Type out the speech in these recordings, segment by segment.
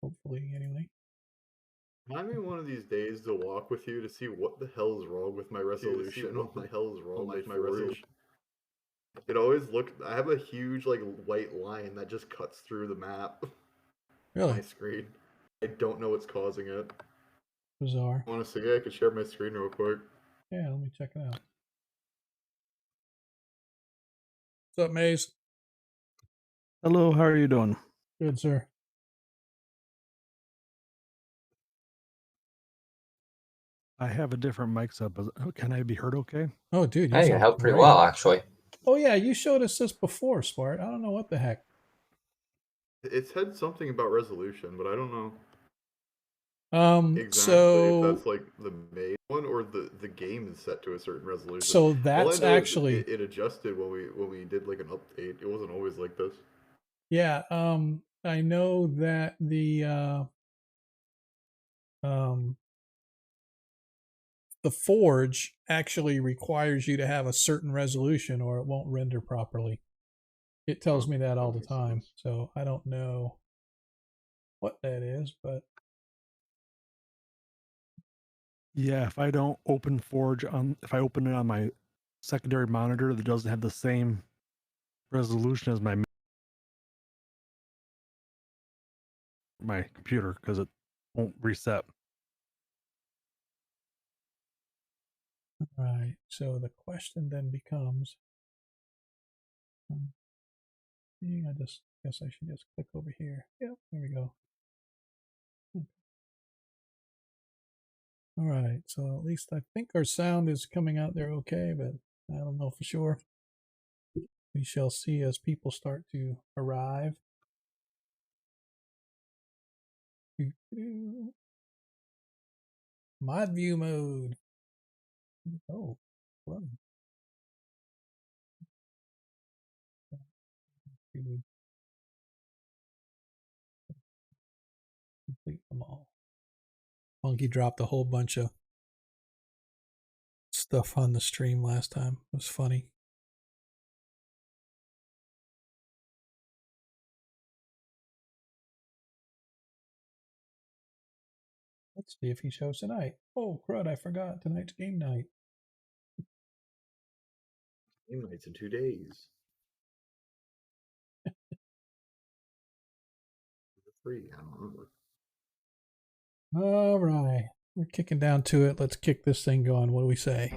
Hopefully, anyway. I'm in one of these days to walk with you to see what the hell is wrong with my resolution. What the hell is wrong with my resolution? It always looked. I have a huge like white line that just cuts through the map. Really My screen. I don't know what's causing it. bizarre. Want to see? I could share my screen real quick. Yeah, let me check it out. What's up, Maze? Hello, how are you doing? Good, sir. I have a different mic set, but can I be heard okay? Oh, dude, you I think it sound helped pretty great. well, actually. Oh yeah, you showed us this before, Smart. I don't know what the heck. It said something about resolution, but I don't know exactly So if that's like the main one or the game is set to a certain resolution. so All I that's know is actually it adjusted when we did like an update. It wasn't always like this. yeah. I know that um the Forge actually requires you to have a certain resolution or it won't render properly. It tells me that all the time. So I don't know what that is, but Yeah, if I don't open Forge if I open it on my secondary monitor that doesn't have the same resolution as my computer, because it won't reset. right. So the question then becomes, I just guess I should just click over here. Yep, there we go. All right, so at least I think our sound is coming out there okay, but I don't know for sure. We shall see as people start to arrive. Mod view mode. Oh, fun. Complete them all. Monkey dropped a whole bunch of stuff on the stream last time. It was funny. Let's see if he shows tonight. Oh, crud, I forgot. Tonight's game night. Game night's in 2 days. Free, I don't remember. All right. We're kicking down to it. Let's kick this thing going. What do we say?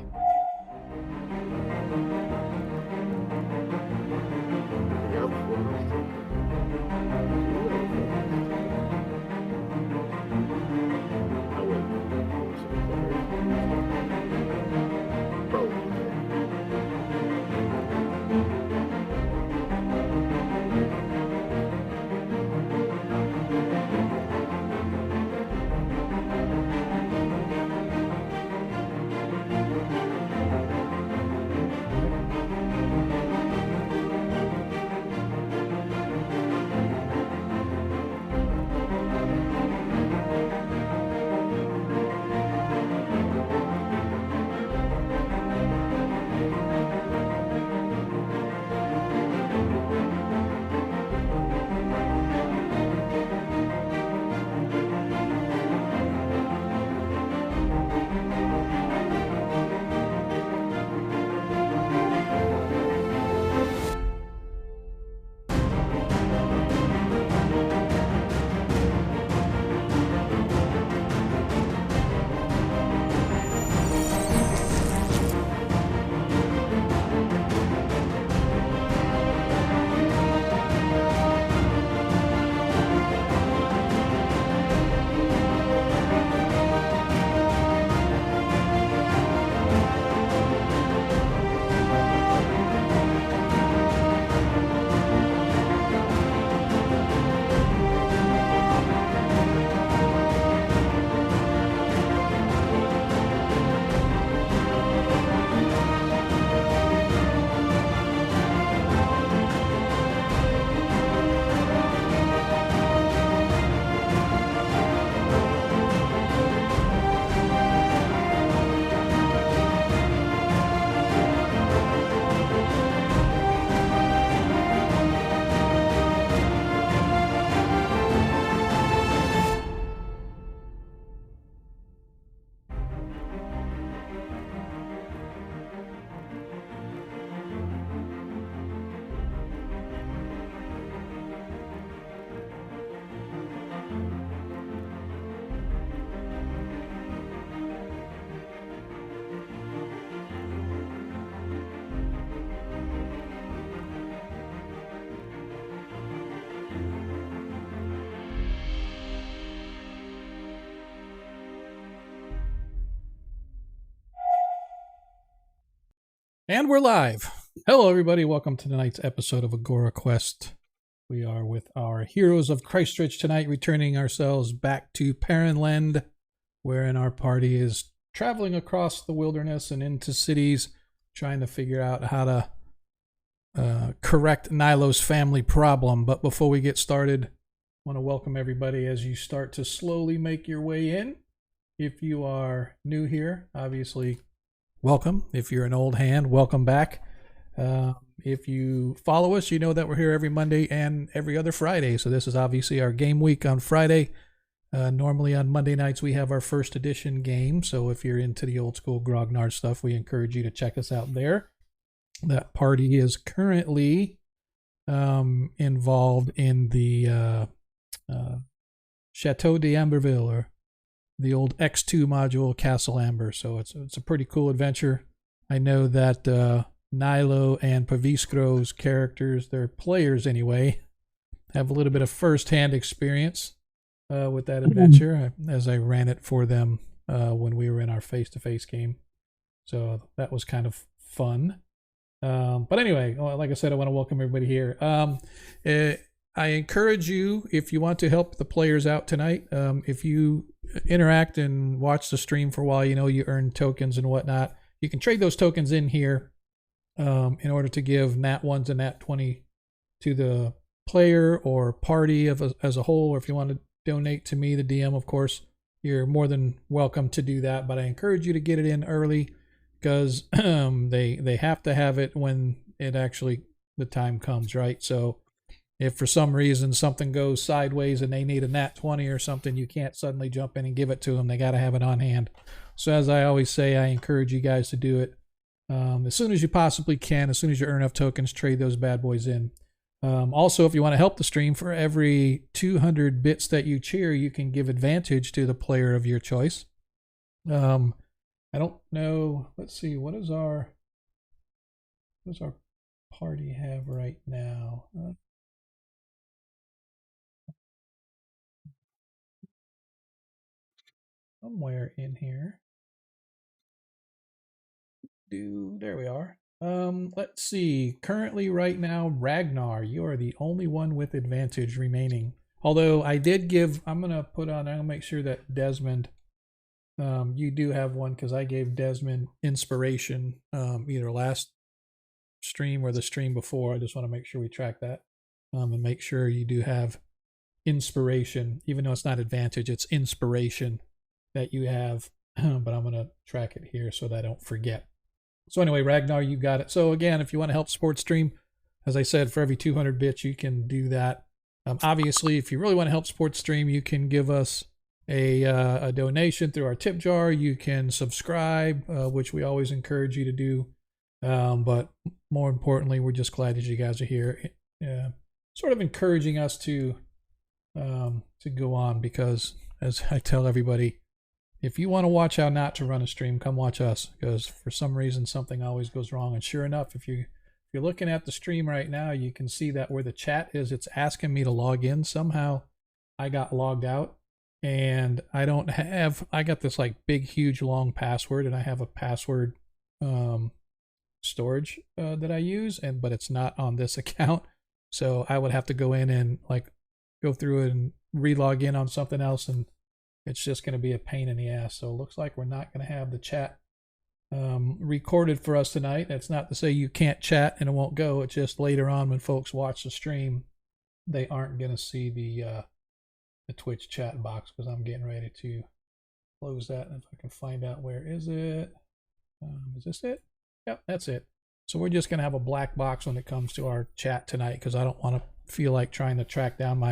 And we're live. Hello, everybody. Welcome to tonight's episode of Agora Quest. We are with our heroes of Kreistrich tonight, returning ourselves back to Perrinland, wherein our party is traveling across the wilderness and into cities, trying to figure out how to correct Nilo's family problem. But before we get started, I want to welcome everybody as you start to slowly make your way in. If you are new here, obviously, welcome. If you're an old hand, welcome back. If you follow us, you know that we're here every Monday and every other Friday. So this is obviously our game week on Friday. Normally on Monday nights, we have our first edition game. So if you're into the old school Grognard stuff, we encourage you to check us out there. That party is currently involved in the Chateau d'Amberville, or the old X2 module, Castle Amber. So it's a pretty cool adventure. I know that Nilo and Paviskro's characters, their players anyway, have a little bit of first-hand experience with that adventure, as I ran it for them when we were in our face-to-face game. So that was kind of fun. But anyway, like I said, I want to welcome everybody here. I encourage you, if you want to help the players out tonight, if you interact and watch the stream for a while, you know you earn tokens and whatnot. You can trade those tokens in here in order to give Nat 1s and Nat 20 to the player or party as a whole. Or if you want to donate to me, the DM, of course, you're more than welcome to do that. But I encourage you to get it in early, because they have to have it when it actually the time comes, right? So if for some reason something goes sideways and they need a Nat 20 or something, you can't suddenly jump in and give it to them. They got to have it on hand. So as I always say, I encourage you guys to do it as soon as you possibly can. As soon as you earn enough tokens, trade those bad boys in. Also, if you want to help the stream, for every 200 bits that you cheer, you can give advantage to the player of your choice. I don't know. Let's see. What does our party have right now? Somewhere in here. There we are. Let's see. Currently, right now, Ragnar, you are the only one with advantage remaining. Although I did give, I'm gonna make sure that Desmond, you do have one, because I gave Desmond inspiration, either last stream or the stream before. I just want to make sure we track that, and make sure you do have inspiration, even though it's not advantage, it's inspiration that you have. But I'm gonna track it here so that I don't forget. So anyway, Ragnar, you got it. So again, if you want to help support stream, as I said, for every 200 bits, you can do that. Obviously, if you really want to help support stream, you can give us a donation through our tip jar. You can subscribe, which we always encourage you to do. But more importantly, we're just glad that you guys are here, sort of encouraging us to go on, because as I tell everybody, if you want to watch how not to run a stream, come watch us, because for some reason something always goes wrong. And sure enough, if you're looking at the stream right now, you can see that where the chat is, it's asking me to log in. Somehow I got logged out, and I got this like big, huge, long password, and I have a password storage that I use, but it's not on this account. So I would have to go in and like go through it and re-log in on something else, and it's just going to be a pain in the ass. So it looks like we're not going to have the chat recorded for us tonight. That's not to say you can't chat and it won't go. It's just later on when folks watch the stream, they aren't going to see the Twitch chat box, because I'm getting ready to close that. And if I can find out, where is it? Is this it? Yep, that's it. So we're just going to have a black box when it comes to our chat tonight, because I don't want to feel like trying to track down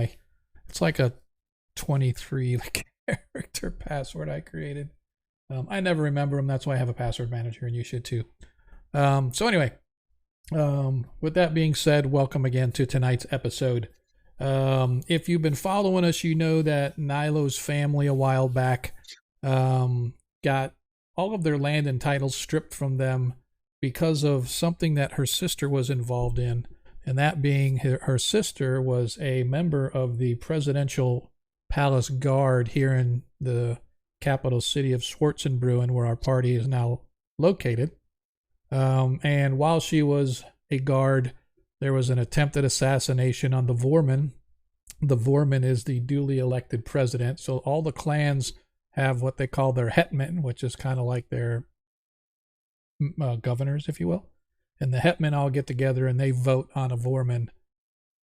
it's like a 23 character password I created. I never remember them. That's why I have a password manager, and you should too. So anyway, with that being said, welcome again to tonight's episode. If you've been following us, you know that Nilo's family a while back got all of their land and titles stripped from them because of something that her sister was involved in, and that being her sister was a member of the presidential palace guard here in the capital city of Schwarzenbrunn, where our party is now located. And while she was a guard, there was an attempted assassination on the Vorman. The Vorman is the duly elected president. So all the clans have what they call their hetman, which is kind of like their governors, if you will. And the hetmen all get together and they vote on a Vorman.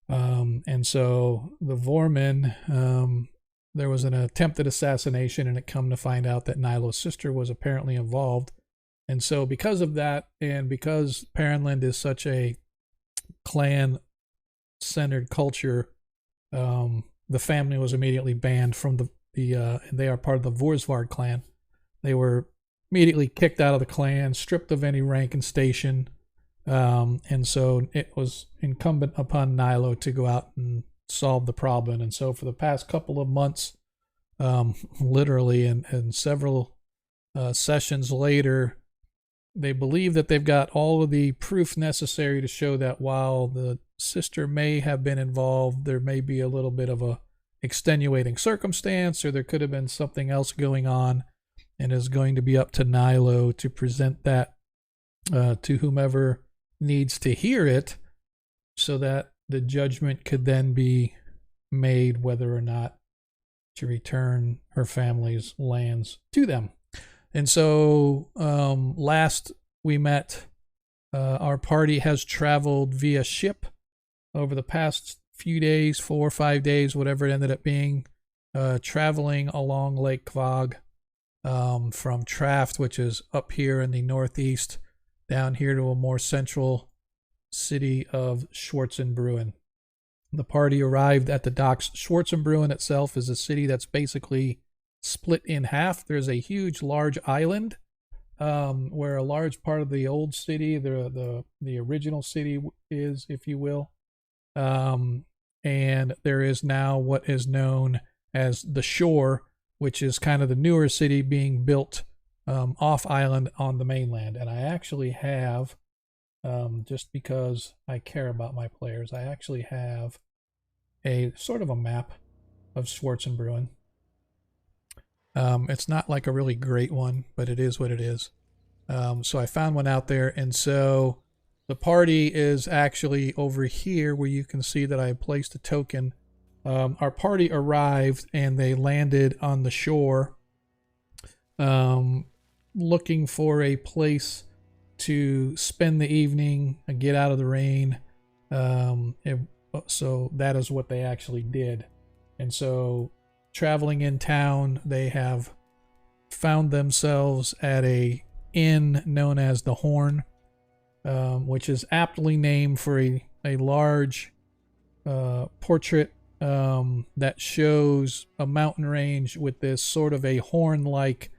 And so the Vorman, there was an attempted assassination, and it come to find out that Nilo's sister was apparently involved. And so because of that, and because Paranland is such a clan-centered culture, the family was immediately banned from and they are part of the Vorsvard clan. They were immediately kicked out of the clan, stripped of any rank and station, and so it was incumbent upon Nilo to go out and solve the problem. And so for the past couple of months, literally, and several sessions later, they believe that they've got all of the proof necessary to show that while the sister may have been involved, there may be a little bit of a extenuating circumstance, or there could have been something else going on, and is going to be up to Nilo to present that to whomever needs to hear it, so that the judgment could then be made whether or not to return her family's lands to them. And so last we met, our party has traveled via ship over the past few days, 4 or 5 days, whatever it ended up being, traveling along Lake Kvog, from Traft, which is up here in the northeast, down here to a more central city of Schwarzenbrunn. The party arrived at the docks. Schwarzenbrunn itself is a city that's basically split in half. There's a huge, large island where a large part of the old city, the original city is, if you will. And there is now what is known as the Shore, which is kind of the newer city being built off island on the mainland. And I actually have, just because I care about my players, I actually have a sort of a map of Schwarzenbrunn. It's not like a really great one, but it is what it is. So I found one out there, and so the party is actually over here where you can see that I placed a token. Our party arrived and they landed on the shore, looking for a place to spend the evening and get out of the rain. So that is what they actually did. And so traveling in town, they have found themselves at a inn known as the Horn, which is aptly named for a large portrait that shows a mountain range with this sort of a horn-like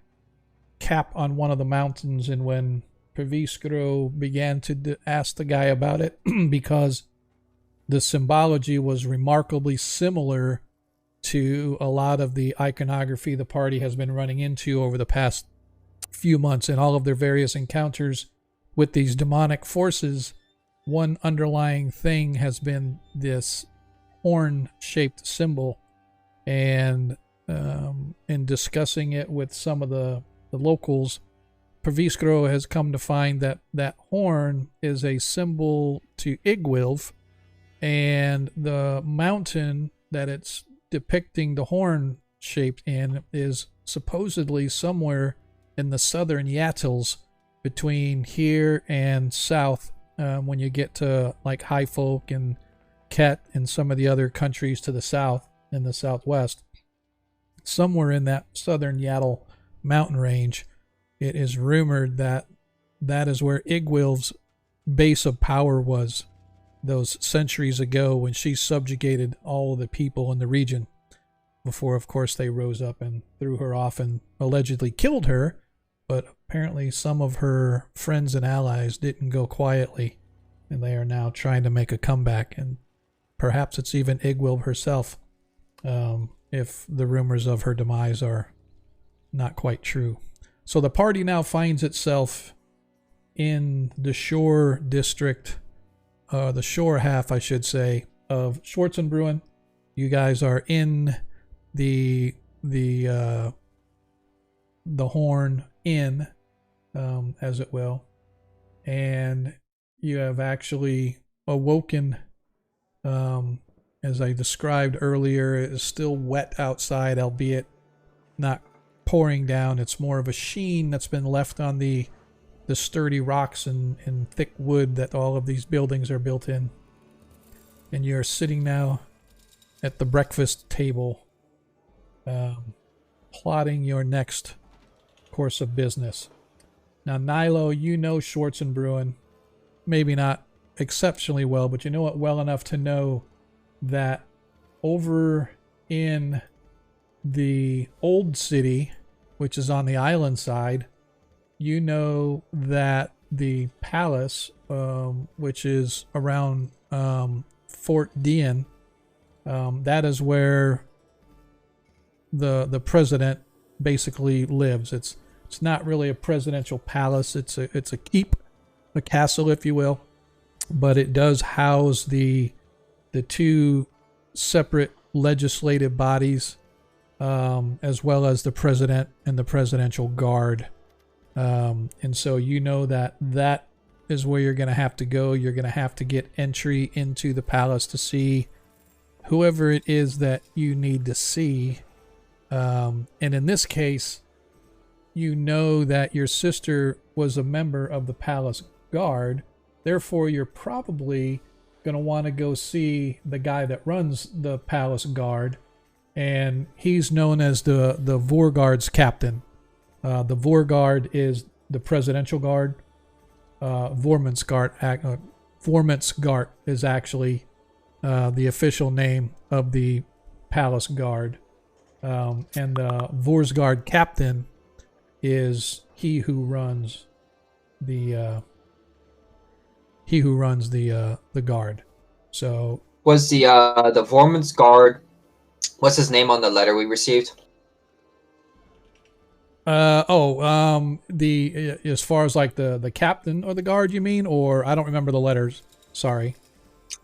cap on one of the mountains. And when Previskro began to ask the guy about it, because the symbology was remarkably similar to a lot of the iconography the party has been running into over the past few months in all of their various encounters with these demonic forces, one underlying thing has been this horn-shaped symbol. And in discussing it with some of the locals, Previskro has come to find that that horn is a symbol to Igwilv, and the mountain that it's depicting the horn shaped in is supposedly somewhere in the southern Yattles, between here and south, when you get to like High Folk and Ket and some of the other countries to the south in the southwest. Somewhere in that southern Yattle mountain range, it is rumored that that is where Igwilv's base of power was those centuries ago, when she subjugated all of the people in the region, before of course they rose up and threw her off and allegedly killed her. But apparently some of her friends and allies didn't go quietly, and they are now trying to make a comeback. And perhaps it's even Igwilv herself, if the rumors of her demise are not quite true. So the party now finds itself in the shore district, the shore half, I should say, of Schwarzenbrunn. You guys are in the Horn Inn, as it will. and you have actually awoken. As I described earlier, it is still wet outside, albeit not pouring down. It's more of a sheen that's been left on the sturdy rocks and thick wood that all of these buildings are built in. And you're sitting now at the breakfast table, plotting your next course of business. Now, Nilo, you know Schwartz and Bruin, maybe not exceptionally well, but you know it well enough to know that over in the old city, which is on the island side, you know that the palace, which is around Fort Dean, that is where the president basically lives. It's not really a presidential palace. It's a keep, a castle, if you will, but it does house the two separate legislative bodies, as well as the president and the presidential guard. And so you know that is where you're going to have to go. You're going to have to get entry into the palace to see whoever it is that you need to see. And in this case, you know that your sister was a member of the palace guard. Therefore, you're probably going to want to go see the guy that runs the palace guard. And he's known as the Vorguard's captain. The Vorguard is the presidential guard. Vormansgart is actually the official name of the palace guard. And the Vorsgard captain is he who runs the guard. So was the Vorman's guard? What's his name on the letter we received? The as far as like the captain or the guard, you mean? Or I don't remember the letters. Sorry.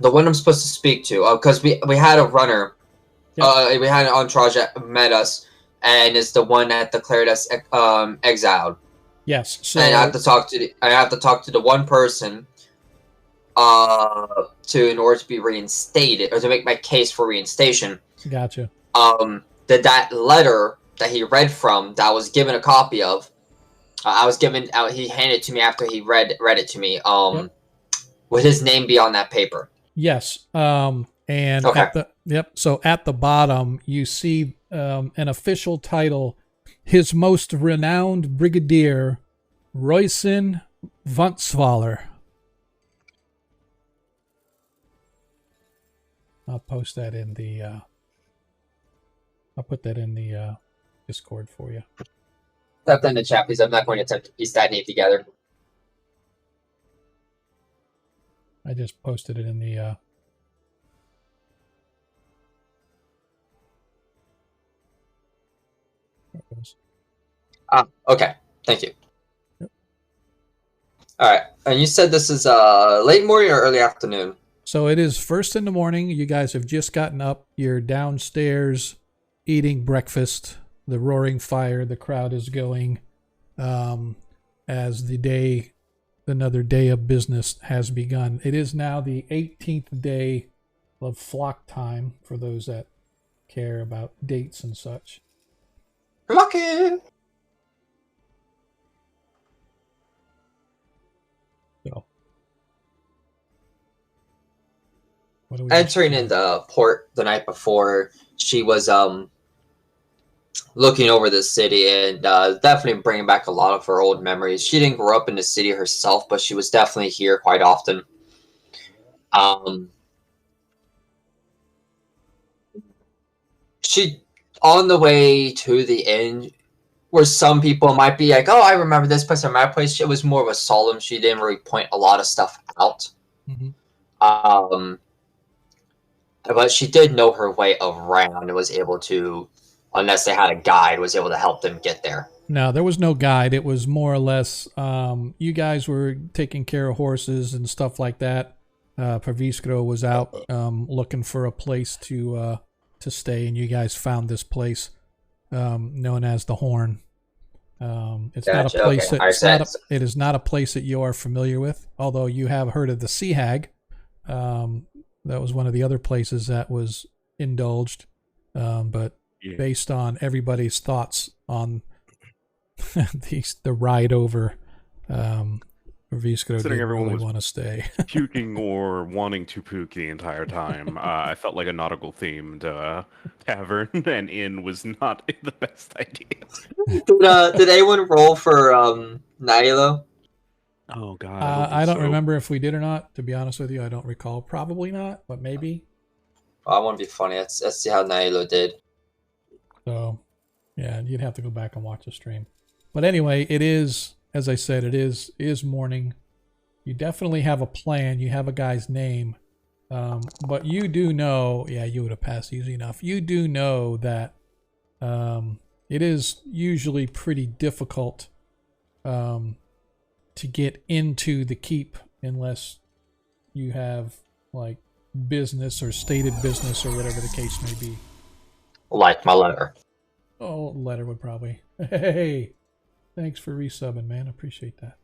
The one I'm supposed to speak to, because we had a runner. Yep. We had an entourage that met us, and is the one that declared us exiled. Yes. So and I have to talk to the one person in order to be reinstated, or to make my case for reinstation. Gotcha. That letter that he read from, that I was given a copy of, he handed it to me after he read it to me. Yep. Would his name be on that paper? Yes. And okay. So at the bottom you see an official title: His Most Renowned Brigadier Royson Vontsvaller. I'll post that in the. I'll put that in the Discord for you. Type that in the chat, please. I'm not going to attempt to piece that name together. I just posted it in the. There it goes. Okay. Thank you. Yep. All right. And you said this is late morning or early afternoon? So it is first in the morning. You guys have just gotten up. You're downstairs eating breakfast. The roaring fire. The crowd is going as another day of business has begun. It is now the 18th day of flock time for those that care about dates and such. Flocking! So, entering in the port the night before, she was looking over the city and definitely bringing back a lot of her old memories. She didn't grow up in the city herself, but she was definitely here quite often. She, on the way to the inn, where some people might be like, oh, I remember this place or my place, it was more of a solemn. She didn't really point a lot of stuff out. Mm-hmm. But she did know her way around and was able to, unless they had a guide, was able to help them get there. No, there was no guide. It was more or less you guys were taking care of horses and stuff like that. Paviskro was out looking for a place to stay, and you guys found this place known as the Horn. It's not a Gotcha, place okay. it is not a place that you are familiar with. Although you have heard of the Sea Hag. That was one of the other places that was indulged. But based on everybody's thoughts on the ride over, Visco didn't really want to stay. Puking or wanting to puke the entire time. I felt like a nautical themed tavern and inn was not the best idea. Did anyone roll for Nilo? Oh god. I don't remember if we did or not. To be honest with you, I don't recall. Probably not, but maybe. I want to be funny. Let's see how Nilo did. So, yeah, you'd have to go back and watch the stream. But anyway, it is, as I said, it is morning. You definitely have a plan. You have a guy's name. But you do know, yeah, you would have passed easy enough. You do know that it is usually pretty difficult to get into the keep unless you have like business or stated business or whatever the case may be. Like my letter. Oh, letter would probably. Hey, thanks for resubbing, man. Appreciate that.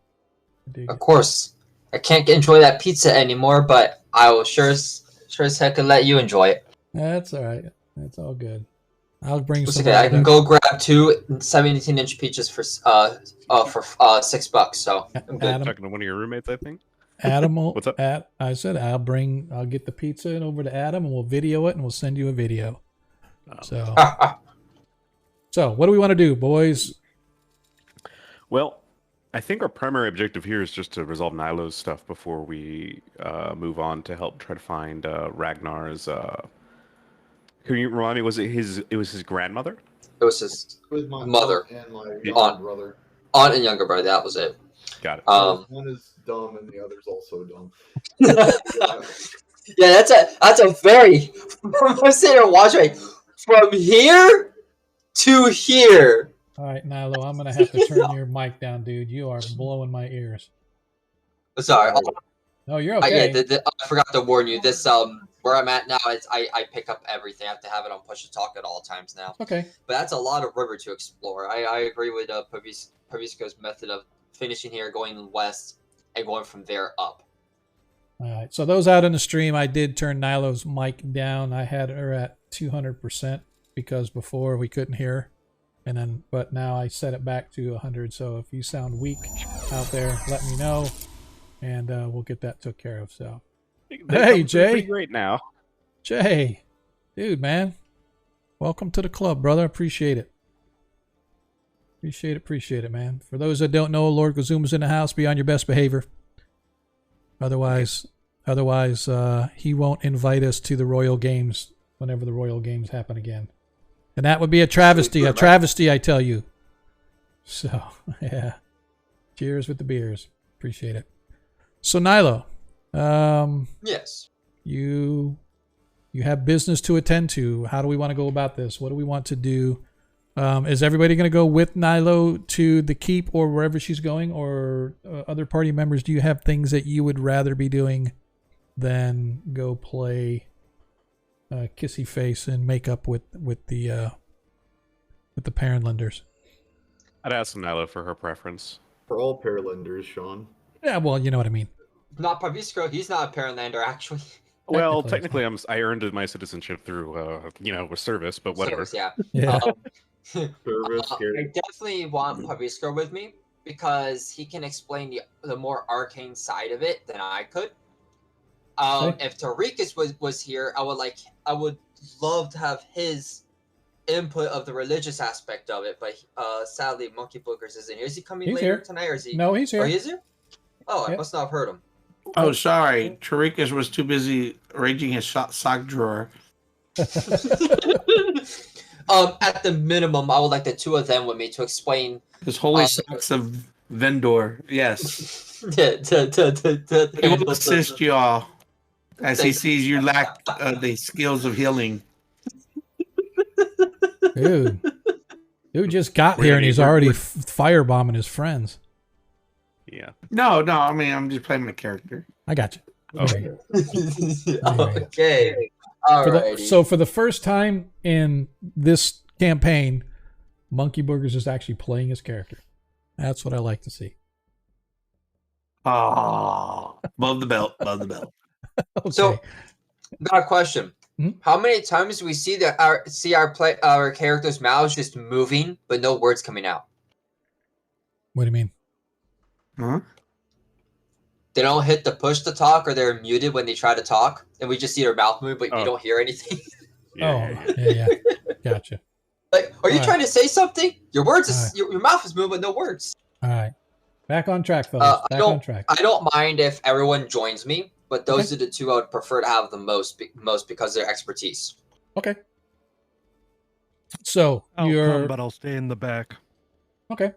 Of course. I can't enjoy that pizza anymore, but I will sure as heck let you enjoy it. That's all right. That's all good. I'll bring It's some. okay. I can go grab 2 17-inch pizzas for $6. So I'm good. Adam, Talking to one of your roommates, I think. Adam will. What's up? I said I'll get the pizza over to Adam and we'll video it and we'll send you a video. So what do we want to do, boys? Well, I think our primary objective here is just to resolve Nilo's stuff before we move on to help try to find Ragnar's. Can you remind me? Was it his? It was his grandmother. It was his With my mother and my Aunt. younger brother. aunt and younger brother. That was it. Got it. One is dumb and the other's also dumb. Yeah, that's a very. I'm sitting there watching from here to here. All right, Nilo, I'm gonna have to turn your mic down, dude. You are blowing my ears. Sorry. No, you're okay. Yeah, I forgot to warn you. This where I'm at now, I pick up everything. I have to have it on push to talk at all times now. Okay. But that's a lot of river to explore. I agree with Pavisco's method of finishing here, going west, and going from there up. All right. So those out in the stream, I did turn Nilo's mic down. I had her at 200% because before we couldn't hear her. But now I set it back to 100. So if you sound weak out there, let me know, and we'll get that took care of. So, hey Jay, pretty great now. Jay, dude, man, welcome to the club, brother. Appreciate it. Appreciate it, man. For those that don't know, Lord Gazuma's in the house. Be on your best behavior. Otherwise, he won't invite us to the Royal Games whenever the Royal Games happen again. And that would be a travesty, I tell you. So, yeah. Cheers with the beers. Appreciate it. So, Nilo, Yes. you have business to attend to. How do we want to go about this? What do we want to do? Is everybody going to go with Nilo to the keep or wherever she's going? Or other party members, do you have things that you would rather be doing than go play kissy face and make up with the Paranlenders? I'd ask Nilo for her preference. For all Paralenders, Sean. Yeah, well, you know what I mean. Not Pavisco. He's not a Paranlander, actually. Well, technically, I earned my citizenship through, with service, but whatever. Service, yeah. Yeah. Service, I definitely want Pavisco with me because he can explain the more arcane side of it than I could. If Tarikas was here, I would love to have his input of the religious aspect of it, but sadly, Monkey Bookers isn't here. Is he coming He's later here. tonight, or is he? No, he's here. Oh, he is here? Oh, I Yep. must not have heard him. Oh, sorry. Tarikas was too busy arranging his sock drawer. At the minimum, I would like the two of them with me to explain. His holy socks of Vendor. Yes. He He will assist you all as he sees you lack the skills of healing. Dude just got here and he's already firebombing his friends. Yeah. No. I mean, I'm just playing my character. I got you. Okay. Okay. Alrighty. So for the first time in this campaign, Monkey Burgers is actually playing his character. That's what I like to see. Oh, above the belt, above the belt. Okay. So, got a question. Mhm. How many times do we see our characters' mouths just moving, but no words coming out? What do you mean? Huh? They don't hit the push to talk, or they're muted when they try to talk, and we just see their mouth move, but Oh. you don't hear anything. Yeah. Gotcha. Like, are you All trying to say something? Your words All is right. your mouth is moving, but no words. All right. Back on track, fellas. Back on track. I don't mind if everyone joins me, but those are the two I would prefer to have the most because of their expertise. Okay. So I'll you're come, but I'll stay in the back. okay.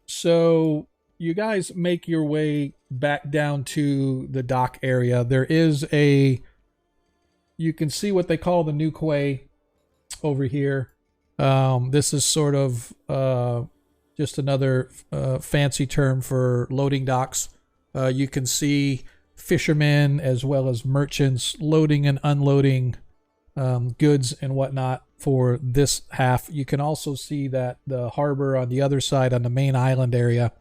So you guys make your way back down to the dock area. There is you can see what they call the new quay over here. This is sort of just another fancy term for loading docks. You can see fishermen as well as merchants loading and unloading goods and whatnot for this half. You can also see that the harbor on the other side, on the main island area,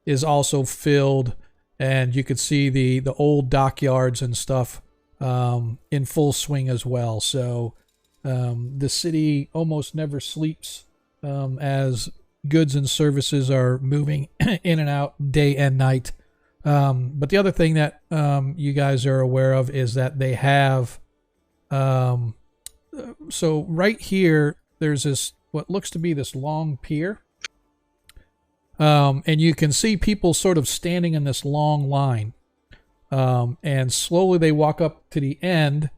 is also filled, and you can see the old dockyards and stuff in full swing as well. So the city almost never sleeps as goods and services are moving in and out day and night. But the other thing that you guys are aware of is that they have so right here there's this what looks to be this long pier, and you can see people sort of standing in this long line, and slowly they walk up to the end.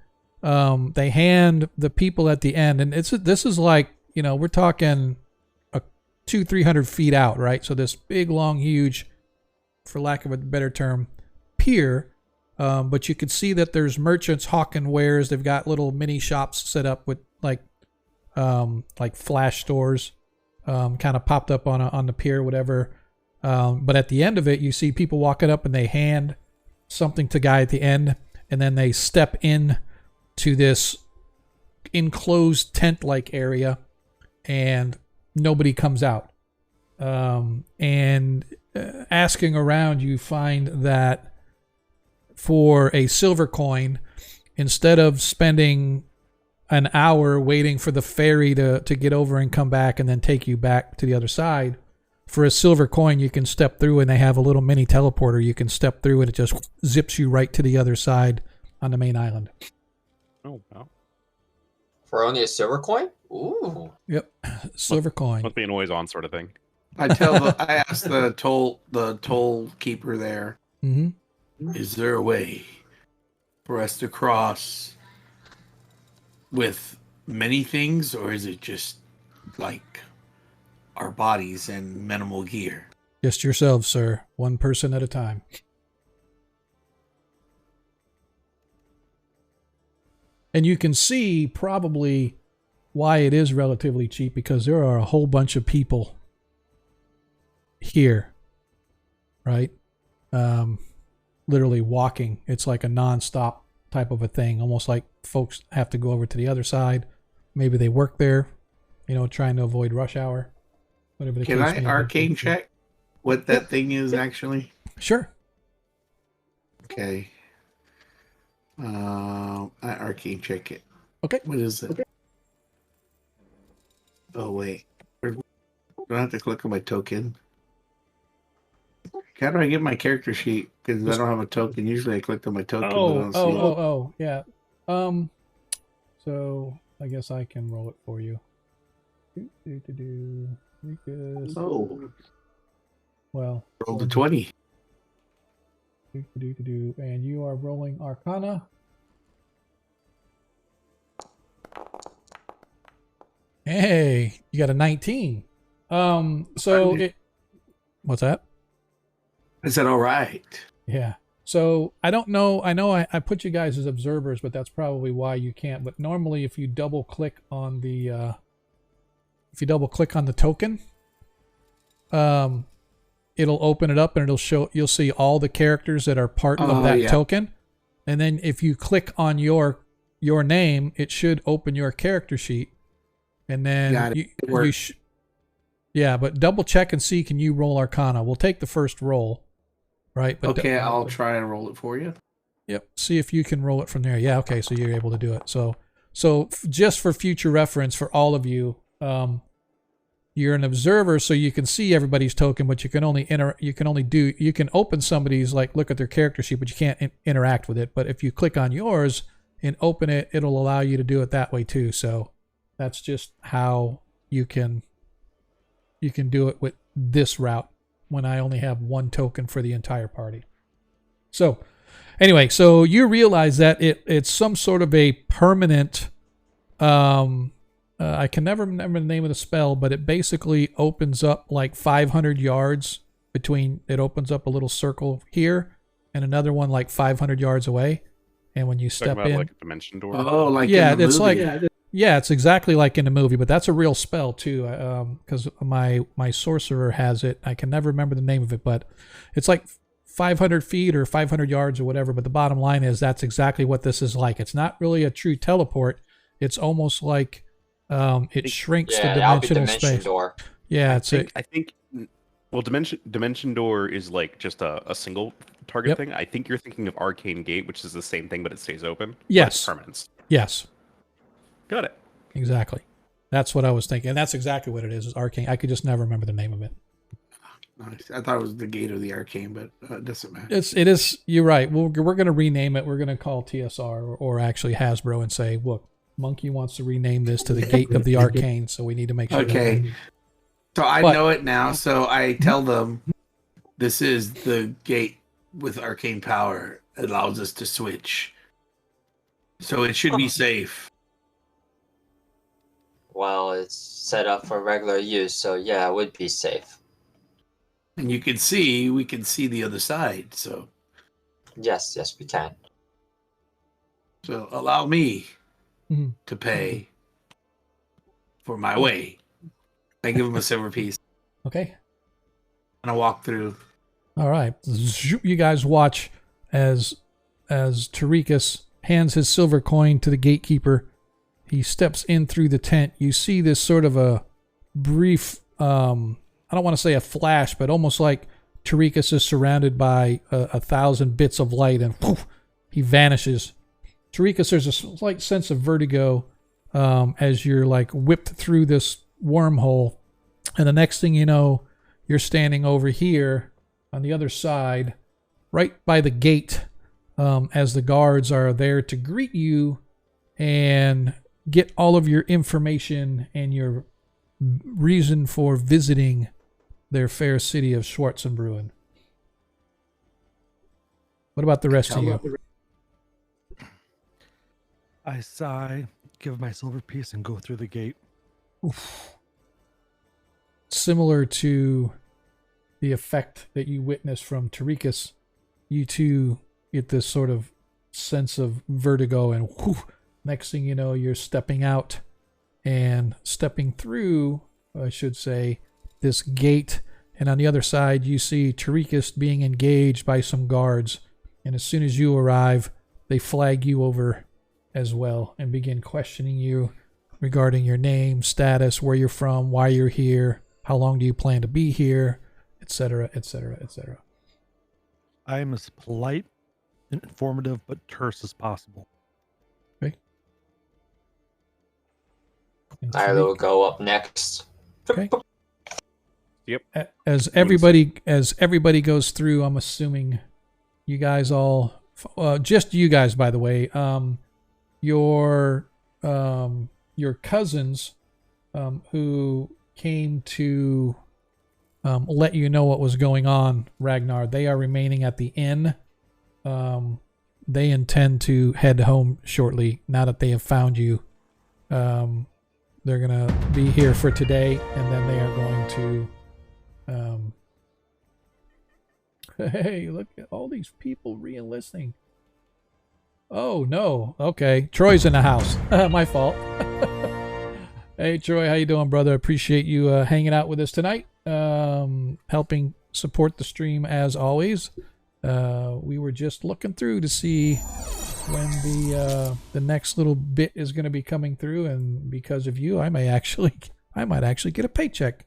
They hand the people at the end, and this is like, you know, we're talking 200-300 feet out, right? So this big, long, huge, for lack of a better term, pier. But you could see that there's merchants hawking wares. They've got little mini shops set up with like flash stores, kind of popped up on the pier, whatever. But at the end of it, you see people walking up and they hand something to guy at the end, and then they step in to this enclosed tent-like area, and nobody comes out. Asking around, you find that for a silver coin, instead of spending an hour waiting for the ferry to get over and come back and then take you back to the other side, for a silver coin you can step through, and they have a little mini teleporter. You can step through and it just zips you right to the other side on the main island. Oh, wow. For only a silver coin? Ooh. Yep. Silver coin. Must be an always on sort of thing. I asked the toll keeper there, Mm-hmm. is there a way for us to cross with many things, or is it just like our bodies and minimal gear? Just yourselves, sir. One person at a time. And you can see probably why it is relatively cheap, because there are a whole bunch of people here, right? Literally walking. It's like a non-stop type of a thing, almost like folks have to go over to the other side. Maybe they work there, you know, trying to avoid rush hour. Whatever the Can case I may be. arcane check what that thing is actually? Sure. Okay. I arcane check it. Okay. What is it? Oh wait. Do I have to click on my token? How do I get my character sheet? Because I don't have a token. Usually I click on my token, but I don't see it. Yeah. So I guess I can roll it for you. Lucas. Oh, Well, roll the 20. and you are rolling Arcana. Hey, you got a 19. So what's that? I said, all right. Yeah. So I don't know. I know I put you guys as observers, but that's probably why you can't. But normally, if you double click on the token, it'll open it up and it'll show. You'll see all the characters that are part of that token, and then if you click on your name, it should open your character sheet, and then Yeah, but double check and see, can you roll Arcana? We'll take the first roll, right? But Okay, I'll try and roll it for you. Yep. See if you can roll it from there. Yeah. Okay. So you're able to do it. So just for future reference for all of you, you're an observer, so you can see everybody's token, but you can only you can open somebody's, like, look at their character sheet, but you can't interact with it. But if you click on yours and open it, it'll allow you to do it that way too. So that's just how you can do it with this route when I only have one token for the entire party. So anyway, so you realize that it's some sort of a permanent, I can never remember the name of the spell, but it basically opens up like 500 yards between, it opens up a little circle here and another one like 500 yards away. And when you step Talking about in, like a dimension door. Oh, like yeah, in the it's movie. like, yeah, it's exactly like in the movie, but that's a real spell too. Because my sorcerer has it. I can never remember the name of it, but it's like 500 feet or 500 yards or whatever. But the bottom line is that's exactly what this is like. It's not really a true teleport. It's almost like it shrinks the dimensional space. Door. Yeah, I think. Well, dimension door is like just a single target Yep. thing. I think you're thinking of arcane gate, which is the same thing, but it stays open. Yes. But it's permanence. Yes, Got it. exactly. That's what I was thinking. And that's exactly what it is arcane. I could just never remember the name of it. Nice. I thought it was the gate of the arcane, but it doesn't matter. It is. You're right. We're going to rename it. We're going to call TSR or actually Hasbro and say, look, Monkey wants to rename this to the Gate of the Arcane, so we need to make sure. Okay. So I But- know it now, so I tell them this is the gate with arcane power. It allows us to switch. So it should be safe. Well, it's set up for regular use, so yeah, it would be safe. And we can see the other side. So Yes, we can. allow me Mhm. to pay for my way. I give him a silver piece. Okay. And I walk through. All right. You guys watch as Tarikas hands his silver coin to the gatekeeper. He steps in through the tent. You see this sort of a brief, I don't want to say a flash, but almost like Tarikas is surrounded by 1,000 bits of light, and poof, he vanishes. Tarikas, there's a slight sense of vertigo as you're like whipped through this wormhole, and the next thing you know, you're standing over here on the other side, right by the gate, as the guards are there to greet you and get all of your information and your reason for visiting their fair city of Schwarzenbrunn. What about the rest of you? I sigh, give my silver piece, and go through the gate. Oof. Similar to the effect that you witnessed from Tarikas, you two get this sort of sense of vertigo, and whew, next thing you know, you're stepping out and stepping through, I should say, this gate. And on the other side, you see Tarikas being engaged by some guards. And as soon as you arrive, they flag you over as well and begin questioning you regarding your name, status, where you're from, why you're here, how long do you plan to be here, etc., etc., etc. I am as polite and informative but terse as possible. Okay. And I will go up next. Okay. Yep. As everybody goes through, I'm assuming you guys all, just you guys, by the way, your cousins who came to let you know what was going on, Ragnar, they are remaining at the inn. They intend to head home shortly now that they have found you. They're going to be here for today, and then they are going to... Hey, look at all these people re-enlisting. Oh, no. Okay. Troy's in the house. My fault. Hey, Troy. How you doing, brother? Appreciate you hanging out with us tonight. Helping support the stream as always. We were just looking through to see when the next little bit is going to be coming through, and because of you, I might actually get a paycheck.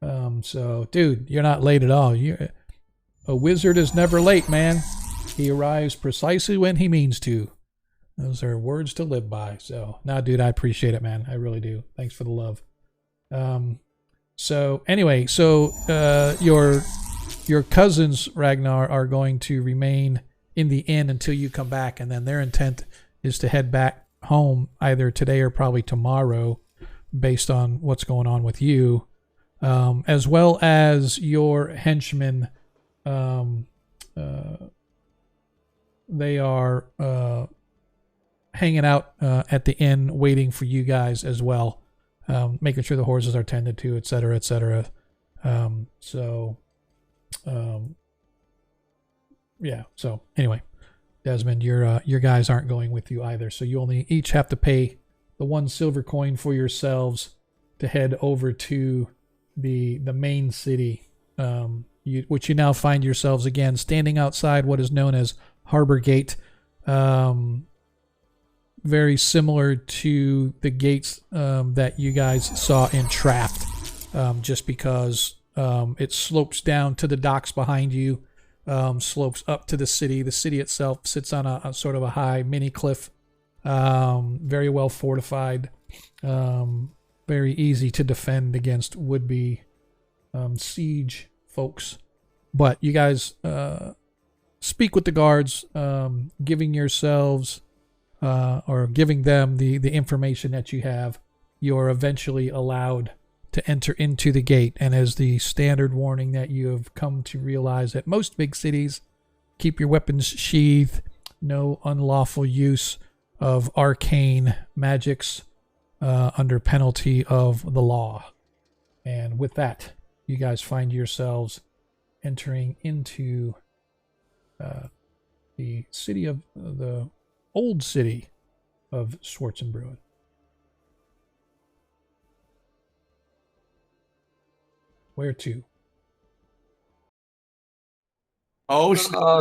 So, dude, you're not late at all. A wizard is never late, man. He arrives precisely when he means to. Those are words to live by. So, nah, dude, I appreciate it, man. I really do. Thanks for the love. So anyway, your cousins, Ragnar, are going to remain in the inn until you come back, and then their intent is to head back home either today or probably tomorrow, based on what's going on with you, as well as your henchmen. They are hanging out at the inn waiting for you guys as well, making sure the horses are tended to, etc., etc. Yeah. So anyway, Desmond, your guys aren't going with you either. So you only each have to pay the 1 silver coin for yourselves to head over to the main city, which you now find yourselves again standing outside what is known as Harbor Gate. Very similar to the gates that you guys saw in Trapped, just because it slopes down to the docks behind you, slopes up to the city. The city itself sits on a sort of a high mini cliff, very well fortified, very easy to defend against would-be siege folks. But you guys speak with the guards, giving yourselves or giving them the information that you have. You're eventually allowed to enter into the gate, and as the standard warning that you have come to realize at most big cities, keep your weapons sheathed, no unlawful use of arcane magics under penalty of the law. And with that, you guys find yourselves entering into the city of the old city of Schwarzenbrühl. Where to? Oh,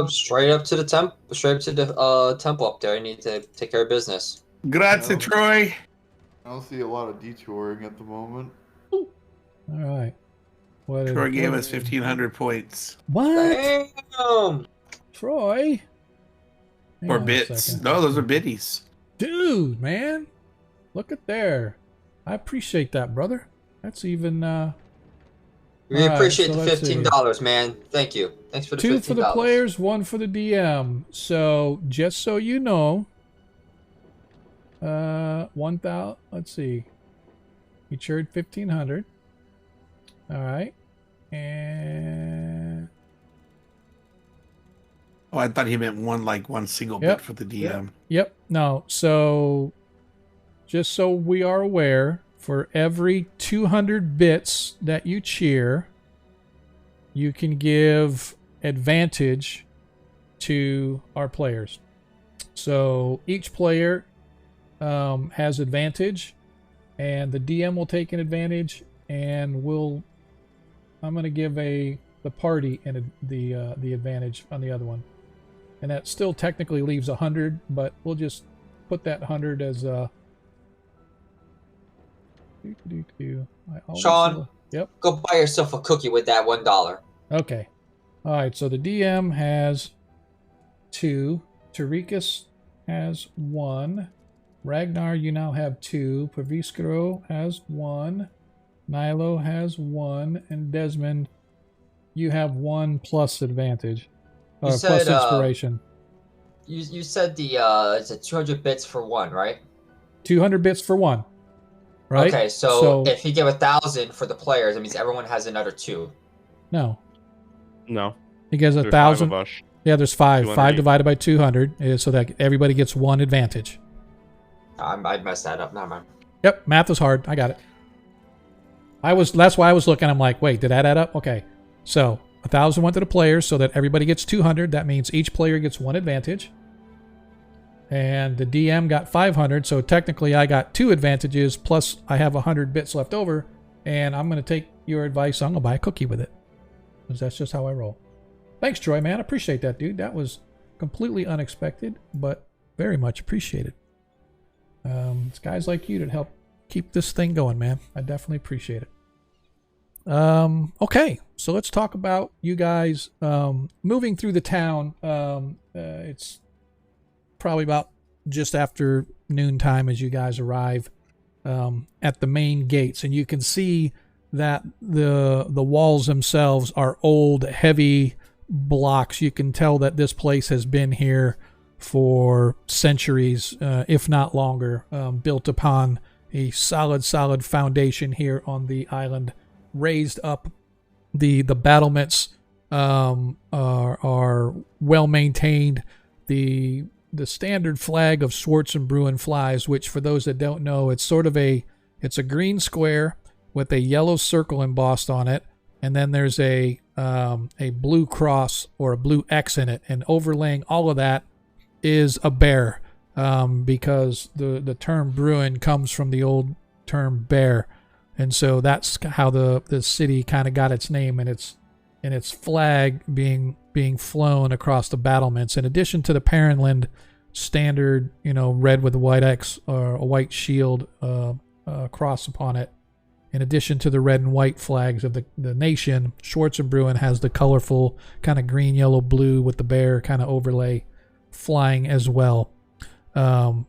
Straight up to the temple up there. I need to take care of business. grazie, No. Troy. I don't see a lot of detouring at the moment. All right. What? Troy gave us 1,500 points. What? Damn! Troy? Hang Or on a bits. second. No, those are biddies. Dude, man. Look at there. I appreciate that, brother. That's even We All right, appreciate so the let's see. $15, man. Thank you. Thanks for the 2 $15. for the players, 1 for the DM. So just so you know, 1,000. Let's see. You churned 1,500. All right, and Oh, I thought he meant one single Yep. bit for the DM. yep. No, so just so we are aware, for every 200 bits that you cheer, you can give advantage to our players. So each player has advantage, and the DM will take an advantage, and I'm going to give the party and the advantage on the other one, and that still technically leaves 100, but we'll just put that 100 as a. Sean. Yep. Go buy yourself a cookie with that $1. Okay. All right. So the DM has 2. Tarikas has 1. Ragnar, you now have 2. Paviskro has 1. Nilo has 1. And Desmond, you have 1 plus advantage. You Or said, plus inspiration. You said it's a 200 bits for 1, right? 200 bits for 1. Right? Okay, so if you give 1,000 for the players, it means everyone has another 2. No. No. He gives There's 1,000. 5 of us. Yeah, there's 5. 200 5 each. divided by 200 is so that everybody gets 1 advantage. I messed that up. Never mind. Yep, math is hard. I got it. That's why I was looking. I'm like, wait, did that add up? Okay. So 1,000 went to the players so that everybody gets 200. That means each player gets 1 advantage. And the DM got 500, so technically I got 2 advantages, plus I have 100 bits left over, and I'm going to take your advice. I'm going to buy a cookie with it, because that's just how I roll. Thanks, Troy, man. I appreciate that, dude. That was completely unexpected, but very much appreciated. It's guys like you that help keep this thing going, man. I definitely appreciate it. Okay, so let's talk about you guys moving through the town. It's probably about just after noontime as you guys arrive at the main gates, and you can see that the walls themselves are old, heavy blocks. You can tell that this place has been here for centuries, if not longer, built upon a solid foundation here on the island. Raised up, the battlements are well maintained. The standard flag of Schwartz and Bruin flies, which for those that don't know, it's a green square with a yellow circle embossed on it, and then there's a blue cross or a blue X in it, and overlaying all of that is a bear, because the term Bruin comes from the old term bear. And so that's how the city kind of got its name, and its flag being flown across the battlements. In addition to the Perrinland standard, red with a white X or a white shield cross upon it. In addition to the red and white flags of the nation, Schwartz and Bruin has the colorful kind of green, yellow, blue with the bear kind of overlay flying as well.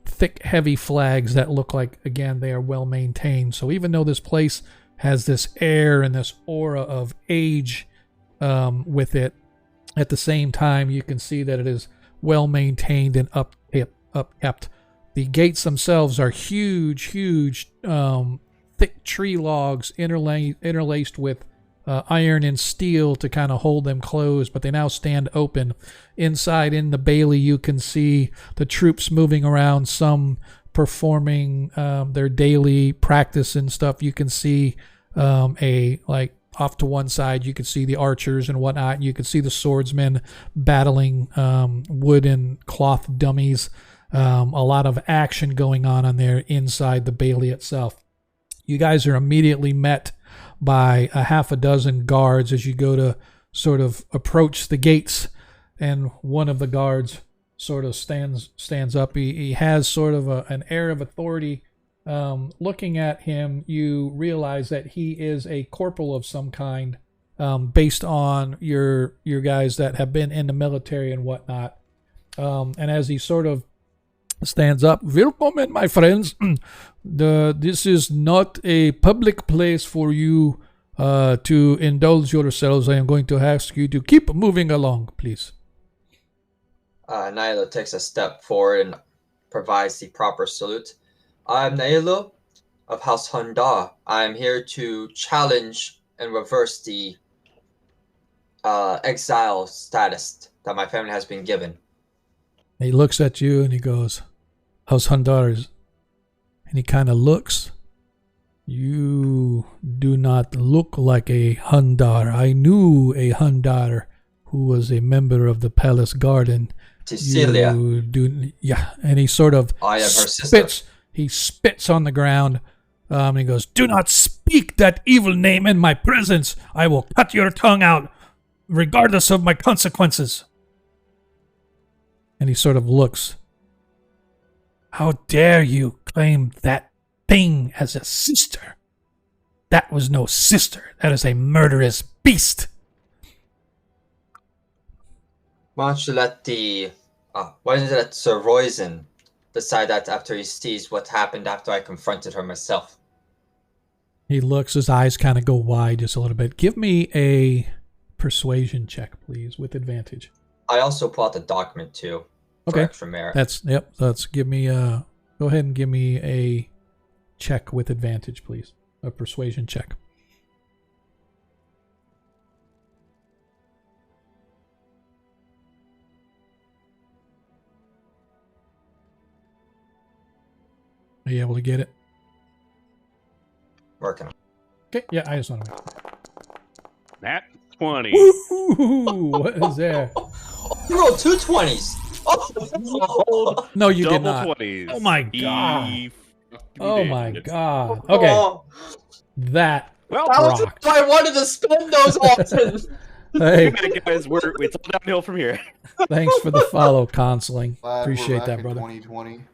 Thick, heavy flags that look like, again, they are well maintained. So even though this place has this air and this aura of age with it, at the same time, you can see that it is well maintained and upkept. The gates themselves are huge, thick tree logs interlaced with iron and steel to kind of hold them closed, but they now stand open. Inside in the bailey, you can see the troops moving around, some performing their daily practice and stuff. You can see off to one side, you can see the archers and whatnot, and you can see the swordsmen battling wood and cloth dummies. A lot of action going on there inside the bailey itself. You guys are immediately met by a half a dozen guards as you go to sort of approach the gates, and one of the guards sort of stands up. He has sort of an air of authority. Looking at him, you realize that he is a corporal of some kind, based on your guys that have been in the military and whatnot. And as he sort of stands up, "Welcome, my friends. This is not a public place for you to indulge yourselves. I am going to ask you to keep moving along, please." Nailo takes a step forward and provides the proper salute. I'm Nailo of House Honda. I'm here to challenge and reverse the exile status that my family has been given. He looks at you and he goes, "House Hundars?" And he kind of looks. "You do not look like a Hundar. I knew a Hundar who was a member of the palace garden." Cecilia. Yeah. And he sort of I am her sister. He spits on the ground. And he goes, "Do not speak that evil name in my presence. I will cut your tongue out, regardless of my consequences." And he sort of looks. "How dare you claim that thing as a sister? That was no sister. That is a murderous beast." Why don't you let Sir Roizen decide that after he sees what happened after I confronted her myself? He looks, his eyes kind of go wide just a little bit. Give me a persuasion check, please, with advantage. I also pull out the document too. For extra merit. Let's give me go ahead and give me a check with advantage, please. A persuasion check. Are you able to get it? Working on it. Okay, yeah, I just want to. Nat 20. Woo-hoo! What is there? You rolled 2 20s. Oh. No, you did Double not. 20s. Oh my god. He Oh did. my god. Okay, that Well, That was rocked. why I wanted to spend those often. Hey, guys, it's all downhill from here. thanks for the follow, Consoling. Glad we're Appreciate back that, in brother. 2020.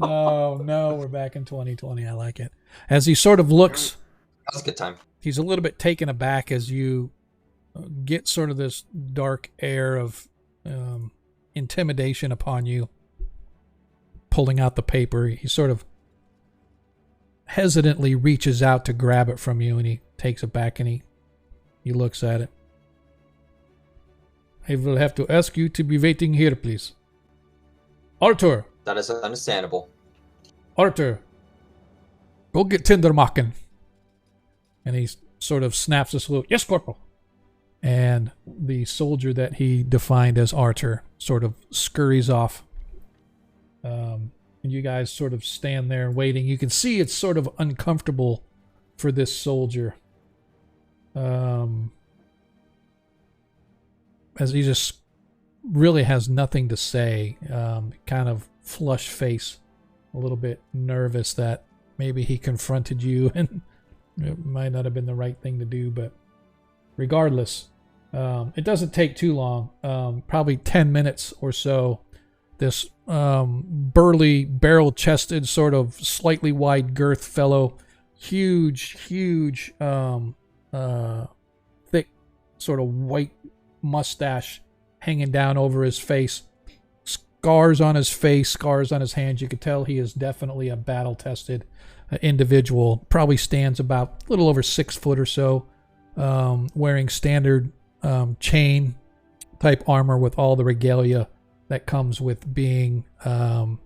Oh no, we're back in 2020. I like it. As he sort of looks, That was a good time. he's a little bit taken aback as you get sort of this dark air of intimidation upon you. Pulling out the paper, he sort of hesitantly reaches out to grab it from you, and he takes it back and he looks at it. I will have to ask you to be waiting here, please. Arthur! That is understandable. Arthur! Go get Tindermachen. And he sort of snaps a salute. Yes, Corporal! And the soldier that he defined as Arthur sort of scurries off. And you guys sort of stand there waiting. You can see it's sort of uncomfortable for this soldier. As he just really has nothing to say. Kind of flushed face. A little bit nervous that maybe he confronted you and it might not have been the right thing to do. But regardless, it doesn't take too long. Probably 10 minutes or so. This burly, barrel-chested, sort of slightly wide girth fellow, huge, thick, sort of white mustache hanging down over his face, scars on his face, scars on his hands. You could tell he is definitely a battle-tested individual. Probably stands about a little over 6 foot or so, wearing standard chain type armor with all the regalia that comes with being a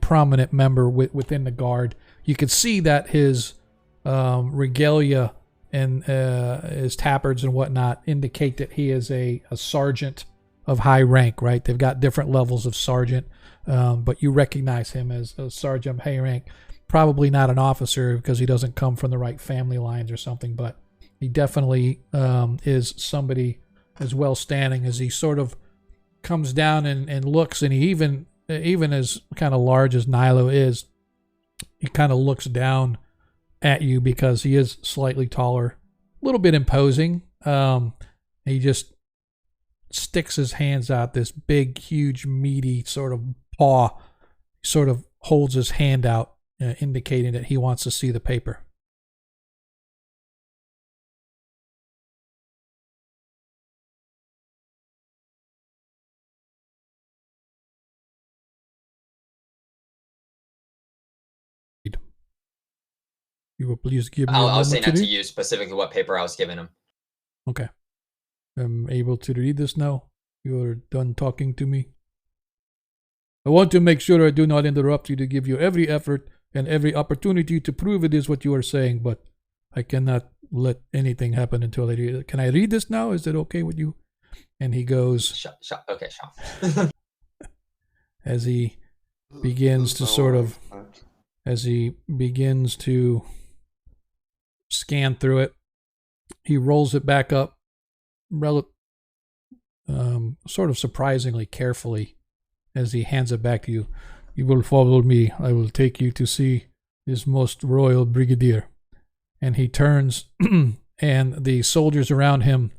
prominent member within the guard. You could see that his regalia and his tabards and whatnot indicate that he is a sergeant of high rank, right? They've got different levels of sergeant, but you recognize him as a sergeant of high rank. Probably not an officer because he doesn't come from the right family lines or something, but he definitely is somebody as well standing as he sort of comes down and looks, and he even as kind of large as Nilo is, he kind of looks down at you because he is slightly taller, a little bit imposing. He just sticks his hands out, this big, huge, meaty sort of paw, sort of holds his hand out, indicating that he wants to see the paper. You will please give me a I was saying moment that to to you specifically what paper I was giving him. Okay. I'm able to read this now. You're done talking to me. I want to make sure I do not interrupt you to give you every effort and every opportunity to prove it is what you are saying, but I cannot let anything happen until I read it. Can I read this now? Is it okay with you? And he goes... Okay, Sean. as he begins to sort of... As he begins to scan through it, he rolls it back up sort of surprisingly carefully as he hands it back to you. You will follow me. I will take you to see his most royal brigadier. And he turns and the soldiers around him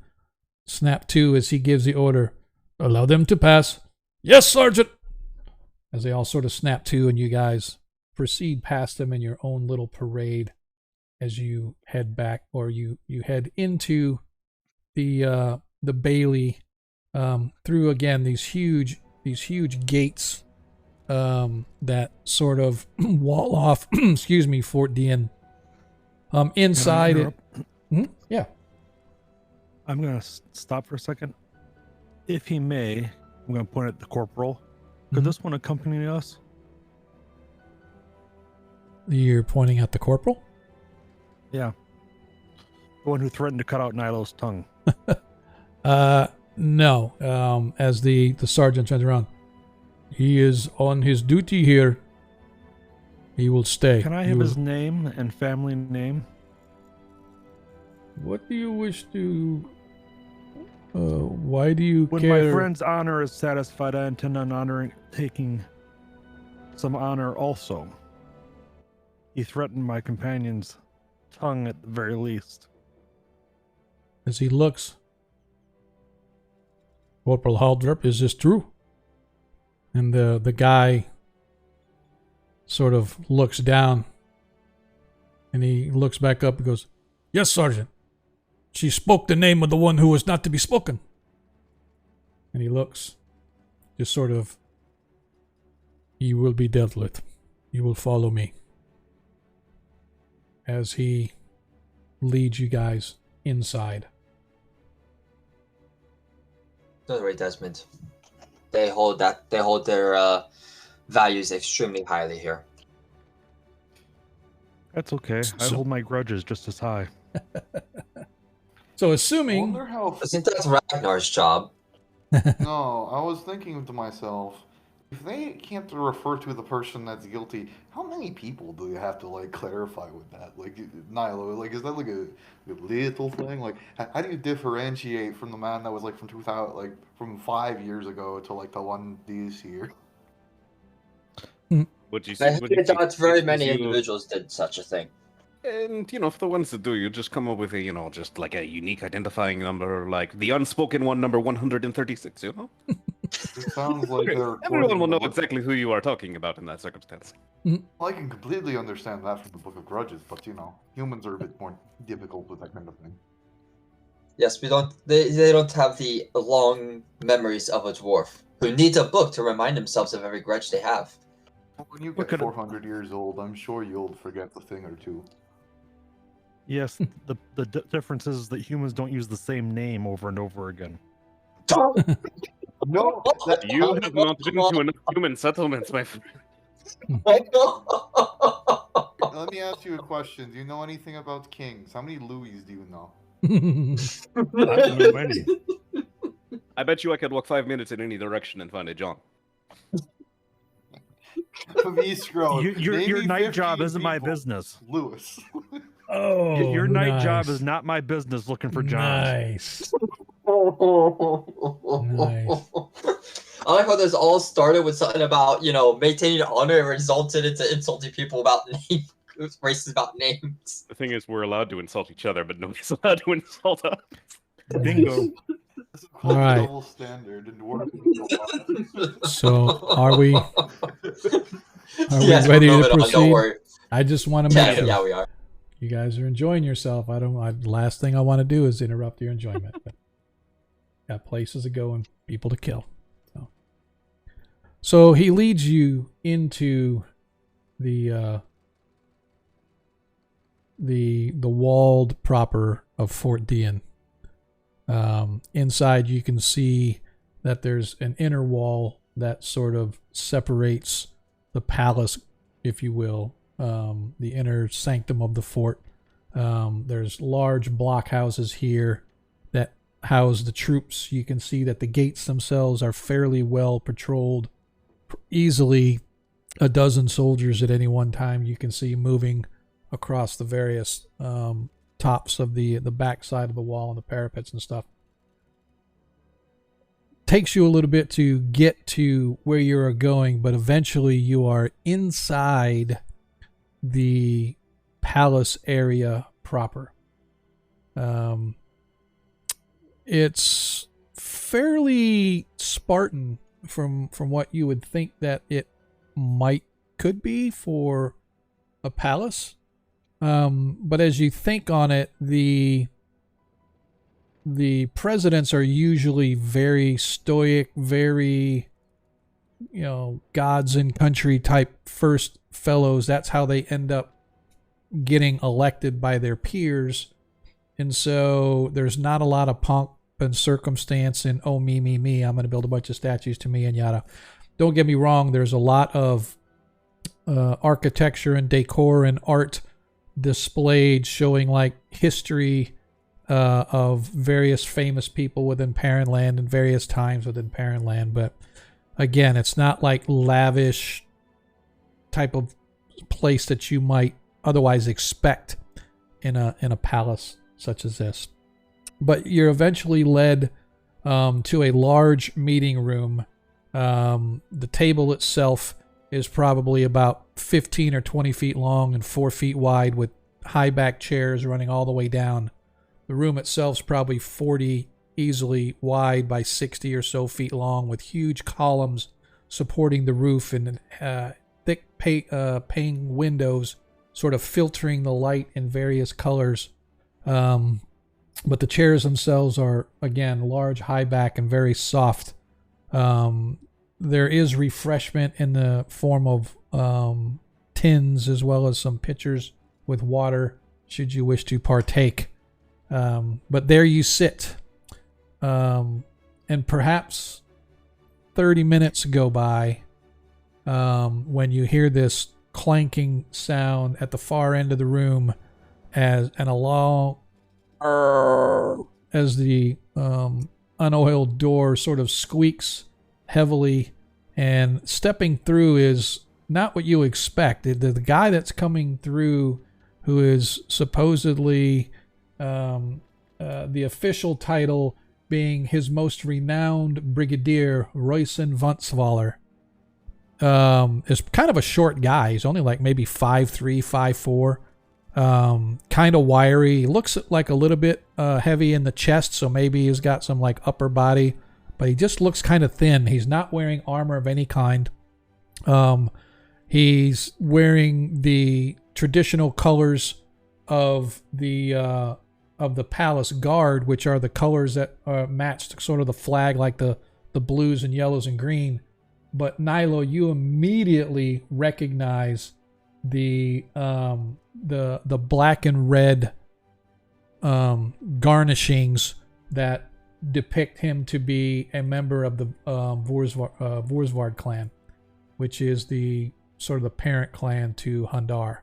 snap to as he gives the order. Allow them to pass. Yes, Sergeant! As they all sort of snap to, and you guys proceed past them in your own little parade as you head back, or you head into the Bailey, through again these huge gates that sort of wall off excuse me, Fort Dean. Inside it. Yeah. I'm gonna stop for a second. If he may, I'm gonna point at the corporal. Could this one accompany us? You're pointing at the corporal? Yeah. The one who threatened to cut out Nilo's tongue. No. As the sergeant turns around. He is on his duty here. He will stay. Can I have his name and family name? What do you wish to... why do you When care... my friend's honor is satisfied, I intend on taking some honor also. He threatened my companion's tongue at the very least. As he looks. Corporal Haldrup, is this true? And the guy sort of looks down, and he looks back up and goes, "Yes, Sergeant. She spoke the name of the one who was not to be spoken." And he looks, just sort of, "You will be dealt with. You will follow me." As he leads you guys inside. Don't worry, Desmond. They hold their values extremely highly here. That's okay. I So- hold my grudges just as high. So I assuming wonder how. Isn't that Ragnar's job? No, I was thinking to myself, if they can't refer to the person that's guilty, how many people do you have to like clarify with that? Like, Nilo, like, is that like a little thing? Like, how do you differentiate from the man that was like from 2000, like from 5 years ago to like the one this year? Would you I see? Would you see- not very it's many you- individuals did such a thing. And for the ones that do, you just come up with a, just like a unique identifying number, like the unspoken one, number 136. It sounds like they're Everyone will know recording the- exactly who you are talking about in that circumstance. Well, I can completely understand that from the Book of Grudges, but humans are a bit more difficult with that kind of thing. Yes, we don't. They don't have the long memories of a dwarf who needs a book to remind themselves of every grudge they have. When you What get could it- 400 years old, I'm sure you'll forget a thing or two. Yes, the difference is that humans don't use the same name over and over again. No, You have not been to enough human settlements, my friend. Let me ask you a question. Do you know anything about kings? How many Louis do you know? I don't know many. I bet you I could walk 5 minutes in any direction and find a John. Vistro, Your name me night job 15 isn't my people. business. Lewis. Oh, Your night job nice. is not my business looking for Johns. Nice. I like how this all started with something about, maintaining honor and resulted into insulting people about name, races about names. The thing is, we're allowed to insult each other, but nobody's allowed to insult us. Bingo. This is called All right. double standard and work. So are we Yes, ready to we're moving on, proceed? don't worry. I just want to make Yeah, sure we are. you guys are enjoying yourself. The last thing I want to do is interrupt your enjoyment. But got places to go and people to kill. So he leads you into the walled proper of Fort Dean. Inside you can see that there's an inner wall that sort of separates the palace, if you will, the inner sanctum of the fort. There's large blockhouses here that house the troops. You can see that the gates themselves are fairly well patrolled. Easily a dozen soldiers at any one time you can see moving across the various tops of the back side of the wall and the parapets and stuff. Takes you a little bit to get to where you're going, but eventually you are inside the palace area proper. It's fairly Spartan from what you would think that it could be for a palace. But as you think on it, the presidents are usually very stoic, very, gods and country type first fellows. That's how they end up getting elected by their peers. And so there's not a lot of pomp and circumstance and, oh, me, I'm going to build a bunch of statues to me and yada. Don't get me wrong. There's a lot of architecture and decor and art displayed showing like history of various famous people within Parentland and various times within Parentland. But again, it's not like lavish type of place that you might otherwise expect in a palace such as this. But you're eventually led to a large meeting room. The table itself is probably about 15 or 20 feet long and 4 feet wide with high back chairs running all the way down. The room itself is probably 40 easily wide by 60 or so feet long with huge columns supporting the roof, and thick pane windows sort of filtering the light in various colors. But the chairs themselves are, again, large, high back, and very soft. There is refreshment in the form of tins, as well as some pitchers with water, should you wish to partake. But there you sit. And perhaps 30 minutes go by when you hear this clanking sound at the far end of the room as the unoiled door sort of squeaks heavily, and stepping through is not what you expect. The guy that's coming through, who is supposedly the official title being His Most Renowned Brigadier Royson Vontswaller, is kind of a short guy. He's only like maybe 5'3", 5'4", kind of wiry. He looks like a little bit heavy in the chest, so maybe he's got some like upper body, but he just looks kind of thin. He's not wearing armor of any kind. He's wearing the traditional colors of the palace guard, which are the colors that matched sort of the flag, like the blues and yellows and green. But Nilo, you immediately recognize the black and red garnishings that depict him to be a member of the Vorsvard clan, which is the sort of the parent clan to Hundar.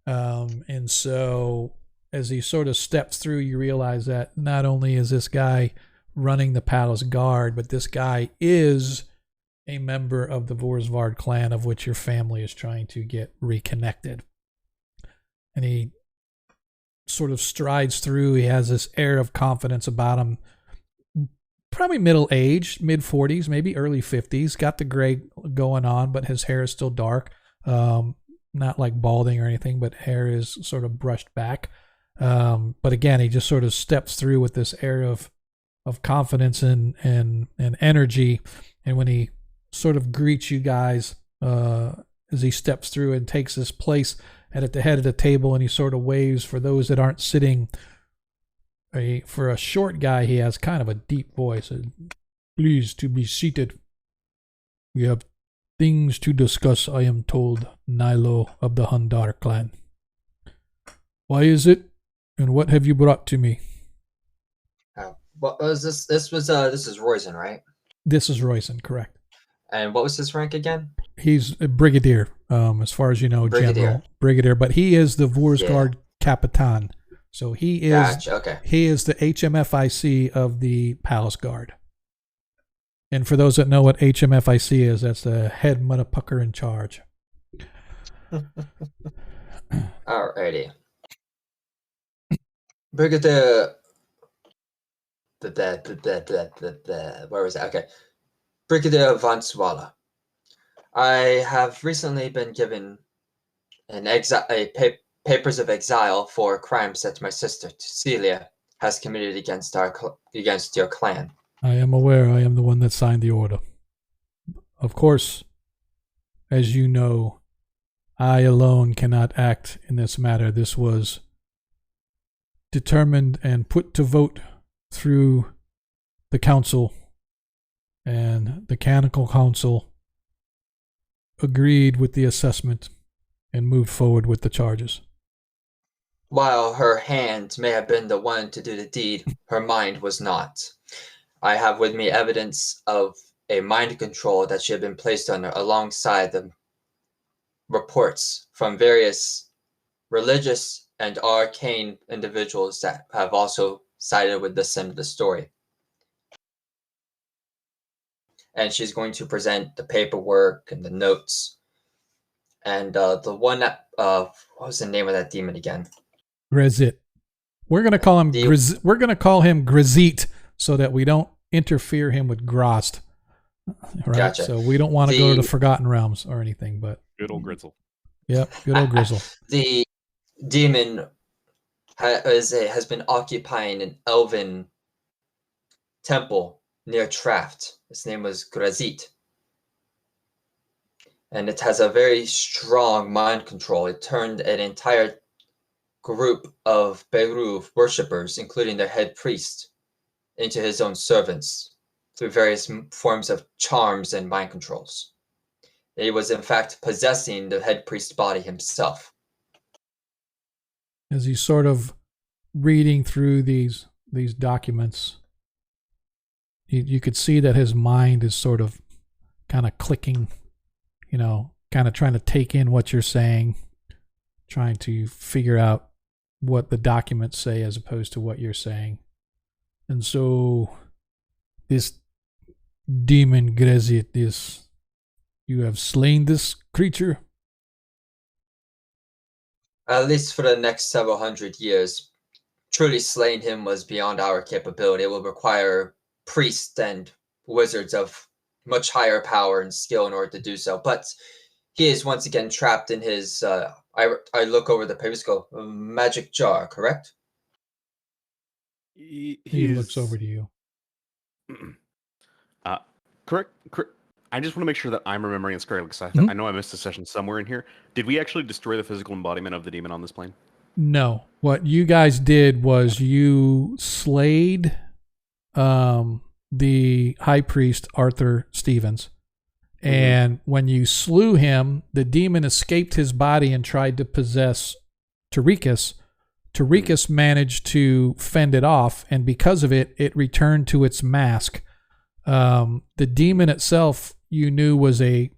And so as he sort of steps through, you realize that not only is this guy running the palace guard, but this guy is a member of the Vorsvard clan, of which your family is trying to get reconnected. And he sort of strides through. He has this air of confidence about him. Probably middle-aged, mid-40s, maybe early 50s. Got the gray going on, but his hair is still dark. Not like balding or anything, but hair is sort of brushed back. But again, he just sort of steps through with this air of confidence and energy. And when he sort of greets you guys as he steps through and takes his place at the head of the table, and he sort of waves for those that aren't sitting. For a short guy, he has kind of a deep voice. Please to be seated. We have things to discuss, I am told, Nilo of the Hundar clan. Why is it, and what have you brought to me? What was this? This is Royson, right? This is Royson, correct. And what was his rank again? He's a brigadier, as far as you know, general brigadier, but he is the Vorsgard Capitan. So he is Gotcha, okay. He is the HMFIC of the Palace Guard. And for those that know what HMFIC is, that's the head motherfucker in charge. Alrighty. Brigadier where was that? Okay. Brigadier Vontswaller. I have recently been given papers of exile for crimes that my sister Celia has committed against your clan. I am aware. I am the one that signed the order. Of course, as you know, I alone cannot act in this matter. This was determined and put to vote through the council, and the Canonical Council agreed with the assessment and moved forward with the charges. While her hand may have been the one to do the deed, her mind was not. I have with me evidence of a mind control that she had been placed under, alongside the reports from various religious and arcane individuals that have also sided with this end of the story. And she's going to present the paperwork and the notes. And the one that, what was the name of that demon again? Grizit. We're gonna call him we're gonna call him Grizit so that we don't interfere him with Grost. Right. Gotcha. So we don't want to go to the Forgotten Realms or anything, but Good old Grizzle. Yep, good old Grizzle. The demon has been occupying an elven temple near Traft. His name was Grazit. and it has a very strong mind control. It turned an entire group of Beru worshippers, including their head priest, into his own servants through various forms of charms and mind controls. He was in fact possessing the head priest's body himself. As he's sort of reading through these documents, you could see that his mind is sort of kind of clicking, kind of trying to take in what you're saying, trying to figure out what the documents say as opposed to what you're saying. And so this demon Grezit, you have slain this creature? At least for the next several hundred years. Truly slaying him was beyond our capability. It will require priests and wizards of much higher power and skill in order to do so. But he is once again trapped in his, I look over the papers, go, magic jar, correct? He looks over to you. Correct. I just want to make sure that I'm remembering this correctly, because I know I missed a session somewhere in here. Did we actually destroy the physical embodiment of the demon on this plane? No. What you guys did was you slayed the high priest, Arthur Stevens. And when you slew him, the demon escaped his body and tried to possess Tarikas. Tarikas managed to fend it off, and because of it, it returned to its mask. The demon itself, you knew, was a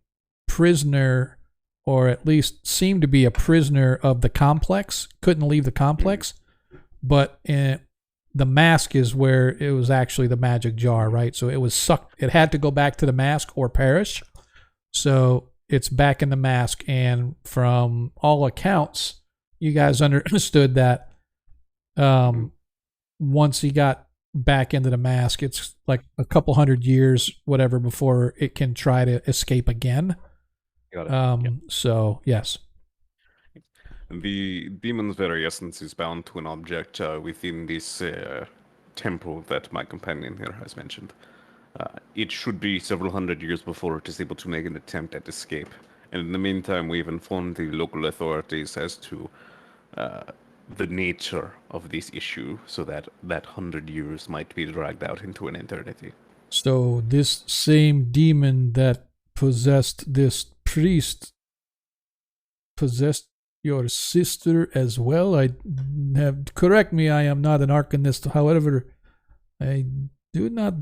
prisoner, or at least seemed to be a prisoner of the complex. Couldn't leave the complex, but the mask is where it was actually the magic jar, right? So it was sucked. It had to go back to the mask or perish. So it's back in the mask, and from all accounts, you guys understood that once he got back into the mask, it's like a couple hundred years, whatever, before it can try to escape again. Got it. So, yes. The demon's very essence is bound to an object within this temple that my companion here has mentioned. It should be several hundred years before it is able to make an attempt at escape. And in the meantime, we've informed the local authorities as to the nature of this issue, so that 100 years might be dragged out into an eternity. So this same demon that possessed this priest possessed your sister as well? Correct me, I am not an arcanist. However, I do not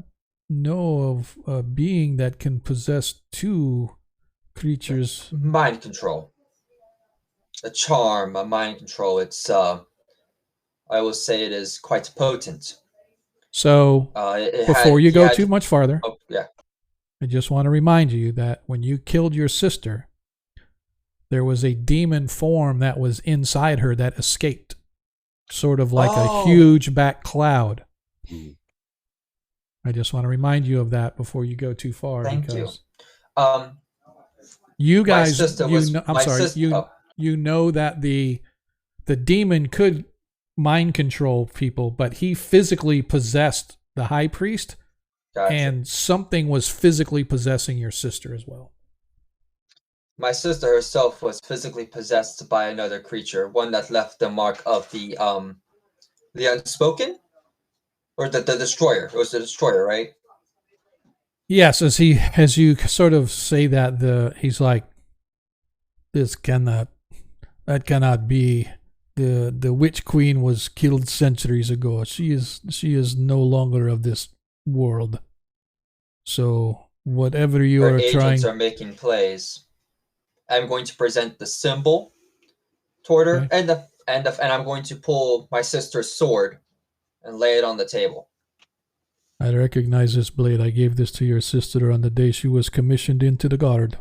know of a being that can possess two creatures. Mind control. A charm, a mind control. It's, I will say it is quite potent. So, before you go too much farther, I just want to remind you that when you killed your sister, there was a demon form that was inside her that escaped, sort of like a huge back cloud. I just want to remind you of that before you go too far. Thank because you. You guys, you know that the demon could mind control people, but he physically possessed the high priest, and something was physically possessing your sister as well. My sister herself was physically possessed by another creature, one that left the mark of the unspoken, or the destroyer. It was the destroyer, right? Yes, as you sort of say that, he's like, that cannot be. The witch queen was killed centuries ago. She is no longer of this world. So whatever you Her are agents trying, are making plays. I'm going to present the symbol toward her, and I'm going to pull my sister's sword and lay it on the table. I recognize this blade. I gave this to your sister on the day she was commissioned into the guard.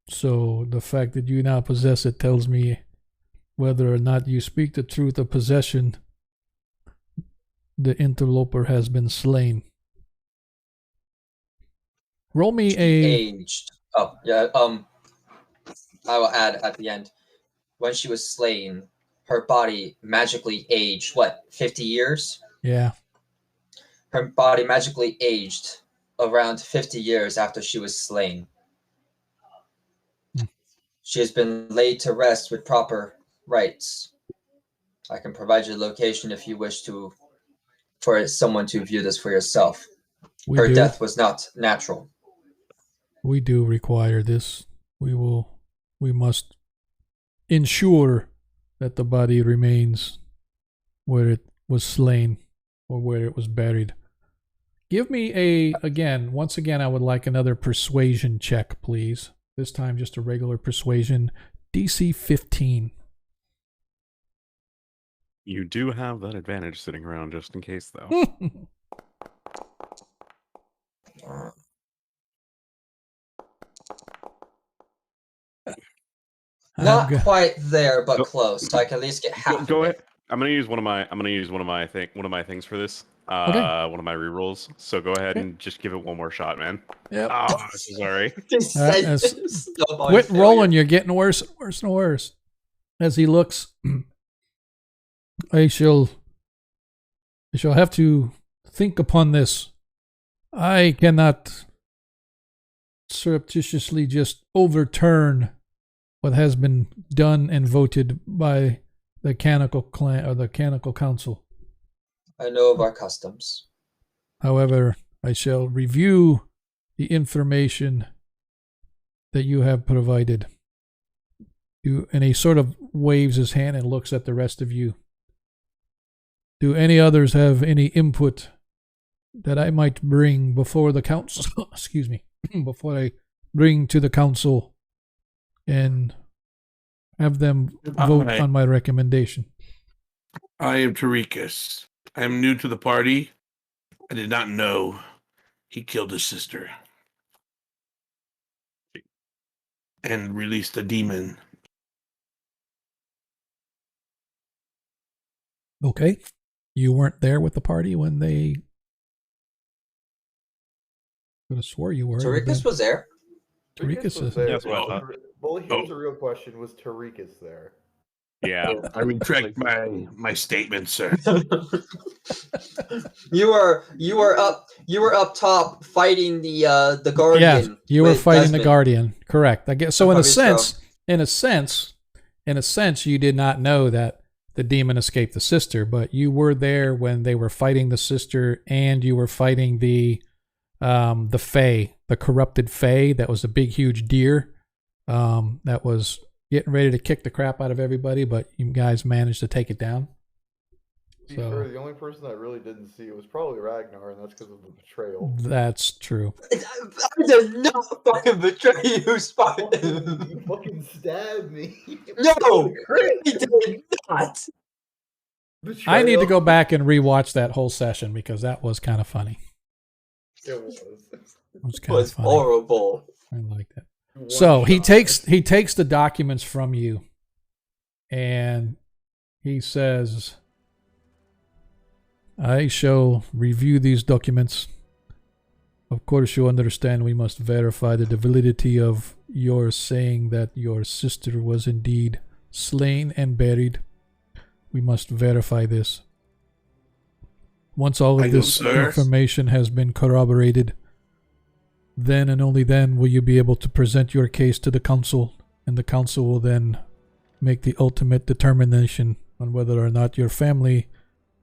So the fact that you now possess it tells me whether or not you speak the truth of possession, the interloper has been slain. Roll me aged. Oh, yeah. I will add at the end. When she was slain, her body magically aged, 50 years? Yeah. Her body magically aged around 50 years after she was slain. She has been laid to rest with proper rites. I can provide you the location if you wish to, for someone to view this for yourself. Her death was not natural. We do require this. We must ensure that the body remains where it was slain or where it was buried. Give me once again, I would like another persuasion check, please. This time just a regular persuasion, DC 15. You do have that advantage sitting around just in case, though. Not quite there, but close. So I can at least get half. Go ahead. I'm gonna use one of my things for this. One of my rerolls. So go ahead and just give it one more shot, man. Yep. Oh, sorry. Quit rolling. You're getting worse and worse. As he looks, I shall have to think upon this. I cannot surreptitiously just overturn what has been done and voted by the Canonical Clan or the Canonical Council. I know of our customs. However, I shall review the information that you have provided. And he sort of waves his hand and looks at the rest of you. Do any others have any input that I might bring before the council? Excuse me. Before I bring to the council and have them vote on my recommendation. I am Tarikas. I am new to the party. I did not know he killed his sister and released a demon. Okay. You weren't there with the party when they... I could have swore you were. Tarikas was there. Tarikas was there. Yes, well, Here's the real question: was Tarikas there? Yeah. I retract my statement, sir. You were up top fighting the Guardian. Yeah, you were fighting Desmond. the Guardian. Correct. I guess so. In a sense, you did not know that the demon escaped the sister, but you were there when they were fighting the sister, and you were fighting the Fae, the corrupted Fae. That was a big, huge deer. That was getting ready to kick the crap out of everybody, but you guys managed to take it down. To be fair, the only person that really didn't see it was probably Ragnar, and that's because of the betrayal. That's true. I did not fucking betray you, Spartan. You fucking stabbed me. No, he did not. Betrayal. I need to go back and rewatch that whole session because that was kind of funny. It was. It was kind of funny. Horrible. I like that. So he takes the documents from you, and he says, I shall review these documents. Of course, you understand we must verify the validity of your saying that your sister was indeed slain and buried. We must verify this. Once all of this information has been corroborated, then and only then will you be able to present your case to the council, and the council will then make the ultimate determination on whether or not your family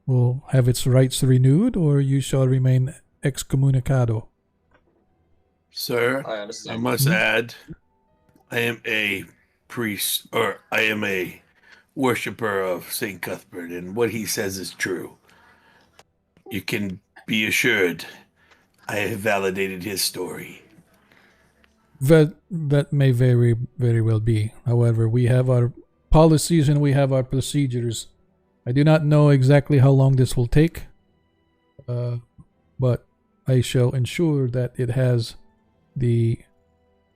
will have its rights renewed or you shall remain excommunicado. Sir, I understand. I must add, I am a priest, or I am a worshiper of St. Cuthbert, and what he says is true. You can be assured I have validated his story. That may very, very well be. However, we have our policies and we have our procedures. I do not know exactly how long this will take, but I shall ensure that it has the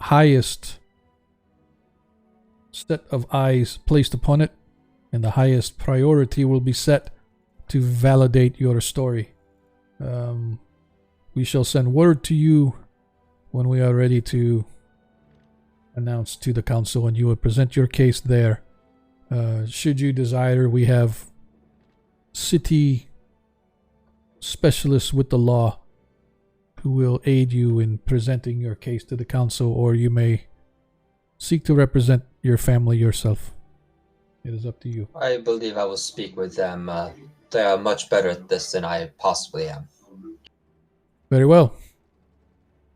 highest set of eyes placed upon it, and the highest priority will be set to validate your story. We shall send word to you when we are ready to announce to the council, and you will present your case there. Should you desire, we have city specialists with the law who will aid you in presenting your case to the council, or you may seek to represent your family yourself. It is up to you. I believe I will speak with them. They are much better at this than I possibly am. Very well.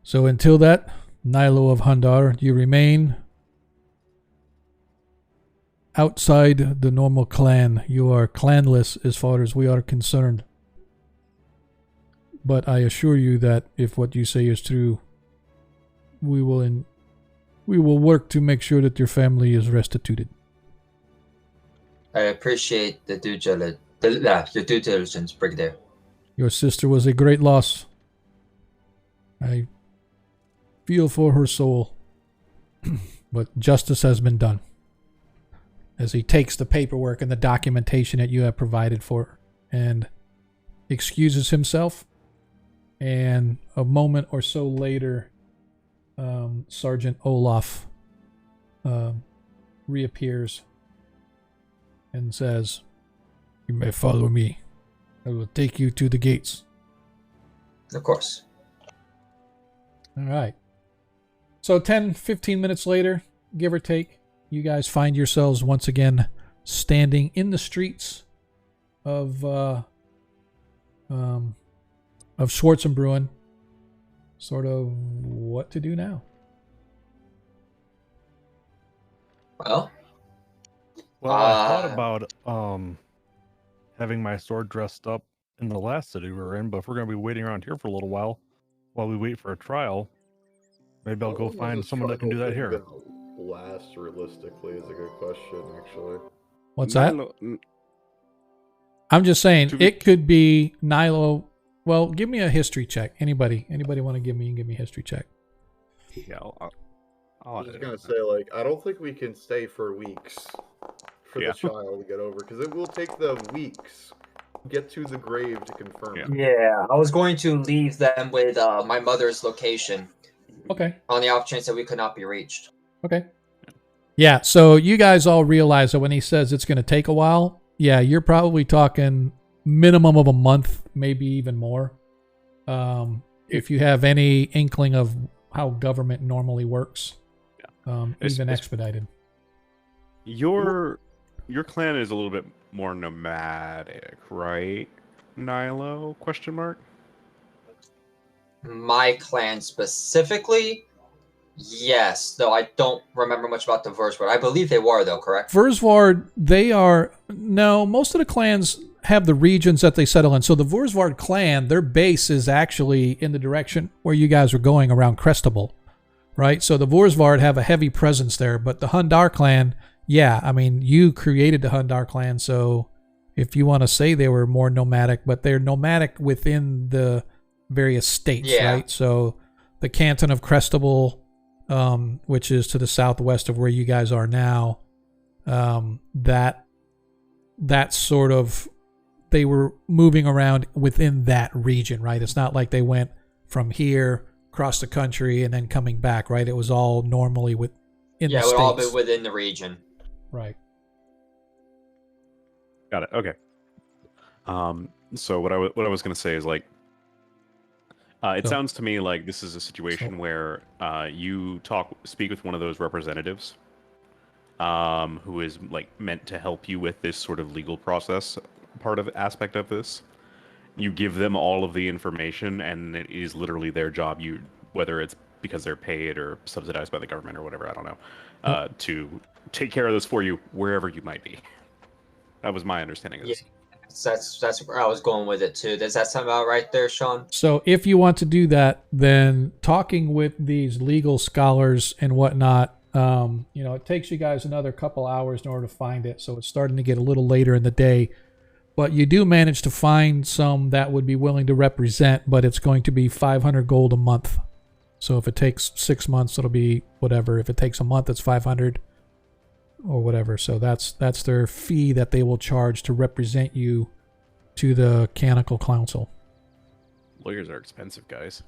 So until that, Nilo of Hundar, you remain outside the normal clan. You are clanless as far as we are concerned. But I assure you that if what you say is true, we will work to make sure that your family is restituted. I appreciate the your due diligence, Brigadier. Your sister was a great loss. I feel for her soul. But justice has been done. As he takes the paperwork and the documentation that you have provided for and excuses himself. And a moment or so later, Sergeant Olaf reappears and says, "You may follow me. I will take you to the gates." Of course. All right. So 10, 15 minutes later, give or take, you guys find yourselves once again standing in the streets of Schwarzenbrunn. Sort of what to do now. Well, I thought about having my sword dressed up in the last city we were in, but if we're going to be waiting around here for a little while we wait for a trial, maybe I'll go find someone that can do that here. Last realistically is a good question, actually. What's that? I'm just saying it could be Nilo. Well, give me a history check. Anybody want to give me a history check? Yeah, I was gonna say, like, I don't think we can stay for weeks for the trial to get over, because it will take them weeks to get to the grave to confirm it. Yeah, I was going to leave them with my mother's location. Okay. On the off chance that we could not be reached. Okay. Yeah, so you guys all realize that when he says it's going to take a while, yeah, you're probably talking minimum of a month, maybe even more. If you have any inkling of how government normally works, even expedited. Your clan is a little bit more nomadic, right, Nilo? Question mark. My clan specifically, yes. Though I don't remember much about the Versward. I believe they were, though, correct? Versvard, they are... No, most of the clans have the regions that they settle in. So the Versvard clan, their base is actually in the direction where you guys are going around Crestable, right? So the Versvard have a heavy presence there. But the Hundar clan, yeah, I mean, you created the Hundar clan, so if you want to say they were more nomadic, but they're nomadic within the various states, right? So the canton of Crestable, which is to the southwest of where you guys are now, that sort of, they were moving around within that region, right? It's not like they went from here across the country and then coming back, right? It was all normally in the states. Yeah, it would all be within the region. Right. Got it. Okay. So what I was going to say is, like, it sounds to me like this is a situation where you speak with one of those representatives who is, like, meant to help you with this sort of legal process aspect of this. You give them all of the information, and it is literally their job, whether it's because they're paid or subsidized by the government or whatever, I don't know, to take care of this for you wherever you might be. That was my understanding of this. That's where I was going with it too. Does that sound about right there, Sean? So if you want to do that, then talking with these legal scholars and whatnot, it takes you guys another couple hours in order to find it. So it's starting to get a little later in the day. But you do manage to find some that would be willing to represent, but it's going to be 500 gold a month. So if it takes 6 months, it'll be whatever. If it takes a month, it's 500 or whatever. So that's their fee that they will charge to represent you to the Canonical Council. Lawyers are expensive, guys.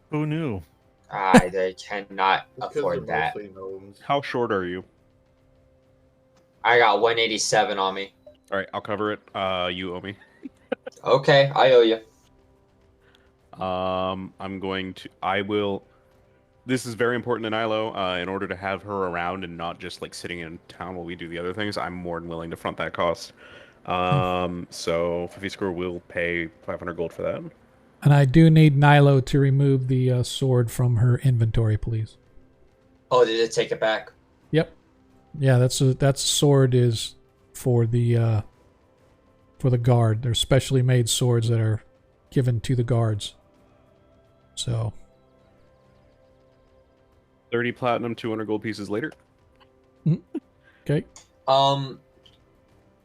Who knew? They cannot afford that. How short are you? I got 187 on me. All right, I'll cover it. You owe me. Okay, I owe you. I will. this is very important to Nilo. In order to have her around and not just like sitting in town while we do the other things, I'm more than willing to front that cost. So Fifiskor will pay 500 gold for that. And I do need Nilo to remove the sword from her inventory, please. Oh, did it take it back? Yep. Yeah, that sword is for the guard. They're specially made swords that are given to the guards. So 30 platinum, 200 gold pieces later. okay.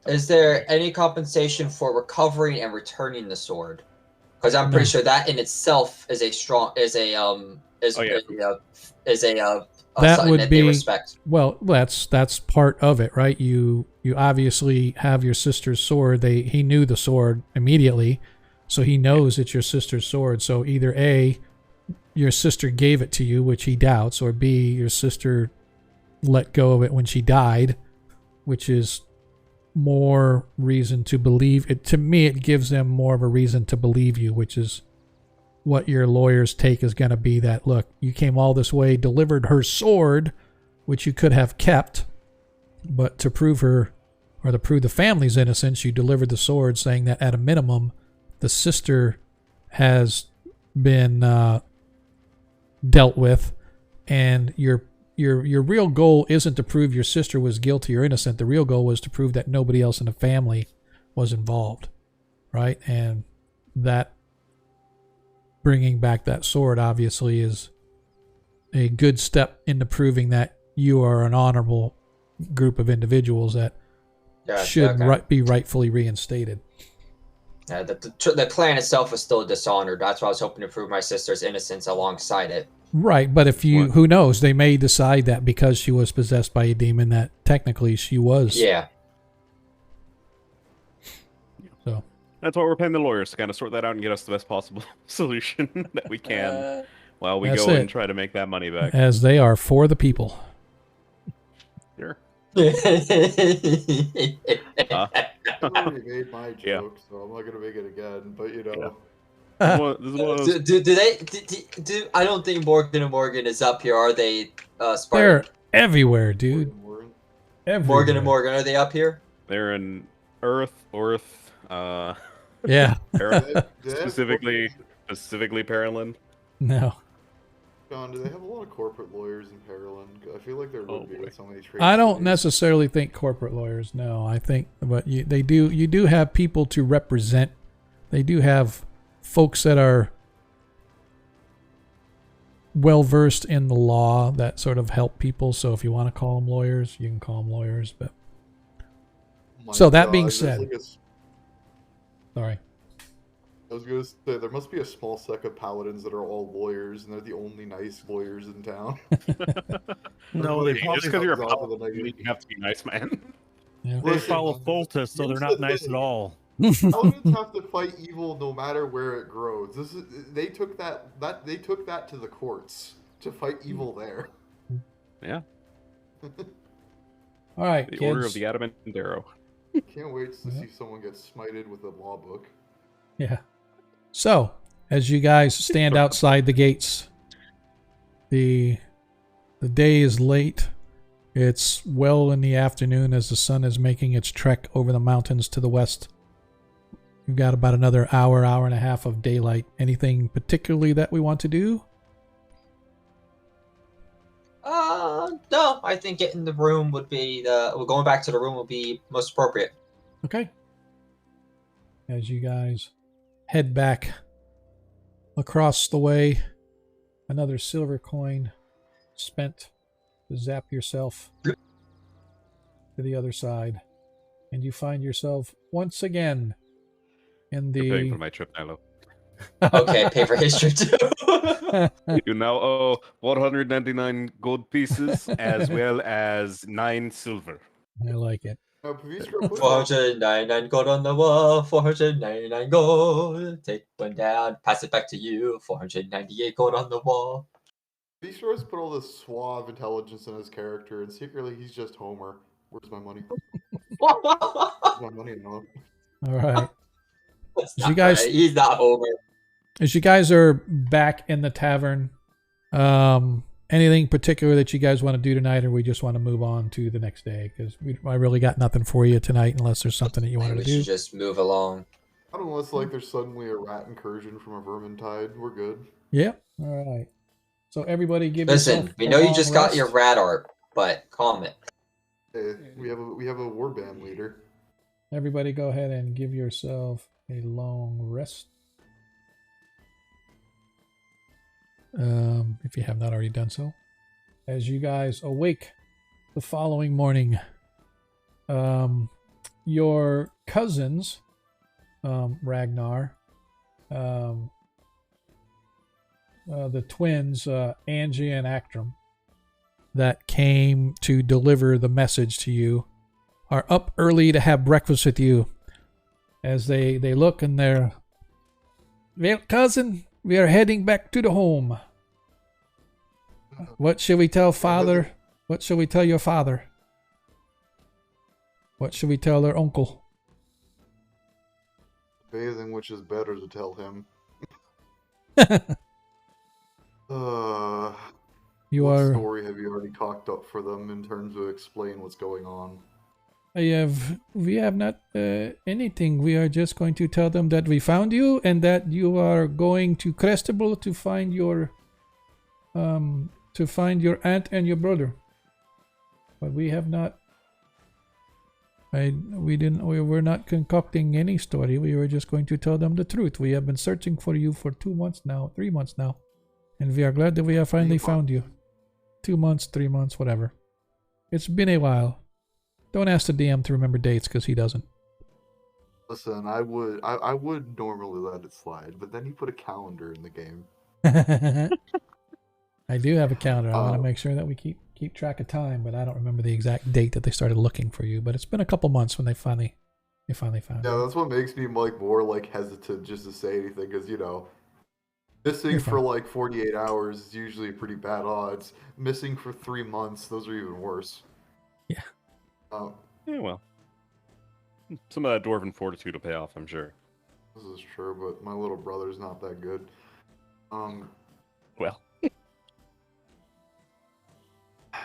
Is there any compensation for recovering and returning the sword? Because I'm pretty sure that in itself is a something that they respect. Well, that's part of it, right? You obviously have your sister's sword. He knew the sword immediately, so he knows it's your sister's sword. So either A, your sister gave it to you, which he doubts, or B, your sister let go of it when she died, which is more reason to believe it. To me, it gives them more of a reason to believe you, which is what your lawyer's take is going to be, that, look, you came all this way, delivered her sword, which you could have kept, but to prove her, or to prove the family's innocence, you delivered the sword, saying that at a minimum, the sister has been dealt with, and your real goal isn't to prove your sister was guilty or innocent. The real goal was to prove that nobody else in the family was involved, right? And that bringing back that sword obviously is a good step into proving that you are an honorable group of individuals that should be rightfully reinstated. Yeah, the clan itself is still dishonored. That's why I was hoping to prove my sister's innocence alongside it. Right, but if you, who knows, they may decide that because she was possessed by a demon that technically she was. Yeah. So that's why we're paying the lawyers to kind of sort that out and get us the best possible solution that we can while we go and try to make that money back. As they are for the people. Sure. I already made my joke, so I'm not gonna make it again. But you know, do I don't think Morgan and Morgan is up here, are they? Spartan? They're everywhere, dude. Everywhere. Morgan and Morgan, are they up here? They're in Earth. Yeah. specifically Paralin. No. John, do they have a lot of corporate lawyers in Paralin? I feel like there would be with so many trade I don't cities. necessarily think corporate lawyers. No, I think, but you do have people to represent. They do have folks that are well versed in the law that sort of help people. So if you want to call them lawyers, you can call them lawyers. But so that being said, sorry. I was going to say, there must be a small sect of paladins that are all lawyers, and they're the only nice lawyers in town. No, they just because you're a paladin, you have to be nice, man. Yeah. They follow Foltus, so they're not nice at all. Paladins have to fight evil no matter where it grows. They took that to the courts to fight evil there. Yeah. All right, The kids. Order of the Adamant Arrow. Can't wait to see someone get smited with a law book. Yeah. So, as you guys stand outside the gates, the day is late. It's well in the afternoon as the sun is making its trek over the mountains to the west. We've got about another hour and a half of daylight. Anything particularly that we want to do? No. I think getting the room would be going back to the room would be most appropriate. Okay. As you guys head back across the way, another silver coin spent to zap yourself to the other side, and you find yourself once again in You're paying the for my trip, Nilo. Okay, pay for history too. You now owe 499 gold pieces as well as 9 silver. I like it. Now, Pavistra, put 499 gold on the wall, 499 gold. Take one down, pass it back to you. 498 gold on the wall. Pavistra's put all this suave intelligence in his character, and secretly he's just Homer. Where's my money? Where's my money now? All right. That's You not guys- right. He's not Homer. As you guys are back in the tavern, Anything particular that you guys want to do tonight, or we just want to move on to the next day? Because I really got nothing for you tonight, unless there's something that you wanted to do. We should just move along. I don't know. It's like there's suddenly a rat incursion from a vermintide. We're good. Yep. All right. So everybody, give Listen, yourself we a know you long just got rest. your rat art, but calm it. Hey, we have a warband leader. Everybody, go ahead and give yourself a long rest. If you have not already done so. As you guys awake the following morning, your cousins, Ragnar, the twins, Angie and Actrum, that came to deliver the message to you, are up early to have breakfast with you. As they look and they're, well, cousin, we are heading back to the home. What shall we tell father? What shall we tell your father? What shall we tell their uncle? Bathing, which is better to tell him. What story have you already cocked up for them in terms of explain what's going on? We have not anything. We are just going to tell them that we found you and that you are going to Kreistrich to find your aunt and your brother. But we have not. We were not concocting any story. We were just going to tell them the truth. We have been searching for you for 2 months now, 3 months now, and we are glad that we have finally found you. 2 months, 3 months, whatever. It's been a while. Don't ask the DM to remember dates because he doesn't. Listen, I would normally let it slide, but then he put a calendar in the game. I do have a calendar. I want to make sure that we keep track of time, but I don't remember the exact date that they started looking for you. But it's been a couple months when they finally found you. Yeah, that's what makes me like more like hesitant just to say anything, because missing for like 48 hours is usually pretty bad odds. Missing for 3 months, those are even worse. Yeah. Yeah, well, some of that dwarven fortitude will pay off, I'm sure. This is true, but my little brother's not that good. Well,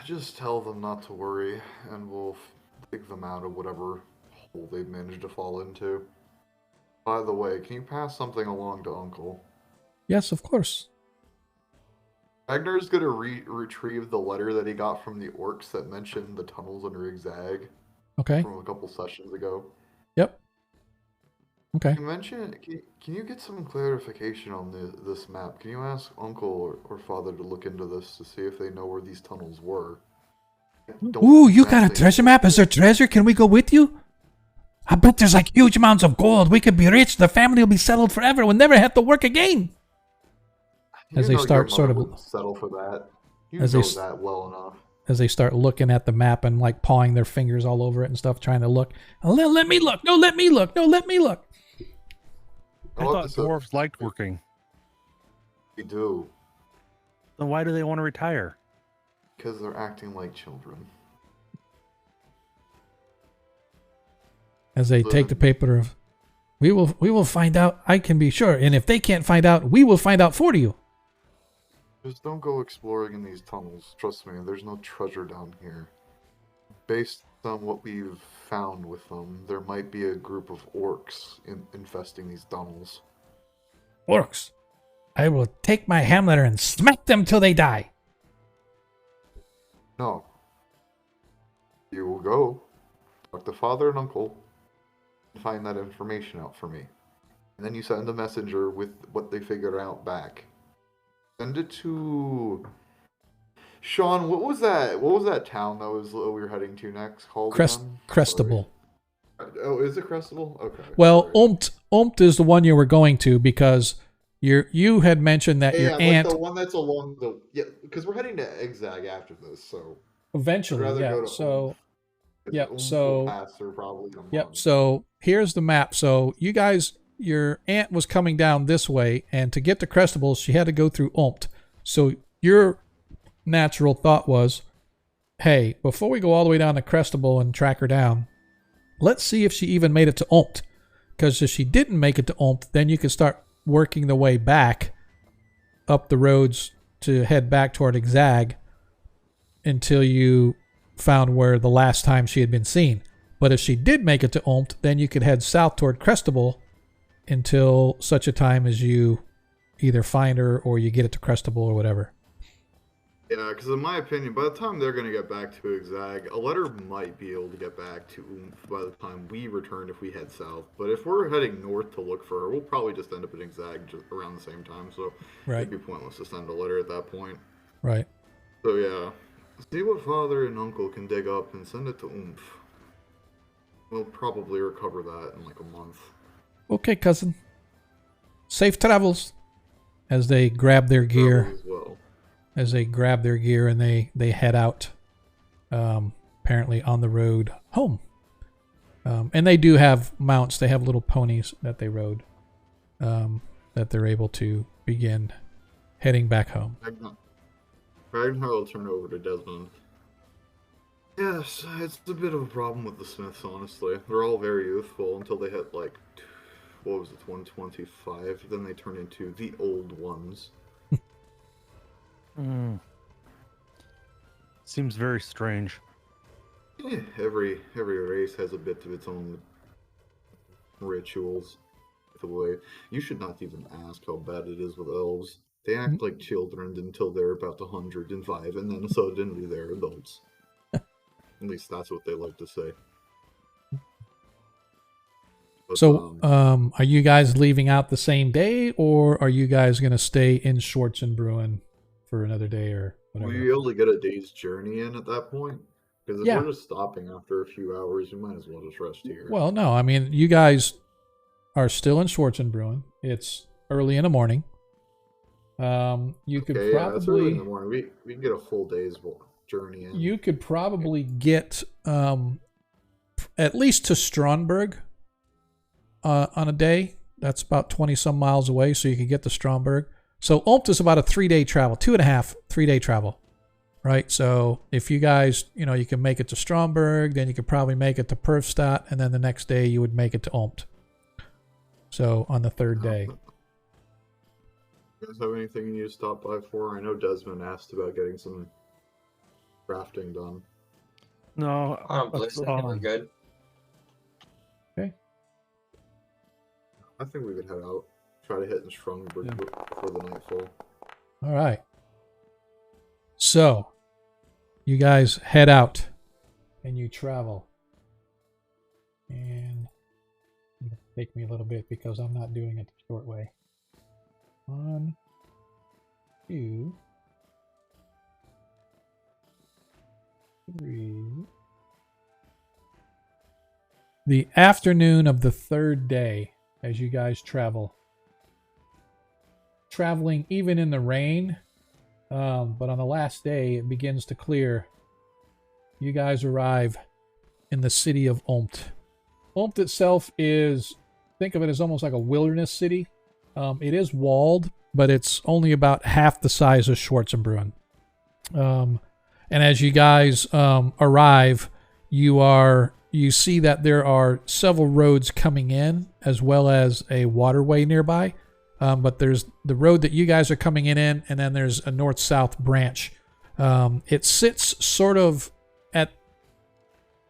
just tell them not to worry, and we'll dig them out of whatever hole they've managed to fall into. By the way, can you pass something along to Uncle? Yes, of course. Ragnar's gonna retrieve the letter that he got from the orcs that mentioned the tunnels under Ixag. Okay. From a couple sessions ago. Yep. Okay. Can you get some clarification on this map? Can you ask Uncle or Father to look into this to see if they know where these tunnels were? Ooh, you got a treasure map? Is there treasure? Can we go with you? I bet there's like huge amounts of gold. We could be rich. The family will be settled forever. We'll never have to work again. As they start sort of settle for that. You know that well enough. As they start looking at the map and like pawing their fingers all over it and stuff, trying to look. Let me look. No, let me look. No, let me look. I thought dwarves liked working. They do. Then why do they want to retire? Because they're acting like children. As they take the paper of, we will find out. I can be sure, and if they can't find out, we will find out for you. Just don't go exploring in these tunnels. Trust me, there's no treasure down here. Based on what we've found with them, there might be a group of orcs infesting these tunnels. Orcs? I will take my hammer and smack them till they die. No. You will go, talk to Father and Uncle, and find that information out for me. And then you send a messenger with what they figured out back. Send it to Sean. What was that town that we were heading to next called? Kreistrich. Oh, is it Kreistrich? Okay. Well, Umpt is the one you were going to because you had mentioned that your aunt. Like the one that's along because we're heading to Ixag after this, so eventually, yeah. So, yep. So, probably yep. So here's the map. So you guys. Your aunt was coming down this way, and to get to Kreistrich, she had to go through Umpt. So your natural thought was, hey, before we go all the way down to Kreistrich and track her down, let's see if she even made it to Umpt. Because if she didn't make it to Umpt, then you could start working the way back up the roads to head back toward Exag until you found where the last time she had been seen. But if she did make it to Ulmt, then you could head south toward Crestable until such a time as you either find her or you get it to Crestable or whatever. Yeah, because in my opinion, by the time they're going to get back to Exag, a letter might be able to get back to Oomph by the time we return if we head south. But if we're heading north to look for her, we'll probably just end up in Exag just around the same time. So Right. it'd be pointless to send a letter at that point. Right. So yeah, see what father and uncle can dig up and send it to Oomph. We'll probably recover that in like a month. Okay, cousin. Safe travels. As they grab their gear. As well. As they grab their gear and they head out, apparently on the road home. And they do have mounts. They have little ponies that they rode, that they're able to begin heading back home. Ragnar will turn over to Desmond. Yes, it's a bit of a problem with the Smiths, honestly. They're all very youthful until they hit, like, what was it, 125? Then they turn into the old ones. Seems very strange. Yeah, every race has a bit of its own rituals. The way you should not even ask how bad it is with elves. They act like children until they're about 105, and then suddenly they're adults. At least that's what they like to say. But, So, are you guys leaving out the same day, or are you guys going to stay in Schwarzenbrunn for another day or whatever? will you be able to get a day's journey in at that point? Because if Yeah. we're just stopping after a few hours, you might as well just rest here. Well, no. I mean, you guys are still in Schwarzenbrunn. It's early in the morning. You could okay, yeah, that's early in probably the morning. We can get a full day's journey in. you could probably get at least to Stromberg on a day. That's about 20 some miles away, so you can get to Stromberg. So Ulmt is about a 3-day travel, 2.5, 3-day travel, right? So if you guys, you can make it to Stromberg, then you could probably make it to Perfstadt, and then the next day you would make it to Ulmt. So on the third day. You guys have anything you need to stop by for? I know Desmond asked about getting some crafting done. No, I don't believe so. We're good. I think we could head out. Try to hit in Strongburg before the nightfall. All right. So you guys head out and you travel. And it'll take me a little bit because I'm not doing it the short way. 1, 2, 3. The afternoon of the third day as you guys travel. Traveling even in the rain, but on the last day it begins to clear. You guys arrive in the city of Ulmt. Ulmt itself is, think of it as almost like a wilderness city. It is walled, but it's only about half the size of Schwarzenbrunn. And as you guys arrive, you see that there are several roads coming in as well as a waterway nearby. But there's the road that you guys are coming in, and then there's a north-south branch. It sits sort of at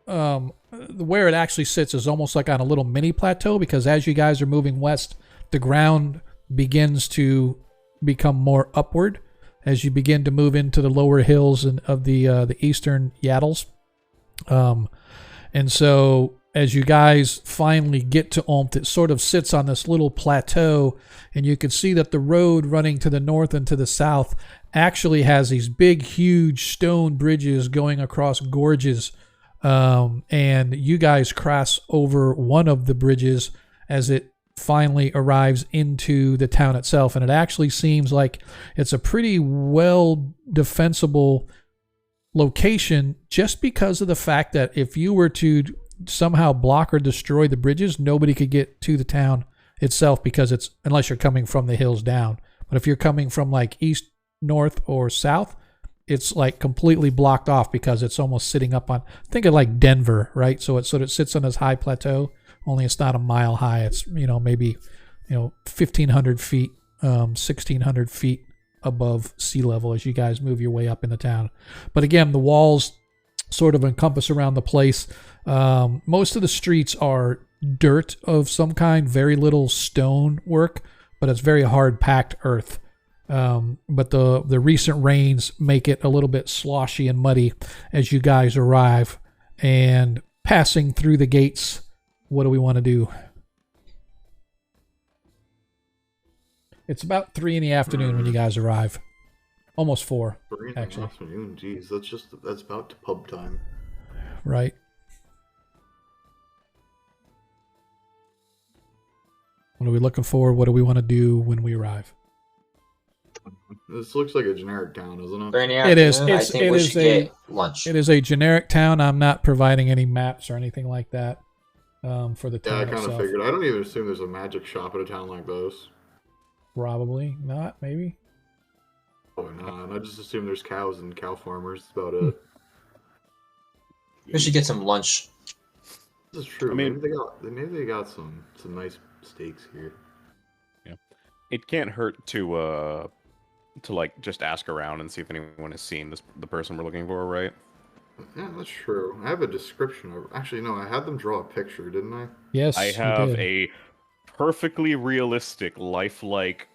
where it actually sits is almost like on a little mini plateau, because as you guys are moving west, the ground begins to become more upward as you begin to move into the lower hills of the eastern Yaddles. And so as you guys finally get to Ulmt, it sort of sits on this little plateau, and you can see that the road running to the north and to the south actually has these big, huge stone bridges going across gorges. And you guys cross over one of the bridges as it finally arrives into the town itself. And it actually seems like it's a pretty well defensible location, just because of the fact that if you were to somehow block or destroy the bridges, nobody could get to the town itself, because it's, unless you're coming from the hills down. But if you're coming from like east, north, or south, it's like completely blocked off, because it's almost sitting up on, think of like Denver, right? So it sort of sits on this high plateau, only it's not a mile high. It's, maybe 1,500 feet, 1,600 feet above sea level as you guys move your way up into town. But again, the walls sort of encompass around the place. Most of the streets are dirt of some kind, very little stone work, but it's very hard packed earth. But the recent rains make it a little bit sloshy and muddy as you guys arrive. And passing through the gates, what do we want to do? It's about 3 in the afternoon when you guys arrive. Almost 4, 3 in actually. the afternoon, jeez, that's about to pub time. Right. What are we looking for? What do we want to do when we arrive? This looks like a generic town, isn't it? It is. I think we should get lunch. It is a generic town. I'm not providing any maps or anything like that for the town Yeah, I kind itself. of figured. I don't even assume there's a magic shop at a town like this. Probably not. Maybe. Probably not. I just assume there's cows and cow farmers. That's about it. We should get some lunch. This is true. I mean- maybe they got some nice steaks here. It can't hurt to like just ask around and see if anyone has seen the person we're looking for, right? Yeah, that's true. I have a description of. Actually, no. I had them draw a picture, didn't I? Yes. I you have did. a perfectly realistic, lifelike,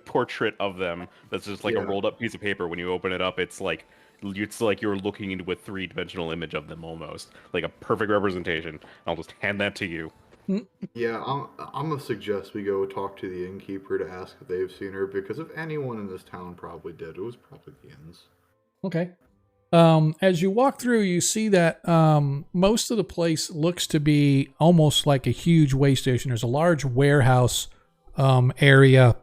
portrait of them. That's just like a Yeah. rolled up piece of paper. When you open it up, it's like you're looking into a 3-dimensional image of them almost, like a perfect representation. I'll just hand that to you. Yeah, I'm gonna suggest we go talk to the innkeeper to ask if they've seen her, because if anyone in this town probably did, it was probably the inns. Okay. As you walk through, you see that most of the place looks to be almost like a huge way station. There's a large warehouse area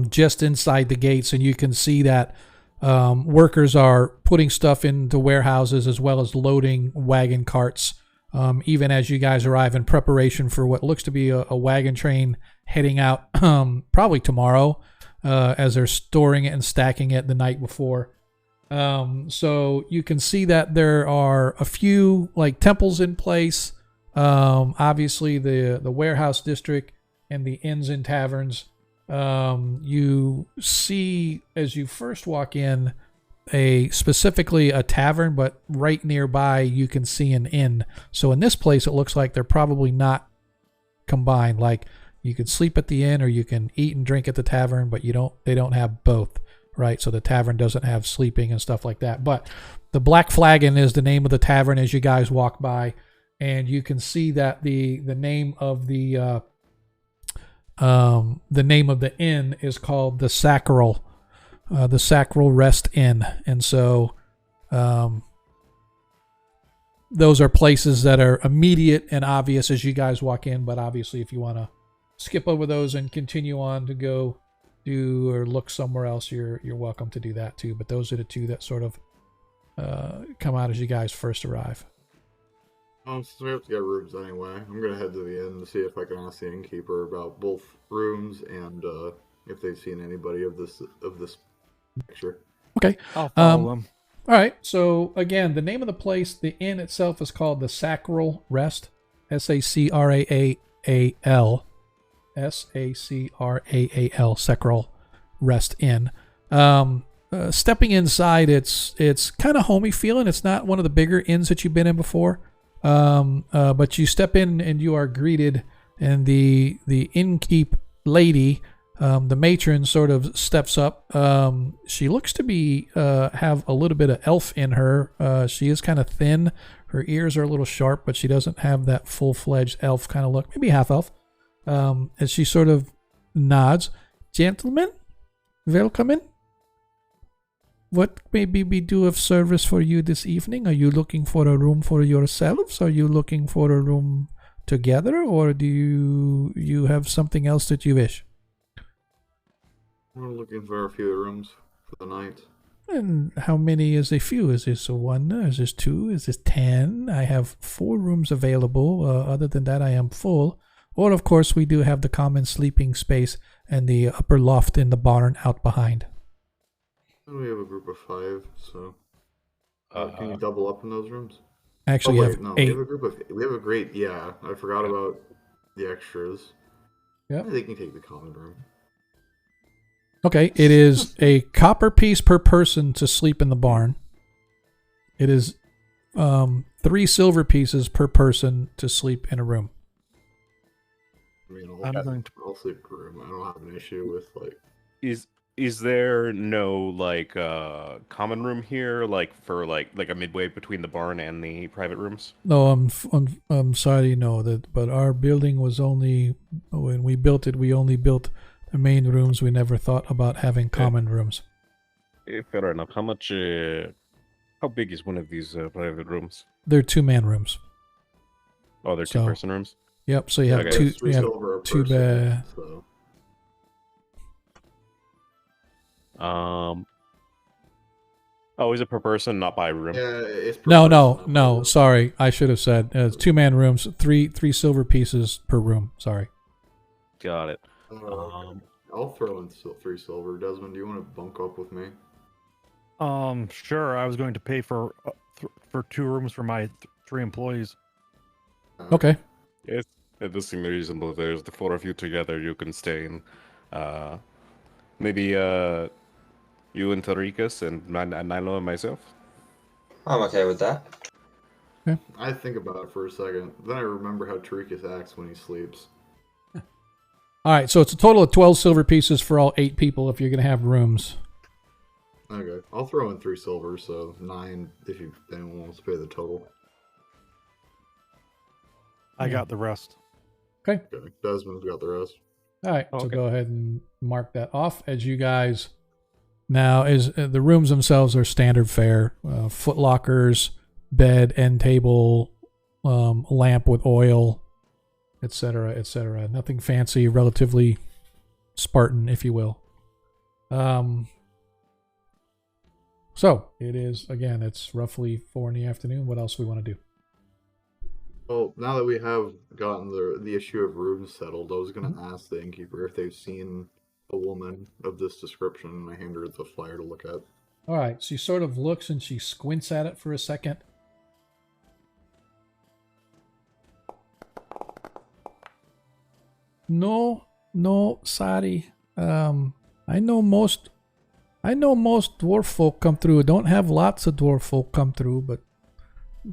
just inside the gates, and you can see that workers are putting stuff into warehouses as well as loading wagon carts, even as you guys arrive in preparation for what looks to be a wagon train heading out probably tomorrow, as they're storing it and stacking it the night before. So you can see that there are a few like temples in place. Obviously the warehouse district and the inns and taverns. You see as you first walk in specifically a tavern, but right nearby you can see an inn. So in this place it looks like they're probably not combined. Like you could sleep at the inn or you can eat and drink at the tavern, but they don't have both. Right, so the tavern doesn't have sleeping and stuff like that. But the Black Flagon is the name of the tavern as you guys walk by, and you can see that the name of the inn is called the Sacral Rest Inn, and so those are places that are immediate and obvious as you guys walk in. But obviously, if you want to skip over those and continue on to go do or look somewhere else, you're welcome to do that too. But those are the two that sort of come out as you guys first arrive. Since we have to get rooms anyway, I'm gonna head to the inn to see if I can ask the innkeeper about both rooms and if they've seen anybody of this picture. Okay. I'll follow them. All right. So again, the name of the place, the inn itself, is called the Sacral Rest. Sacraal. Sacraal, Sacral Rest Inn. Stepping inside, it's kind of homey feeling. It's not one of the bigger inns that you've been in before, but you step in and you are greeted, and the innkeep lady, the matron, sort of steps up. She looks to be have a little bit of elf in her. She is kind of thin. Her ears are a little sharp, but she doesn't have that full-fledged elf kind of look. Maybe half elf. As she sort of nods. Gentlemen, welcome in. What may we do of service for you this evening? Are you looking for a room for yourselves? Are you looking for a room together? Or do you have something else that you wish? We're looking for a few rooms for the night. And how many is a few? Is this a 1? Is this 2? Is this 10? I have 4 rooms available. Other than that, I am full. Or, of course, we do have the common sleeping space and the upper loft in the barn out behind. We have a group of 5, so can you double up in those rooms? Actually, oh, you wait, have no, 8. we have a great. Yeah, I forgot about the extras. Yep. They can take the common room. Okay, it is a copper piece per person to sleep in the barn. It is 3 silver pieces per person to sleep in a room. I mean, I'm going to. I'll sleep in a room. I don't have an issue with like. Is there no like common room here, like for like a midway between the barn and the private rooms? No, I'm sorry, no, but our building was only, when we built it, we only built the main rooms. We never thought about having common rooms. Fair enough. How much? How big is one of these private rooms? They're 2-man rooms. Oh, they're So- two-person rooms. Yep. So you have Okay. two. It's 3 You have silver a two person, so. Oh, is it per person, not by room? Yeah, it's per No, person, no, not per no. room. Sorry, I should have said it's 2-man rooms. Three silver pieces per room. Sorry. Got it. I'll throw in 3 silver. Desmond, do you want to bunk up with me? Sure. I was going to pay for 2 rooms for my 3 employees. Okay. Yes, it does seem reasonable. There's the 4 of you together. You can stay in. Maybe you and Tarikas and Nilo and myself. I'm okay with that. I think about it for a second. Then I remember how Tarikas acts when he sleeps. All right. So it's a total of 12 silver pieces for all 8 people if you're going to have rooms. Okay, I'll throw in 3 silver, so 9 if anyone wants to pay the total. I got the rest. Okay. Okay, Desmond's got the rest. All right. So Okay. go ahead and mark that off as you guys. Now, is the rooms themselves are standard fare: foot lockers, bed, end table, lamp with oil, etc., etc. Nothing fancy, relatively Spartan, if you will. So it is, again, it's roughly 4 in the afternoon. What else we want to do? Well, now that we have gotten the issue of rooms settled, I was going to ask the innkeeper if they've seen a woman of this description, and I hand her the flyer to look at. All right. She sort of looks and she squints at it for a second. No, sorry. I know most dwarf folk come through. Don't have lots of dwarf folk come through, but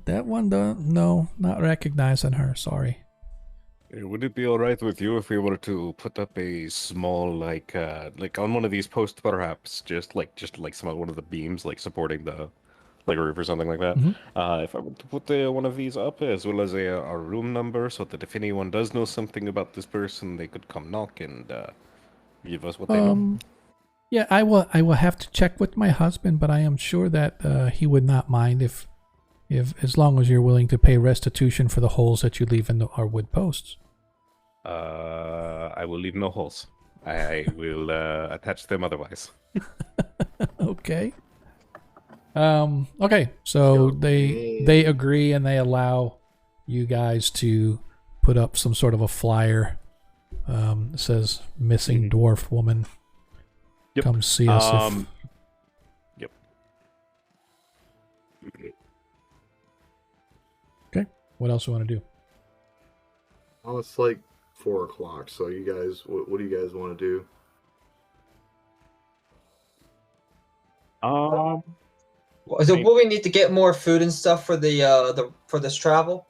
that one, no, not recognizing her. Sorry. Would it be all right with you if we were to put up a small, like on one of these posts, perhaps, just like one of the beams, like supporting the, like, roof or something like that? Mhm. If I were to put one of these up, as well as a room number, so that if anyone does know something about this person, they could come knock and give us what they know. Yeah, I will have to check with my husband, but I am sure that he would not mind if as long as you're willing to pay restitution for the holes that you leave in our wood posts. I will leave no holes. I will attach them otherwise. Okay. Okay. So they agree and they allow you guys to put up some sort of a flyer. That says missing dwarf woman. Yep. Come see us. Yep. Okay. What else do you want to do? Oh, it's like 4 o'clock, so you guys, what do you guys want to do? So will we need to get more food and stuff for for this travel?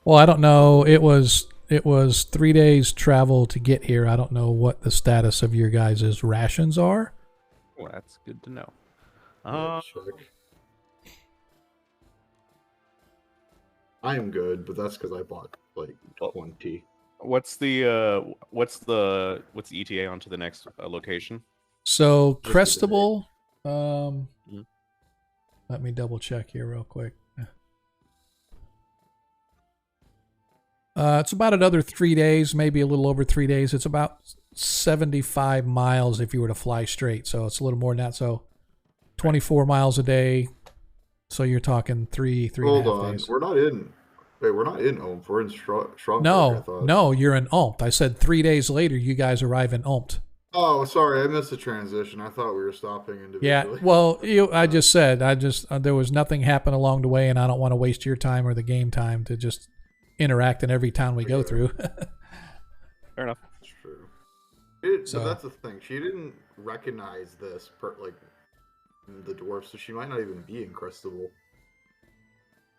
Well, I don't know. It was 3 days travel to get here. I don't know what the status of your guys' rations are. Well, that's good to know. Check. I am good, but that's because I bought like 20. What's the ETA onto the next location? So Just a Crestable, Mhm. let me double check here real quick. It's about another 3 days, maybe a little over 3 days. It's about 75 miles if you were to fly straight. So it's a little more than that. So 24 miles a day. So you're talking three and a Hold half on, days. we're not in Ulm. We're in Stromberg, I thought. No, you're in Ulmt. I said 3 days later, you guys arrive in Ulmt. Oh, sorry, I missed the transition. I thought we were stopping individually. Yeah, well, I just said, there was nothing happen along the way, and I don't want to waste your time or the game time to just interact in every town we go through. Fair enough. That's true. So- But that's the thing. She didn't recognize this, the dwarf, so she might not even be in Crestable.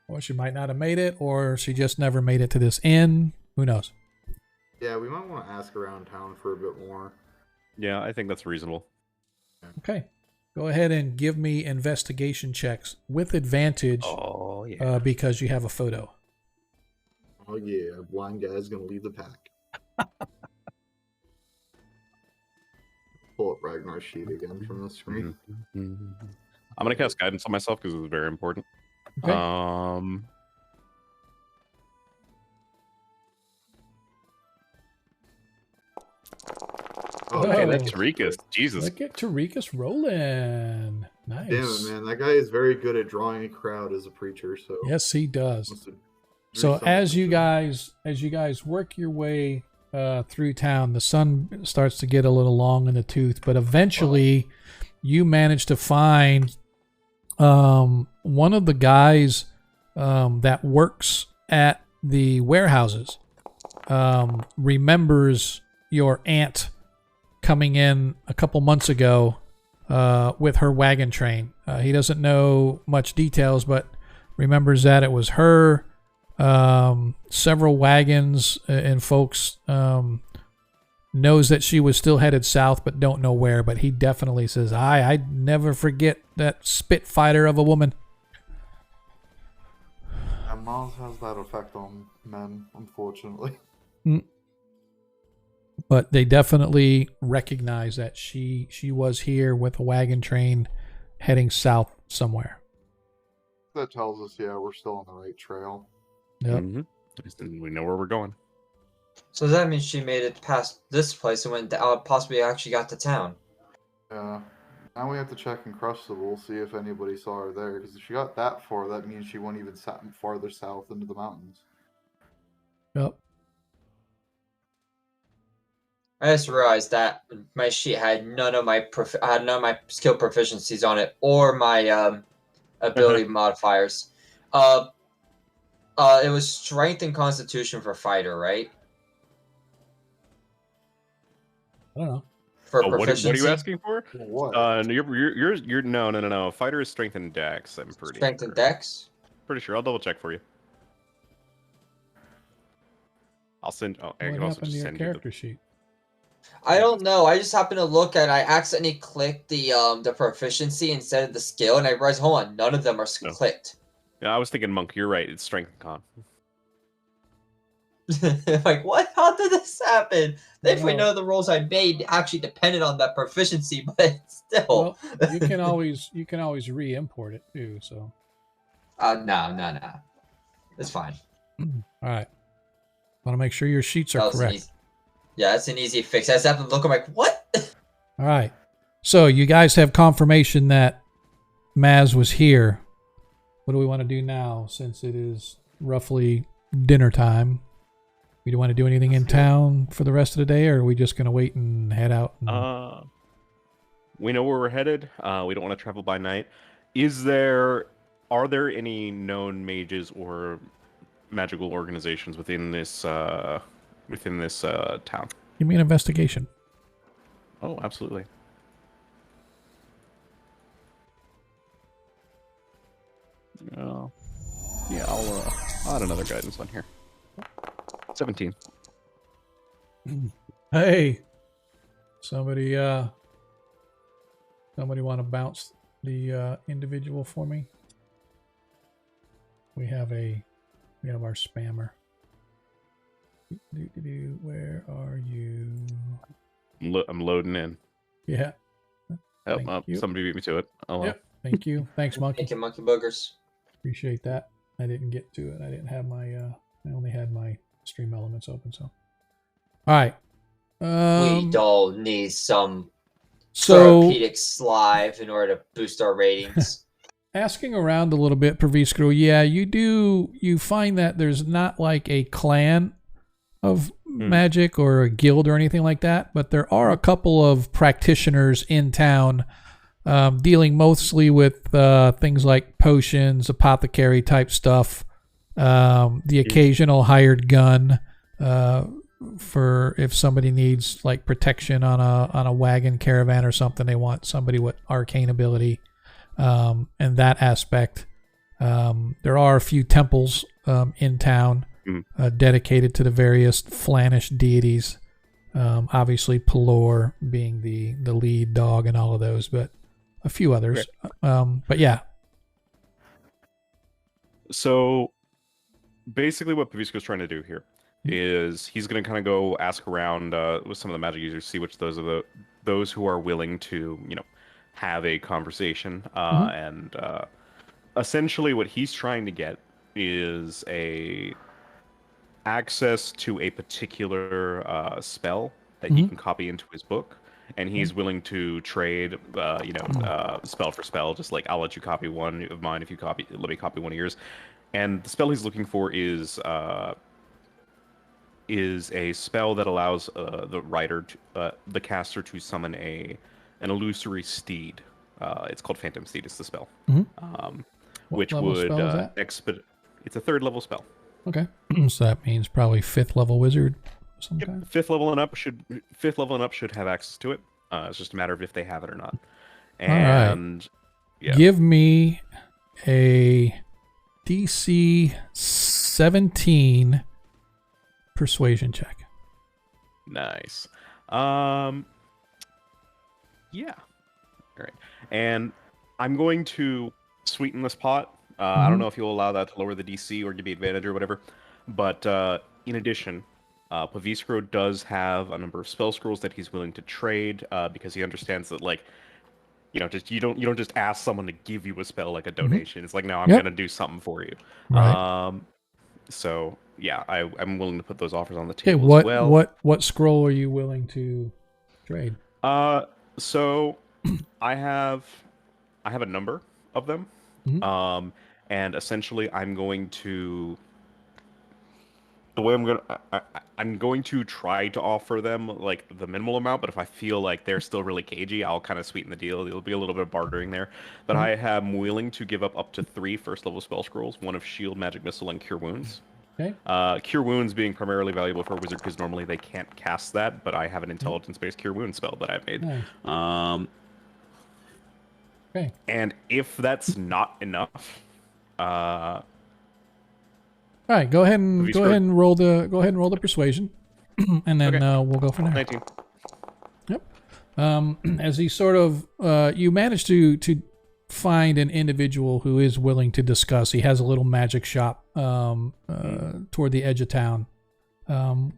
Or she might not have made it, or she just never made it to this inn. Who knows? Yeah, we might want to ask around town for a bit more. Yeah, I think that's reasonable. Okay. Go ahead and give me investigation checks with advantage Oh, yeah. because you have a photo. Oh yeah, blind guy's gonna lead the pack. Pull up Ragnar's sheet again from the screen. I'm going to cast guidance on myself because it's very important. Okay. Oh, Okay, Oh. that's Rikas. Jesus. Look at Tarikas rolling. Nice. damn it, man! That guy is very good at drawing a crowd as a preacher. So Yes, he does. must have drew So something as you to- guys work your way through town, the sun starts to get a little long in the tooth, but eventually you manage to find one of the guys that works at the warehouses remembers your aunt coming in a couple months ago with her wagon train. He doesn't know much details, but remembers that it was her, several wagons, and folks knows that she was still headed south, but don't know where. But he definitely says, I'd never forget that spitfire of a woman. And Mars has that effect on men, unfortunately. But they definitely recognize that she was here with a wagon train heading south somewhere. That tells us, yeah, we're still on the right trail. Yep. Mm-hmm. We know where we're going. So that means she made it past this place and went possibly actually got to town. Yeah. Now we have to check in Crustable, see if anybody saw her there. Because if she got that far, that means she went even farther south into the mountains. Yep. I just realized that my sheet had none of my skill proficiencies on it or my ability modifiers. It was strength and constitution for fighter, right? I don't know. For Oh, what proficiency. are you asking for? What? No, you're no. Fighter is strength and dex. I'm pretty Strength and sure. dex. Pretty sure. I'll double check for you. I'll send. Oh, I What can also happened to just your send you character sheet? I don't know. I just happened to look at. I accidentally clicked the proficiency instead of the skill, and I realized, hold on, none of them are Oh. clicked. Yeah, I was thinking monk. You're right. It's strength and con. Like, what? How did this happen? Thankfully, Well- none of the rolls I made actually depended on that proficiency, but still. Well, you can always re-import it too. So, No. It's fine. all right. Want to make sure your sheets That are was an correct. easy- Yeah, that's an easy fix. I just have to look. I'm like, what? All right. So you guys have confirmation that Maz was here. What do we want to do now, since it is roughly dinner time? We don't want to do anything in town for the rest of the day, or are we just going to wait and head out? And... We know where we're headed. We don't want to travel by night. Are there any known mages or magical organizations within this town? Give me an investigation. Oh, absolutely. Yeah, I'll add another guidance on here. 17. Hey, somebody want to bounce the individual for me? We have our spammer. Where are you? I'm loading in. Yeah. Oh, Thank you. somebody beat me to it. Oh, well. Yep. Thank you. Thanks, Monkey. Thank you, monkey boogers. Appreciate that. I didn't get to it. I didn't have my I only had my stream elements open, so. All right. We don't need some So therapeutic slive in order to boost our ratings. asking around a little bit, Praviskru, yeah, you find that there's not like a clan of magic or a guild or anything like that, but there are a couple of practitioners in town dealing mostly with things like potions, apothecary type stuff, the occasional hired gun, for if somebody needs like protection on a wagon caravan or something. They want somebody with arcane ability, and that aspect. There are a few temples in town dedicated to the various Flanish deities. Obviously, Pelor being the lead dog and all of those, but a few others. But yeah. So basically what Pavisco's trying to do here is he's going to kind of go ask around with some of the magic users, see which those who are willing to, have a conversation. And essentially what he's trying to get is access to a particular spell that he can copy into his book. And he's willing to trade, spell for spell. Just like, I'll let you copy one of mine if you let me copy one of yours. And the spell he's looking for is a spell that allows the caster to summon an illusory steed. It's called Phantom Steed. It's the spell, which would expedite. It's a 3rd level spell. Okay, so that means probably 5th level wizard. Yep. 5th level and up should have access to it. It's just a matter of if they have it or not. And give me a DC 17 persuasion check. Nice. Yeah. All right. And I'm going to sweeten this pot. I don't know if you'll allow that to lower the DC or give me advantage or whatever. But in addition, Pavisco does have a number of spell scrolls that he's willing to trade because he understands that, like, you don't just ask someone to give you a spell like a donation. It's like, no, I'm gonna do something for you. Right. So yeah, I'm willing to put those offers on the table as well. What scroll are you willing to trade? So I have a number of them. And essentially I'm going to I'm going to try to offer them like the minimal amount, but if I feel like they're still really cagey, I'll kind of sweeten the deal. There'll be a little bit of bartering there. But I am willing to give up to 3 first level spell scrolls, 1 of Shield, Magic Missile, and Cure Wounds. Okay. Cure Wounds being primarily valuable for a wizard because normally they can't cast that, but I have an intelligence-based Cure Wounds spell that I've made. Nice. Okay. And if that's not enough, all right, go ahead and roll the persuasion, and then we'll go from there. 19. Yep. As he sort of, you manage to find an individual who is willing to discuss. He has a little magic shop toward the edge of town.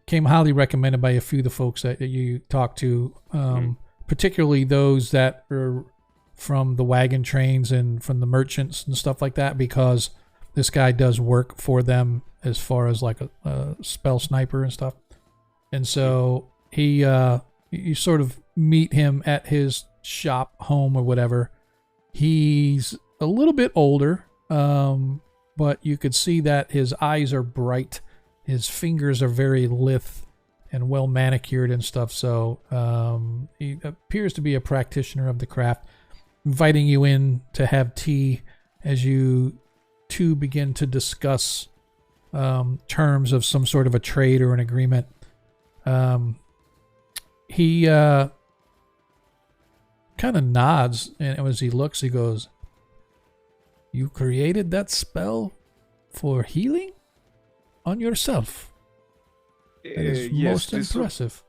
Came highly recommended by a few of the folks that you talked to, particularly those that are from the wagon trains and from the merchants and stuff like that, because this guy does work for them as far as like a spell sniper and stuff. And so you sort of meet him at his shop, home, or whatever. He's a little bit older, but you could see that his eyes are bright. His fingers are very lithe and well manicured and stuff. So he appears to be a practitioner of the craft, inviting you in to have tea as you two begin to discuss terms of some sort of a trade or an agreement. He kind of nods, and as he looks, he goes, "You created that spell for healing on yourself. That is most impressive."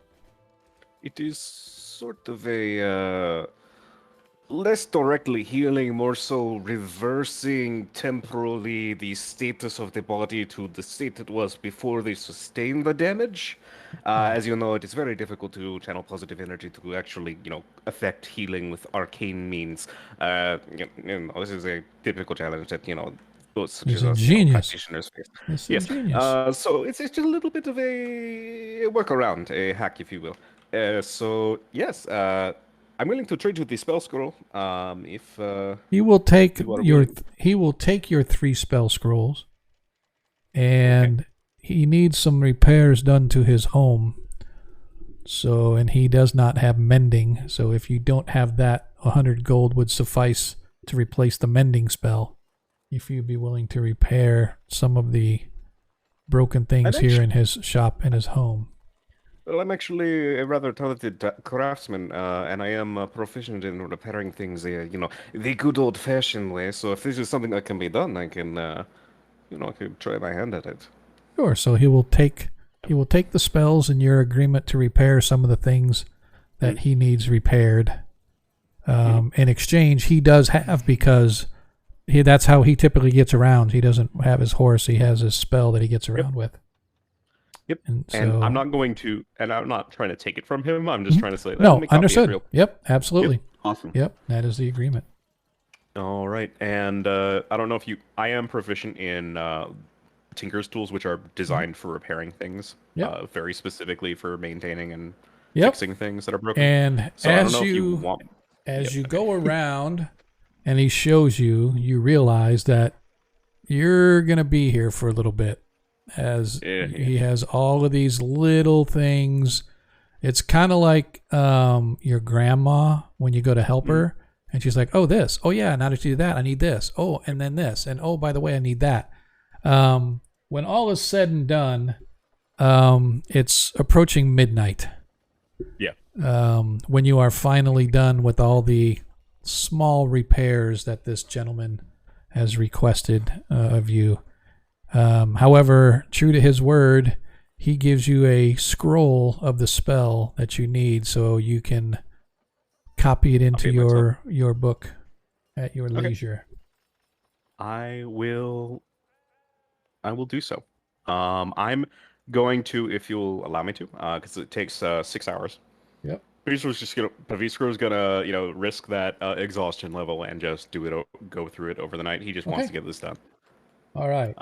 It is sort of a less directly healing, more so reversing temporally the status of the body to the state it was before they sustained the damage. As you know, it is very difficult to channel positive energy to actually, affect healing with arcane means. This is a typical challenge that, those such as practitioners face. Yes. So it's just a little bit of a workaround, a hack, if you will. So yes, I'm willing to trade you the spell scroll. If he will take your 3 spell scrolls, and he needs some repairs done to his home. So, and he does not have mending. So, if you don't have that, 100 gold would suffice to replace the mending spell. If you'd be willing to repair some of the broken things here in his shop and his home. Well, I'm actually a rather talented craftsman, and I am proficient in repairing things, the good old-fashioned way. So if this is something that can be done, I can, I can try my hand at it. Sure. So he will take the spells in your agreement to repair some of the things that he needs repaired. In exchange, he does have, because that's how he typically gets around. He doesn't have his horse; he has his spell that he gets around with. Yep. And And I'm not going to, and I'm not trying to take it from him. I'm just trying to say that. No, Let me copy it understood. real- Yep, absolutely. Yep. Awesome. Yep, that is the agreement. All right, and I don't know if I am proficient in Tinker's tools, which are designed for repairing things, very specifically for maintaining and fixing things that are broken. And so I don't as know if you you want. you go around, and he shows you, you realize that you're gonna be here for a little bit, as he has all of these little things. It's kind of like your grandma when you go to help her. And she's like, oh, this. Oh, yeah, now that you do that, I need this. Oh, and then this. And, oh, by the way, I need that. When all is said and done, it's approaching midnight. Yeah. When you are finally done with all the small repairs that this gentleman has requested of you. However, true to his word, he gives you a scroll of the spell that you need so you can copy it into your book at your leisure. I will do so. I'm going to, if you'll allow me to, because it takes 6 hours. Yep. Pavistro's gonna, risk that exhaustion level and just go through it over the night. He just wants to get this done. All right.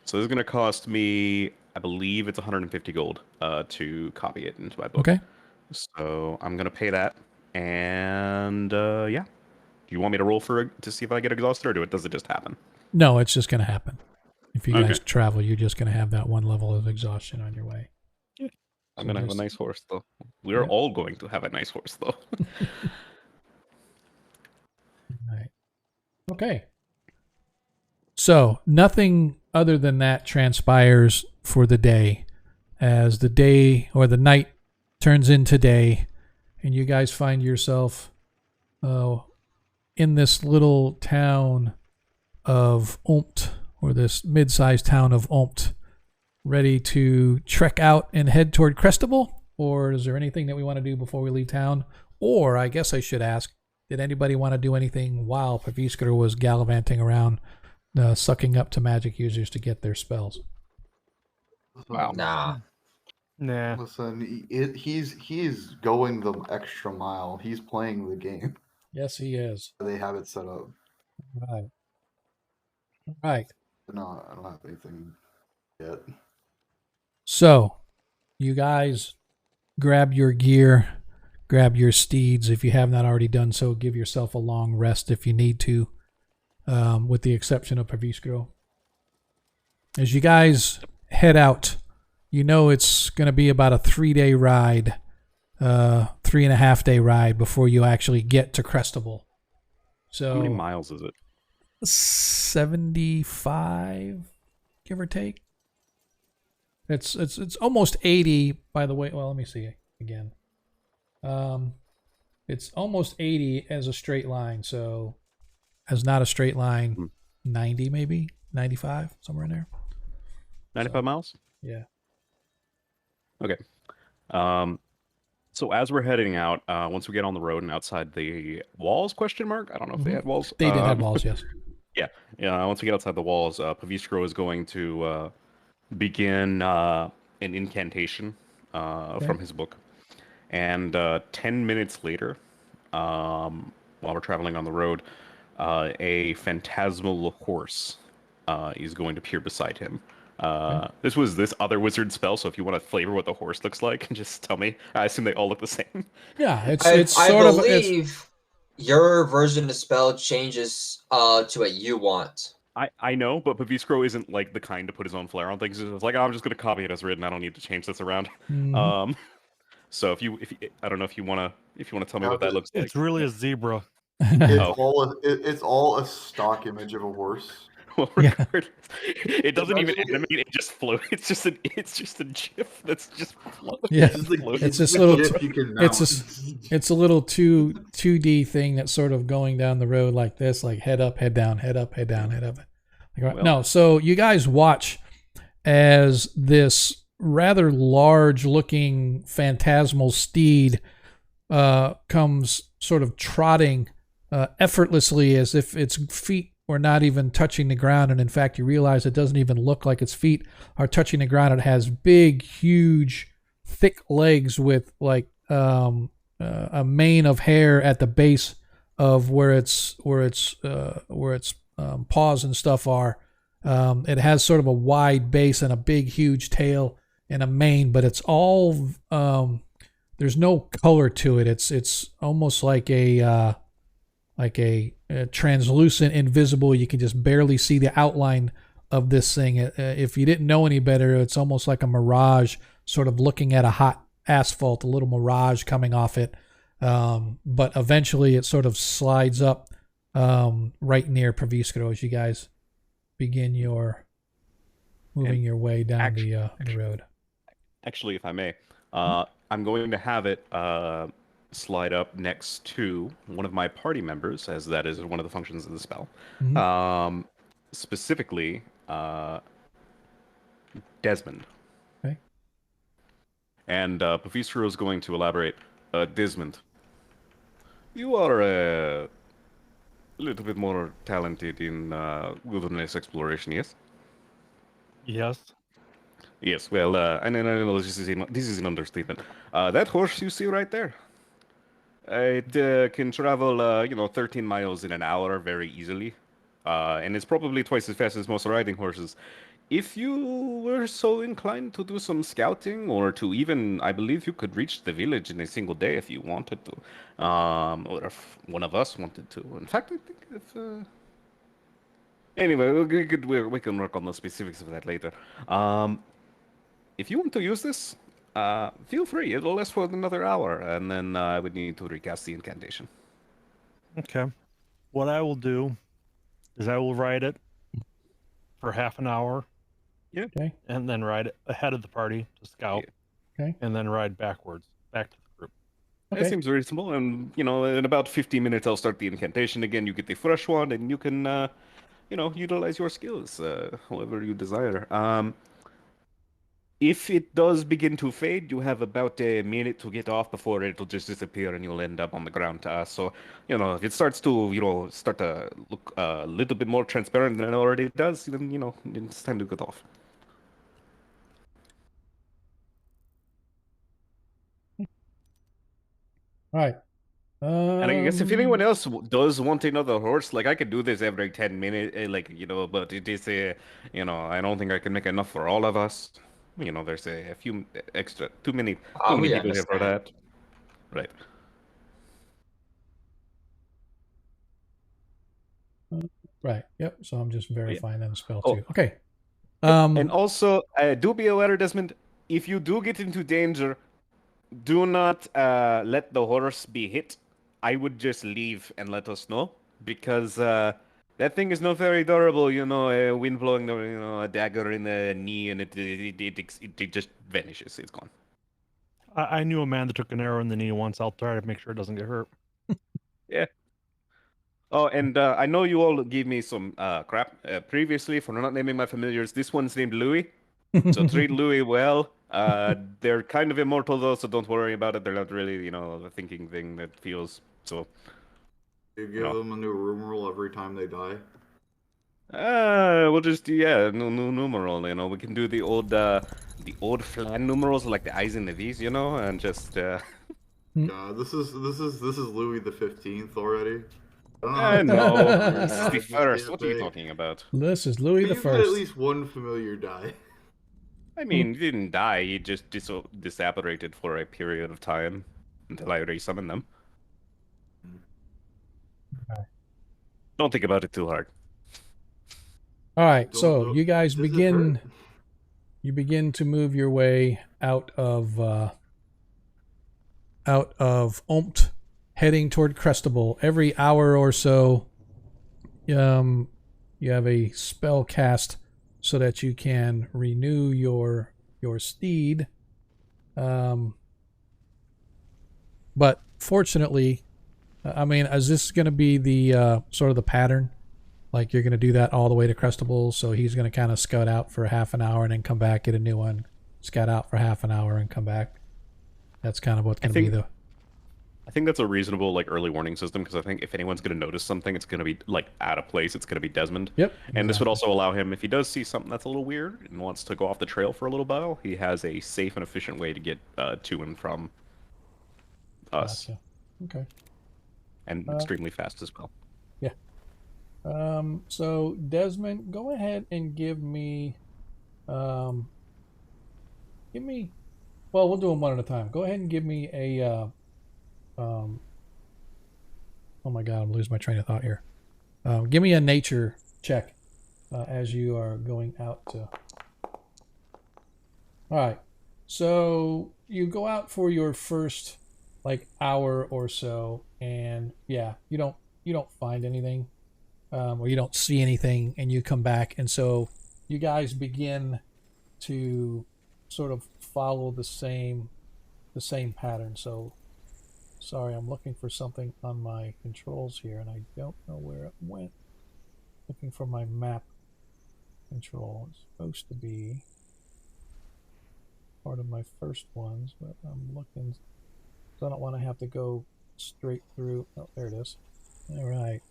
So this is gonna cost me, I believe it's 150 gold to copy it into my book. Okay. So I'm gonna pay that. And do you want me to roll to see if I get exhausted, or does it just happen? No, it's just going to happen. If you guys travel, you're just going to have that one level of exhaustion on your way. Yeah. I'm going to have a nice horse, though. We're all going to have a nice horse, though. Right. Okay. So nothing other than that transpires for the day, as the day or the night turns into day. And you guys find yourself in this little town of Omt, or this mid-sized town of Omt, ready to trek out and head toward Crestable? Or is there anything that we want to do before we leave town? Or I guess I should ask, did anybody want to do anything while Paviskra was gallivanting around, sucking up to magic users to get their spells? Wow. Nah. Listen, he's going the extra mile. He's playing the game. Yes, he is. They have it set up. Right. Right. No, I don't have anything yet. So, you guys grab your gear, grab your steeds. If you have not already done so, give yourself a long rest if you need to, with the exception of Paviskra. As you guys head out, you know it's going to be about a 3-day ride, 3.5-day ride before you actually get to Crestable. So how many miles is it? 75, give or take. It's almost 80, by the way. Well, let me see again. It's almost 80 as a straight line. So as not a straight line, 90 maybe, 95, somewhere in there. 95 miles? Yeah. Okay. So as we're heading out, once we get on the road and outside the walls, I don't know if they had walls. They did have walls, yes. Yeah. Once we get outside the walls, Paviskra is going to begin an incantation from his book. And 10 minutes later, while we're traveling on the road, a phantasmal horse is going to appear beside him. This was this other wizard spell, so if you want to flavor what the horse looks like, just tell me. I assume they all look the same. Yeah, it's I sort of... believe your version of the spell changes to what you want. I know, but Paviskra isn't like the kind to put his own flair on things. It's like, I'm just going to copy it as written. I don't need to change this around. Mm-hmm. So if you I don't know if you want to tell me what that looks like. It's really a zebra. It's all a stock image of a horse. Well, Yeah. regardless, it doesn't even animate. It just floats. It's just a GIF that's just floating. Yeah. It's just Floating. It's this a little GIF you can it's mount. it's a little 2D thing that's sort of going down the road like this, like head up, head down, head up, head down, head up. Well- No, so you guys watch as this rather large-looking phantasmal steed comes sort of trotting effortlessly, as if its feet were not even touching the ground, and in fact, you realize it doesn't even look like its feet are touching the ground. It has big, huge, thick legs with like a mane of hair at the base of where its paws and stuff are. It has sort of a wide base and a big, huge tail and a mane, but it's all there's no color to it. It's almost like a translucent, invisible. You can just barely see the outline of this thing. If you didn't know any better, it's almost like a mirage, sort of looking at a hot asphalt, a little mirage coming off it. But eventually it sort of slides up right near Praviskro as you guys begin moving your way down the road. Actually, if I may, I'm going to have it slide up next to one of my party members, as that is one of the functions of the spell. Mhm. Specifically, Desmond. Okay. And Professor is going to elaborate. Desmond, you are a little bit more talented in wilderness exploration, yes? Yes. Yes, well, I know this is an understatement. That horse you see right there, it can travel, 13 miles in an hour very easily. And it's probably twice as fast as most riding horses. If you were so inclined to do some scouting, or to even, I believe you could reach the village in a single day if you wanted to. Or if one of us wanted to. In fact, I think if... Anyway, we can work on the specifics of that later. If you want to use this, feel free. It'll last for another hour, and then I would need to recast the incantation. Okay. What I will do is I will ride it for half an hour. Yeah. Okay. And then ride ahead of the party to scout. Okay. And then ride backwards, back to the group. Okay. That seems reasonable, and, in about 15 minutes I'll start the incantation again. You get the fresh one, and you can, utilize your skills, however you desire. If it does begin to fade, you have about a minute to get off before it'll just disappear and you'll end up on the ground. So, if it starts to, start to look a little bit more transparent than it already does, then, it's time to get off. All right. And I guess if anyone else does want another horse, like, I could do this every 10 minutes, but it is I don't think I can make enough for all of us. There's a few extra, too many We people here for understand. that. Right. Right. Yep. So I'm just verifying that spell Oh. too. Okay. And also, do be aware, Desmond, if you do get into danger, do not let the horse be hit. I would just leave and let us know, because that thing is not very durable. Wind blowing, a dagger in the knee, and it just vanishes. It's gone. I knew a man that took an arrow in the knee once. I'll try to make sure it doesn't get hurt. Yeah. Oh, and I know you all gave me some crap previously for not naming my familiars. This one's named Louis, so treat Louis well. They're kind of immortal though, so don't worry about it. They're not really, a thinking thing that feels so. You give them a new room rule every time they die. We'll just do new numeral. We can do the old flan numerals, like the I's and the V's, and just. God, this is Louis the 15th already. I know. This is the first. What are you talking about? This is Louis the You've got at First. least one familiar die. I mean, he didn't die. He just disapparated for a period of time until I resummoned them. Okay. Don't think about it too hard. All right. Don't- So don't- you guys does it begin. hurt? You begin to move your way out of Omt, heading toward Crestable. Every hour or so, You have a spell cast so that you can renew your steed. But fortunately, I mean, is this going to be the sort of the pattern? Like you're going to do that all the way to Crestable, so he's going to kind of scout out for half an hour and then come back, get a new one, scout out for half an hour and come back. That's kind of what's going to be the... I think that's a reasonable like early warning system, because I think if anyone's going to notice something, it's going to be like out of place. It's going to be Desmond. Yep. And this would also allow him, if he does see something that's a little weird and wants to go off the trail for a little while, he has a safe and efficient way to get to and from us. Gotcha. Okay. And extremely fast as well. Yeah. So Desmond, go ahead and give me, well, we'll do them one at a time. Go ahead and give me a, oh my God, I'm losing my train of thought here. Give me a nature check as you are going out to. All right. So you go out for your first like hour or so, and yeah, you don't find anything, or you don't see anything, and you come back, and so you guys begin to sort of follow the same pattern. So sorry, I'm looking for something on my controls here, and I don't know where it went. Looking for my map control. It's supposed to be part of my first ones, but I'm looking, so I don't want to have to go straight through. Oh, there it is. All right.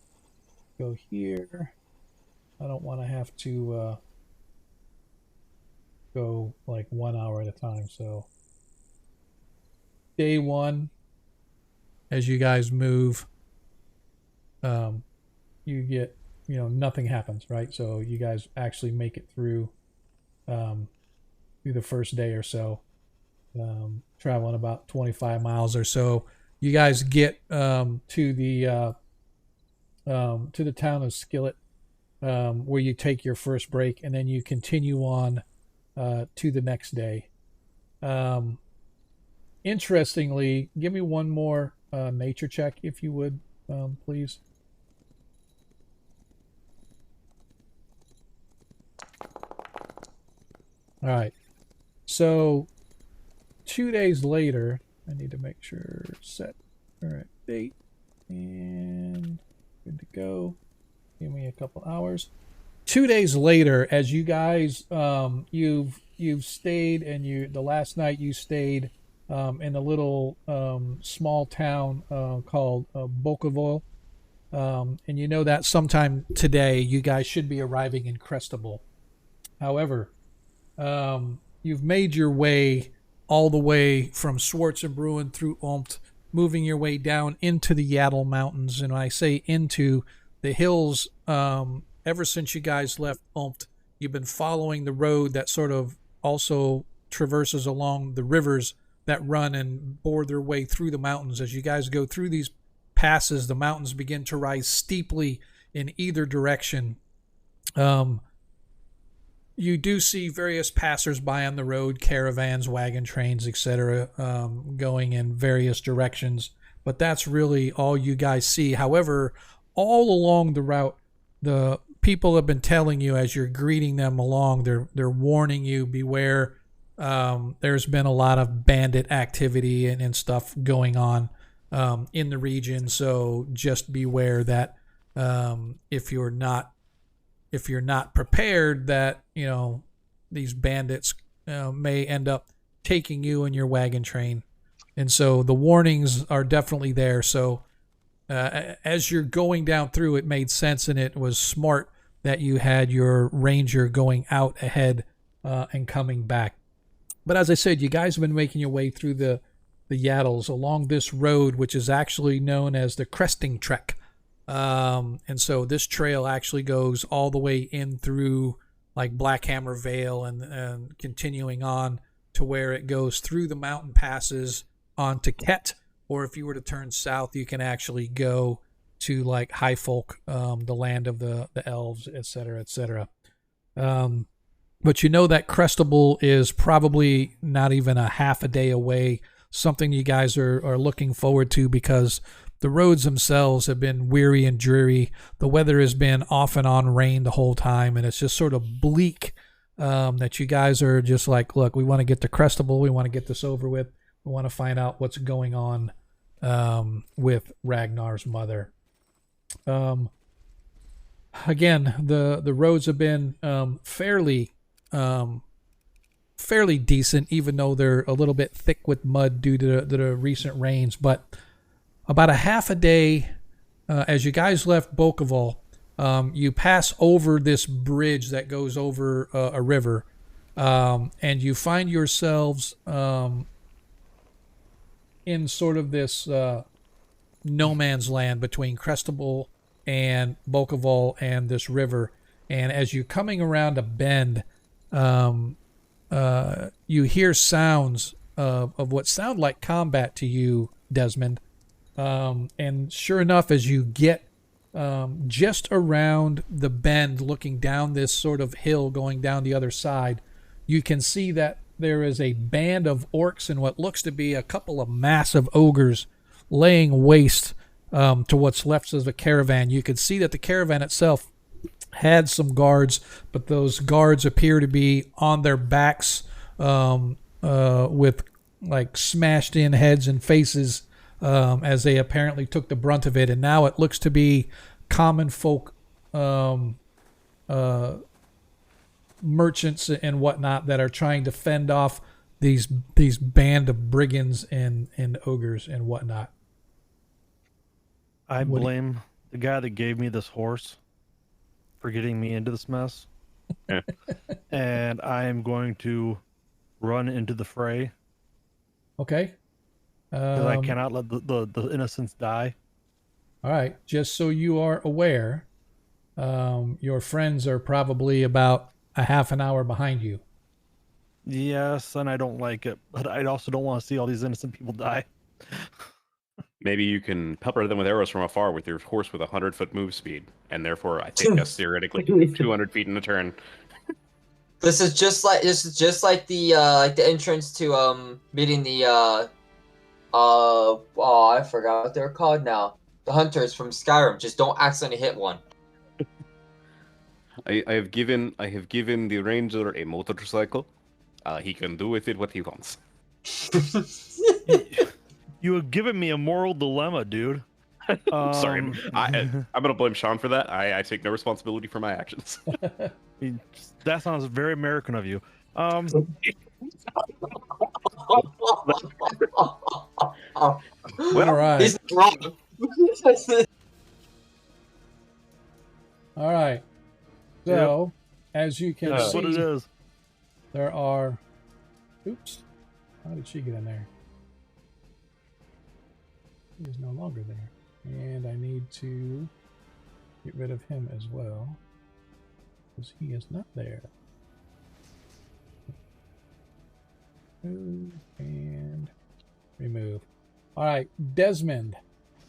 Go here. I don't want to have to go like 1 hour at a time. So day one, as you guys move, you get, nothing happens, right? So you guys actually make it through the first day or so, traveling about 25 miles or so. You guys get to the town of Skillet, where you take your first break, and then you continue on to the next day. Interestingly, give me one more nature check, if you would, please. All right. So 2 days later, I need to make sure set. All right, date and good to go. Give me a couple hours. 2 days later, as you guys, you've stayed, and the last night you stayed in a little small town called Bokavoil, and you know that sometime today you guys should be arriving in Crestable. However, you've made your way all the way from Schwarzenbrunn through Ompt, moving your way down into the Yaddle Mountains. And when I say into the hills, ever since you guys left Ompt, you've been following the road that sort of also traverses along the rivers that run and bore their way through the mountains. As you guys go through these passes, the mountains begin to rise steeply in either direction. You do see various passers-by on the road, caravans, wagon trains, etc., going in various directions, but that's really all you guys see. However, all along the route, the people have been telling you as you're greeting them along, they're warning you, beware. There's been a lot of bandit activity and stuff going on in the region, so just beware that if you're not prepared, that these bandits may end up taking you and your wagon train. And so the warnings are definitely there. So as you're going down through, it made sense, and it was smart that you had your ranger going out ahead and coming back. But as I said, you guys have been making your way through the Yaddles along this road, which is actually known as the Cresting Trek. And so this trail actually goes all the way in through like Blackhammer Vale and continuing on to where it goes through the mountain passes onto Ket, or if you were to turn south, you can actually go to like High Folk, the land of the elves, etc., etc. But you know that Crestable is probably not even a half a day away, something you guys are looking forward to, because the roads themselves have been weary and dreary. The weather has been off and on rain the whole time, and it's just sort of bleak. That you guys are just like, look, we want to get to Crestable. We want to get this over with. We want to find out what's going on with Ragnar's mother. Again, the roads have been fairly decent, even though they're a little bit thick with mud due to the recent rains. But about a half a day, as you guys left Bokoval, you pass over this bridge that goes over a river, and you find yourselves in sort of this no man's land between Crestable and Bokoval and this river. And as you're coming around a bend, you hear sounds of what sound like combat to you, Desmond. And sure enough, as you get just around the bend, looking down this sort of hill going down the other side, you can see that there is a band of orcs and what looks to be a couple of massive ogres laying waste to what's left of the caravan. You can see that the caravan itself had some guards, but those guards appear to be on their backs with like smashed in heads and faces, as they apparently took the brunt of it. And now it looks to be common folk, merchants and whatnot that are trying to fend off these band of brigands and ogres and whatnot. I blame the guy that gave me this horse for getting me into this mess. And I am going to run into the fray. Okay. Because I cannot let the innocents die. All right. Just so you are aware, your friends are probably about a half an hour behind you. Yes, and I don't like it, but I also don't want to see all these innocent people die. Maybe you can pepper them with arrows from afar with your horse with 100-foot move speed, and therefore I think us theoretically 200 feet in a turn. This is just like the entrance to meeting the oh, I forgot what they're called now. The hunters from Skyrim. Just don't accidentally hit one. I have given the ranger a motorcycle. He can do with it what he wants. You have given me a moral dilemma, dude. Sorry, I'm gonna blame Sean for that. I take no responsibility for my actions. That sounds very American of you. Well, All right. he's wrong. All right. So, as you can That's see, what it is. there are... Oops. How did she get in there? He is no longer there. And I need to get rid of him as well, because he is not there. Move and remove. All right, Desmond.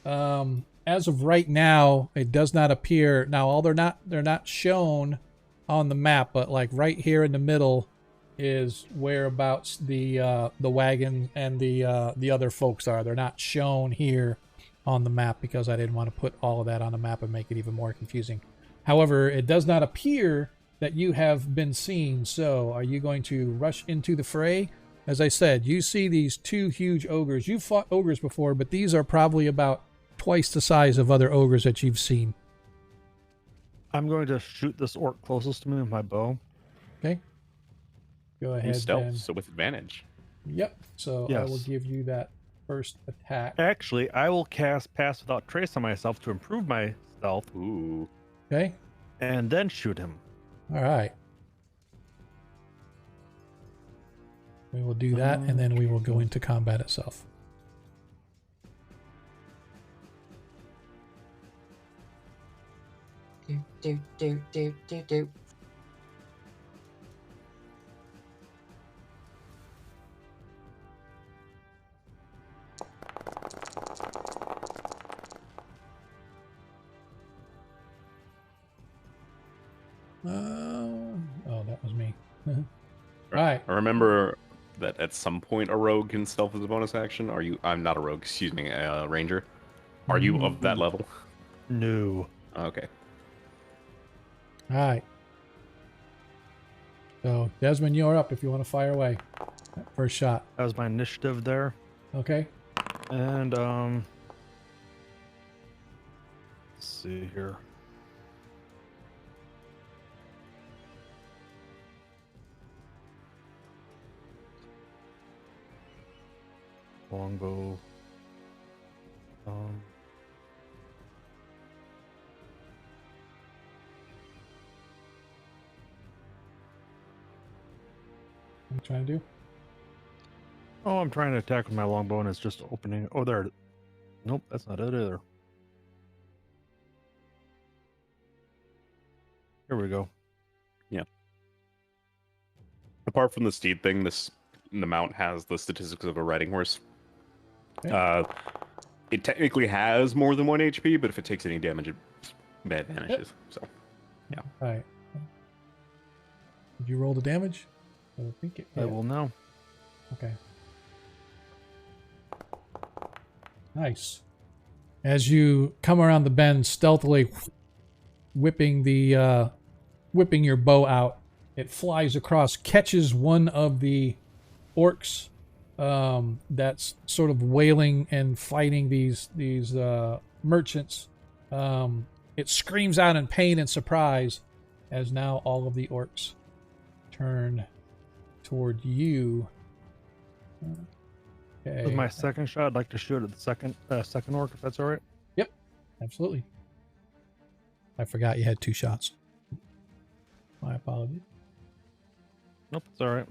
As of right now, it does not appear. Now, they're not shown on the map, but like right here in the middle is whereabouts the wagon and the other folks are. They're not shown here on the map because I didn't want to put all of that on the map and make it even more confusing. However, it does not appear that you have been seen. So, are you going to rush into the fray? As I said, you see these two huge ogres. You've fought ogres before, but these are probably about twice the size of other ogres that you've seen. I'm going to shoot this orc closest to me with my bow. Okay. Go ahead. Stealth, then. so with advantage. Yep. So I Yes. will give you that first attack. Actually, I will cast Pass Without Trace on myself to improve my stealth, Ooh. Okay. and then shoot him. All right. We will do that, and then we will go into combat itself. Do. Oh, that was me. All right. I remember that at some point a rogue can stealth as a bonus action. I'm not a rogue, excuse me, a ranger. Are you of that level? No. Okay. All right. So, Desmond, you're up if you want to fire away. First shot. That was my initiative there. Okay. And let's see here. Longbow. What are you trying to do? Oh, I'm trying to attack with my longbow and it's just opening. Oh, there. Nope, that's not it either. Here we go. Apart from the steed thing, the mount has the statistics of a riding horse. Okay. It technically has more than 1 HP, but if it takes any damage, it vanishes. So, All right. Did you roll the damage? I think it. I will now. Okay. Nice. As you come around the bend, stealthily whipping your bow out, it flies across, catches one of the orcs that's sort of wailing and fighting these merchants. It screams out in pain and surprise as now all of the orcs turn toward you. Okay. With my second shot, I'd like to shoot at the second orc, if that's all right. Yep, absolutely. I forgot you had 2 shots. My apologies. Nope, it's all right.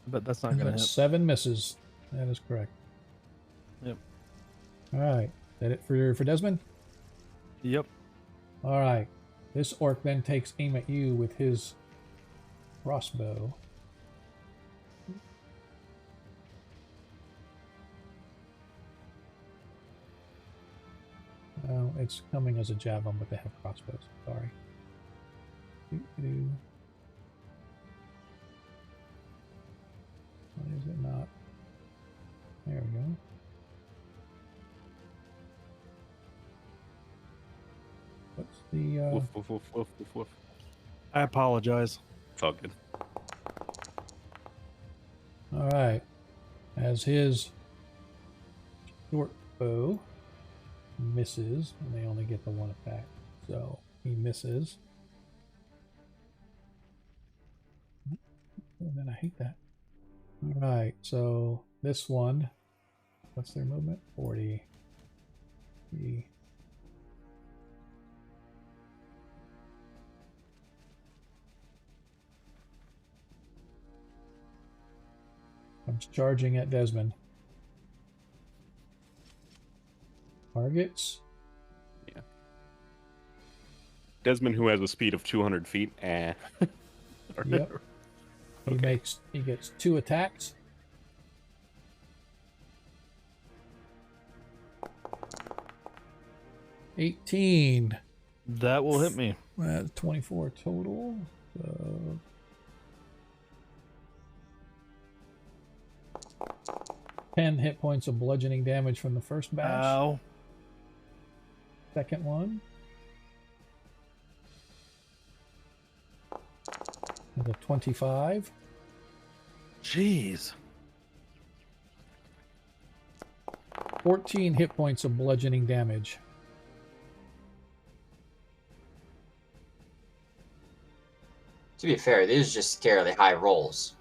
But that's not going to hit. 7 misses. That is correct. Yep. All right. Is that it for Desmond? Yep. All right. This orc then takes aim at you with his crossbow. Oh, it's coming as a javelin, but they have crossbows. Sorry. Why is it not? There we go. What's the woof, woof, woof, woof, woof, woof. I apologize. It's all good. all right. As his short bow misses, and they only get the 1 attack, so he misses. And then I hate that. All right, so this one, what's their movement? 40. I'm charging at Desmond. Targets. Desmond, who has a speed of 200 feet, Yep. Okay. He gets 2 attacks. $18. That will hit me. 24 total. So 10 hit points of bludgeoning damage from the first bash. Ow. Second one. With a 25. Jeez. 14 hit points of bludgeoning damage. To be fair, these are just scarily high rolls.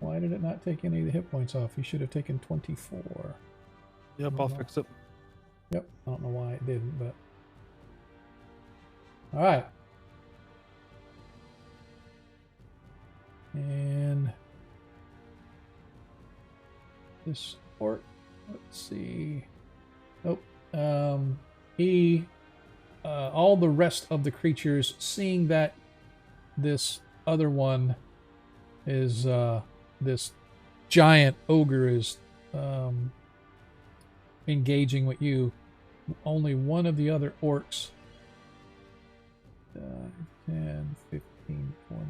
Why did it not take any of the hit points off? You should have taken 24. Yep, I'll fix it. Yep, I don't know why it didn't, but... Alright. And... this orc, let's see... Nope. All the rest of the creatures, seeing that this other one is, this giant ogre is engaging with you, only one of the other orcs, 10, 15, 20,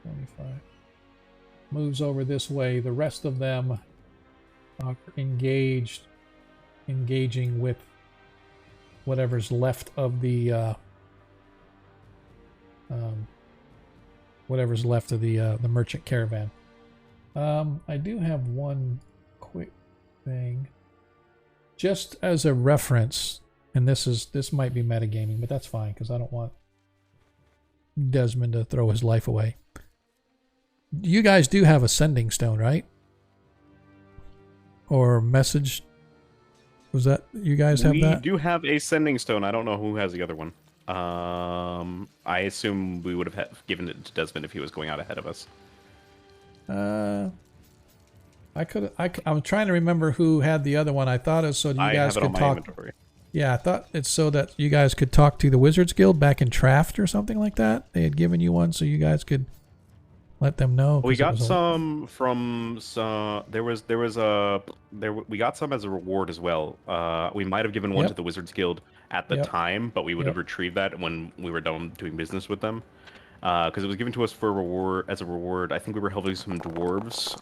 25. moves over this way. The rest of them are engaging with whatever's left of the the merchant caravan. I do have one quick thing, just as a reference, and this might be metagaming, but that's fine because I don't want Desmond to throw his life away. You guys do have a sending stone, right? Or message? Was that you guys have that? We do have a sending stone. I don't know who has the other one. I assume we would have given it to Desmond if he was going out ahead of us. I'm trying to remember who had the other one. I thought it was so you guys could talk. Inventory. Yeah, I thought it's so that you guys could talk to the Wizards Guild back in Traft or something like that. They had given you one so you guys could let them know. We got some from some. We got some as a reward as well. We might have given one to the Wizards Guild at the time, but we would have retrieved that when we were done doing business with them. Because it was given to us for a reward. I think we were helping some dwarves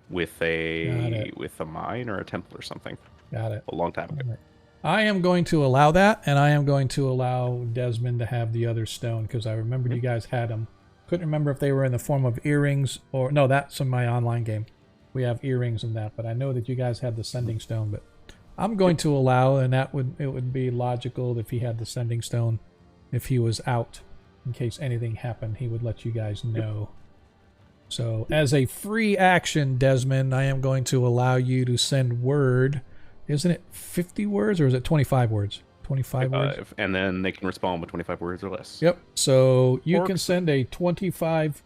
with a mine or a temple or something. Got it. A long time ago. I am going to allow that, and I am going to allow Desmond to have the other stone because I remembered you guys had them. Couldn't remember if they were in the form of earrings or no. That's in my online game. We have earrings and that, but I know that you guys had the sending stone. But I'm going to allow, and it would be logical if he had the sending stone. If he was out, in case anything happened, he would let you guys know. So as a free action, Desmond, I am going to allow you to send word. Isn't it 50 words or is it 25 words? 25 words? And then they can respond with 25 words or less. Yep. So you can send a 25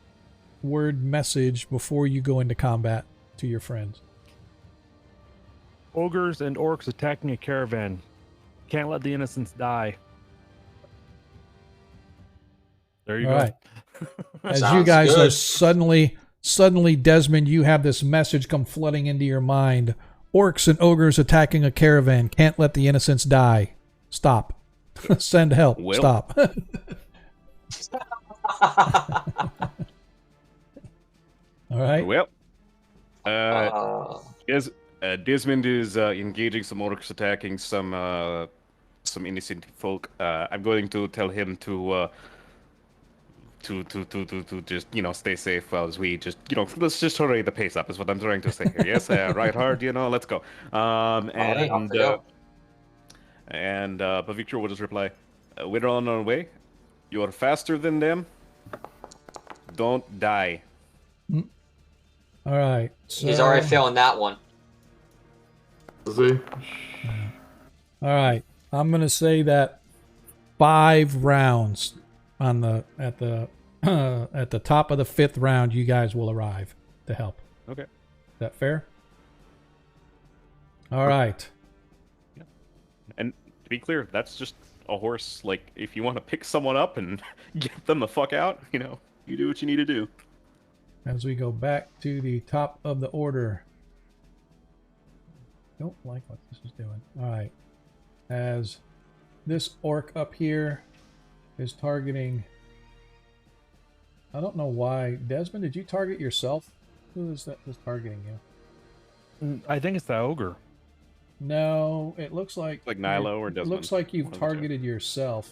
word message before you go into combat to your friends. Ogres and orcs attacking a caravan. Can't let the innocents die. There you go. Right. As you guys are suddenly, Desmond, you have this message come flooding into your mind. Orcs and ogres attacking a caravan. Can't let the innocents die. Stop. Send help. Well. Stop. All right. Well, Desmond is engaging some orcs attacking some innocent folk. I'm going to tell him to just stay safe while we just let's just hurry the pace up is what I'm trying to say here. Yes, right hard, let's go. But Victor will just reply, we're on our way. You're faster than them. Don't die. All right. So, he's already failing that one. Is he? all right. I'm gonna say that 5 rounds at the top of the 5th round, you guys will arrive to help. Okay. Is that fair? All right. Yeah. And to be clear, that's just a horse. Like, if you want to pick someone up and get them the fuck out, you do what you need to do. As we go back to the top of the order. Don't like what this is doing. All right. As this orc up here is targeting... I don't know why. Desmond, did you target yourself? Who is that was targeting you? I think it's the ogre. No, it looks like... Like Nilo or Desmond? It looks like you've targeted yourself.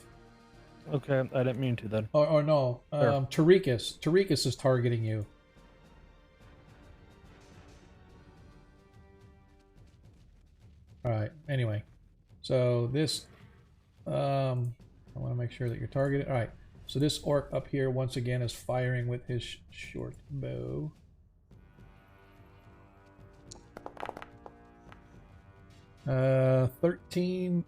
Okay, I didn't mean to then. Or no, Tarikas. Tarikas is targeting you. Alright, anyway. So this... I want to make sure that you're targeted. Alright, so this orc up here once again is firing with his short bow. Uh, 18.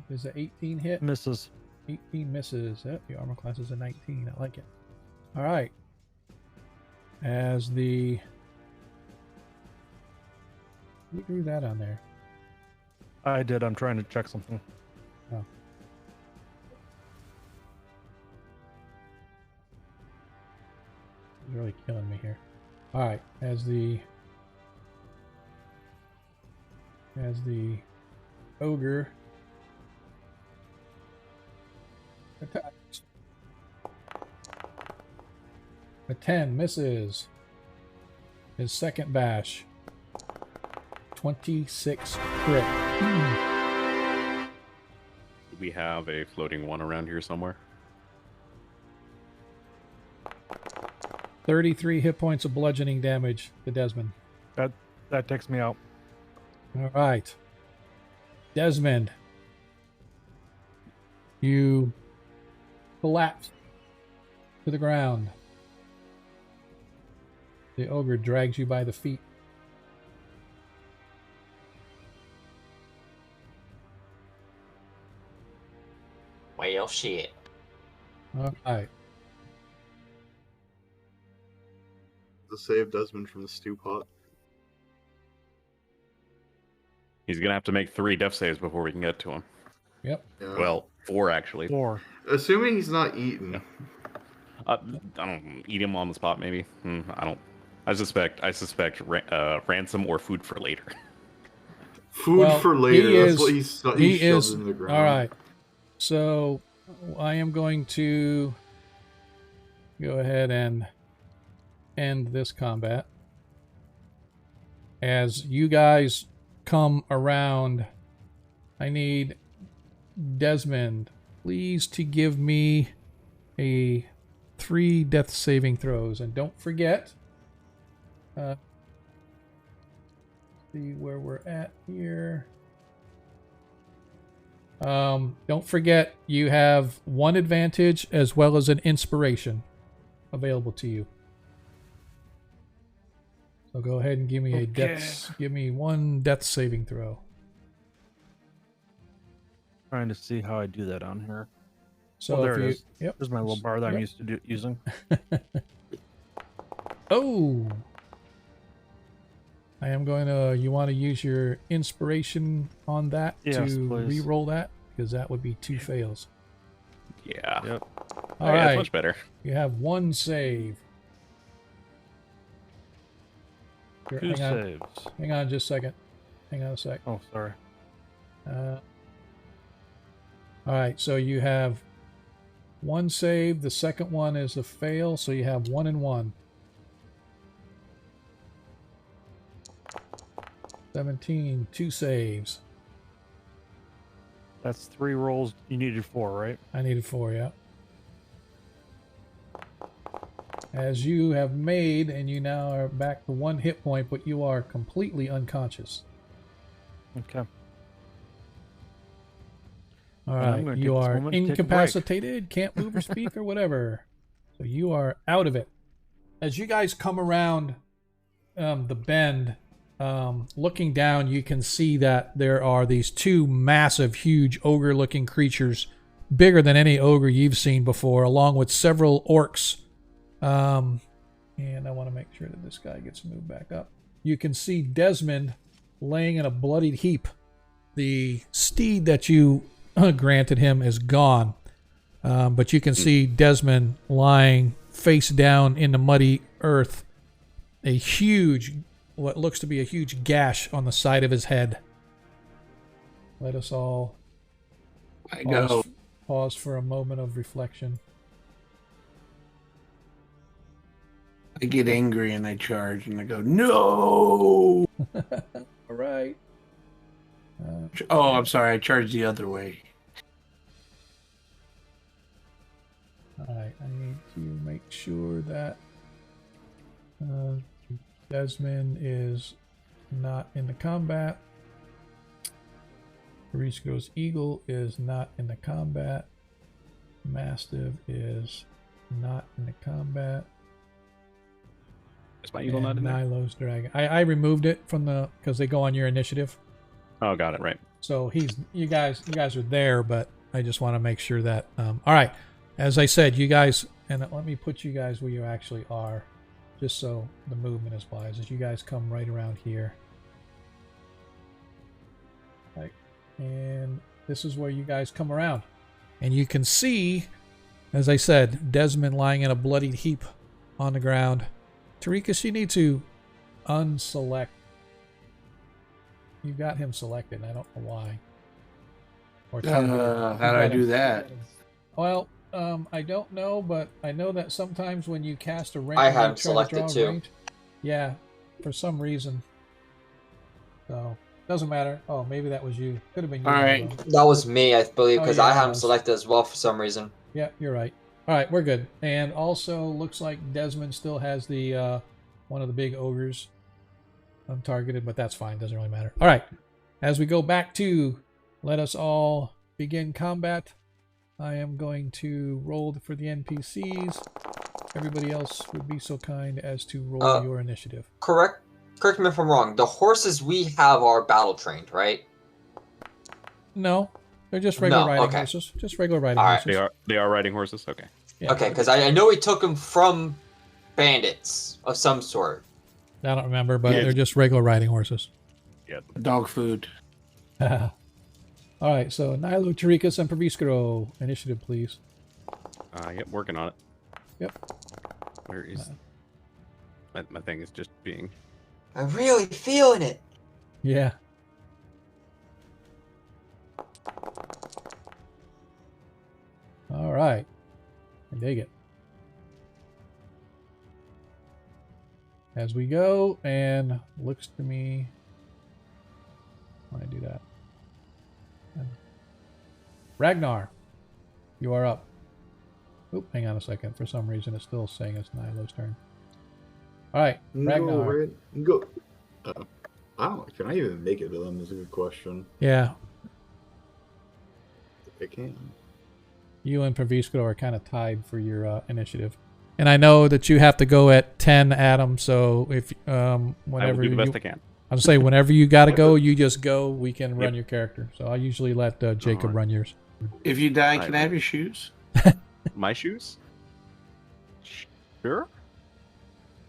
Is the 18 hit? Misses. 18 misses. Oh, the armor class is a 19. I like it. All right. As the... Who drew that on there? I did. I'm trying to check something. Oh. He's really killing me here. All right. As the ogre attacks. A 10 misses. His second bash. 26 crit. Do we have a floating one around here somewhere? 33 hit points of bludgeoning damage to Desmond. That takes me out. All right. Desmond. You collapse to the ground. The ogre drags you by the feet. Well, shit. All right. To save Desmond from the stew pot. He's gonna have to make 3 death saves before we can get to him. Yep. Yeah. Well, 4 actually. 4. Assuming he's not eaten. Yeah. I don't eat him on the spot. Maybe. I don't. I suspect ransom or food for later. Food Well, for later. he That's is- what he's He shoved is. into the ground. All right. So I am going to go ahead and end this combat. As you guys come around, I need Desmond, please, to give me a 3 death saving throws. And don't forget, see where we're at here. Don't forget, you have 1 advantage as well as an inspiration available to you. So go ahead and give me a death. Give me 1 death saving throw. Trying to see how I do that on here. So Oh, there if it you, is. Yep. There's my little bar that I'm Yep. used to using. Oh. I am going to. You want to use your inspiration on that Yes, to please. re-roll that, because that would be 2 fails. Yeah. Yep. All yeah, right. that's much better. You have 1 save. Here, 2 hang on. saves. Hang on just a second. Hang on a sec. Oh, sorry. All right, so you have 1 save. The second one is a fail, so you have 1 and 1. 17, 2 saves. That's 3 rolls. You needed 4, right? I needed 4, yeah. As you have made, and you now are back to 1 hit point, but you are completely unconscious. Okay. All And I'm right, gonna you take this are moment to take a break. incapacitated, can't move or speak or whatever. So you are out of it. As you guys come around the bend, looking down, you can see that there are these 2 massive, huge ogre-looking creatures, bigger than any ogre you've seen before, along with several orcs. And I want to make sure that this guy gets moved back up. You can see Desmond laying in a bloodied heap. The steed that you granted him is gone. But you can see Desmond lying face down in the muddy earth. A huge, what looks to be a huge gash on the side of his head. Let us all I go. pause for a moment of reflection. I get angry and I charge and I go, no! All right. Oh, I'm sorry. I charged the other way. All right. I need to make sure that Desmond is not in the combat. Kreistrich's Eagle is not in the combat. Mastiff is not in the combat. Is my eagle not in there? Nilo's Dragon. I removed it from the, because they go on your initiative. Oh, got it. Right. So you guys are there, but I just want to make sure that all right. As I said, you guys, and let me put you guys where you actually are, just so the movement is wise. As you guys come right around here, right, and this is where you guys come around, and you can see, as I said, Desmond lying in a bloodied heap on the ground. Tarikas, you need to unselect. You got him selected. I don't know why. Or How do I do that? Well, I don't know, but I know that sometimes when you cast a range, I you had him try to selected draw a too. range. Yeah, for some reason. So doesn't matter. Oh, maybe that was you. Could have been you. All right. Nilo. That was me, I believe, Oh, because yeah, I it had him was. selected as well for some reason. Yeah, you're right. All right, we're good. And also, looks like Desmond still has the one of the big ogres untargeted, but that's fine. Doesn't really matter. All right, as we go back to let us all begin combat, I am going to roll for the NPCs. Everybody else would be so kind as to roll your initiative. Correct me if I'm wrong. The horses we have are battle trained, right? No, they're just regular riding okay. horses. Just regular riding All right. horses. They are riding horses. Okay. Yeah. Okay, because I know we took them from bandits of some sort. I don't remember, but Yeah. they're just regular riding horses. Yeah. Dog food. All right, so Nilo, Tarikas, and Praviskro, initiative, please. Yep, working on it. Yep. Where is my thing is just being. I'm really feeling it. Yeah. All right. I dig it. As we go, and looks to me. Why do that? Ragnar, you are up. Oop, hang on a second. For some reason, it's still saying it's Nilo's turn. All right, Ragnar. Go. I don't. Can I even make it to them? Is a good question. Yeah, I can. you and Praviskro are kind of tied for your initiative. And I know that you have to go at 10, Adam, so if I will whenever do the best you, I can. I'll say whenever you got to go, you just go. We can run Yep. your character. So I usually let Jacob Alright. run yours. If you die, Right. can I have your shoes? My shoes? Sure.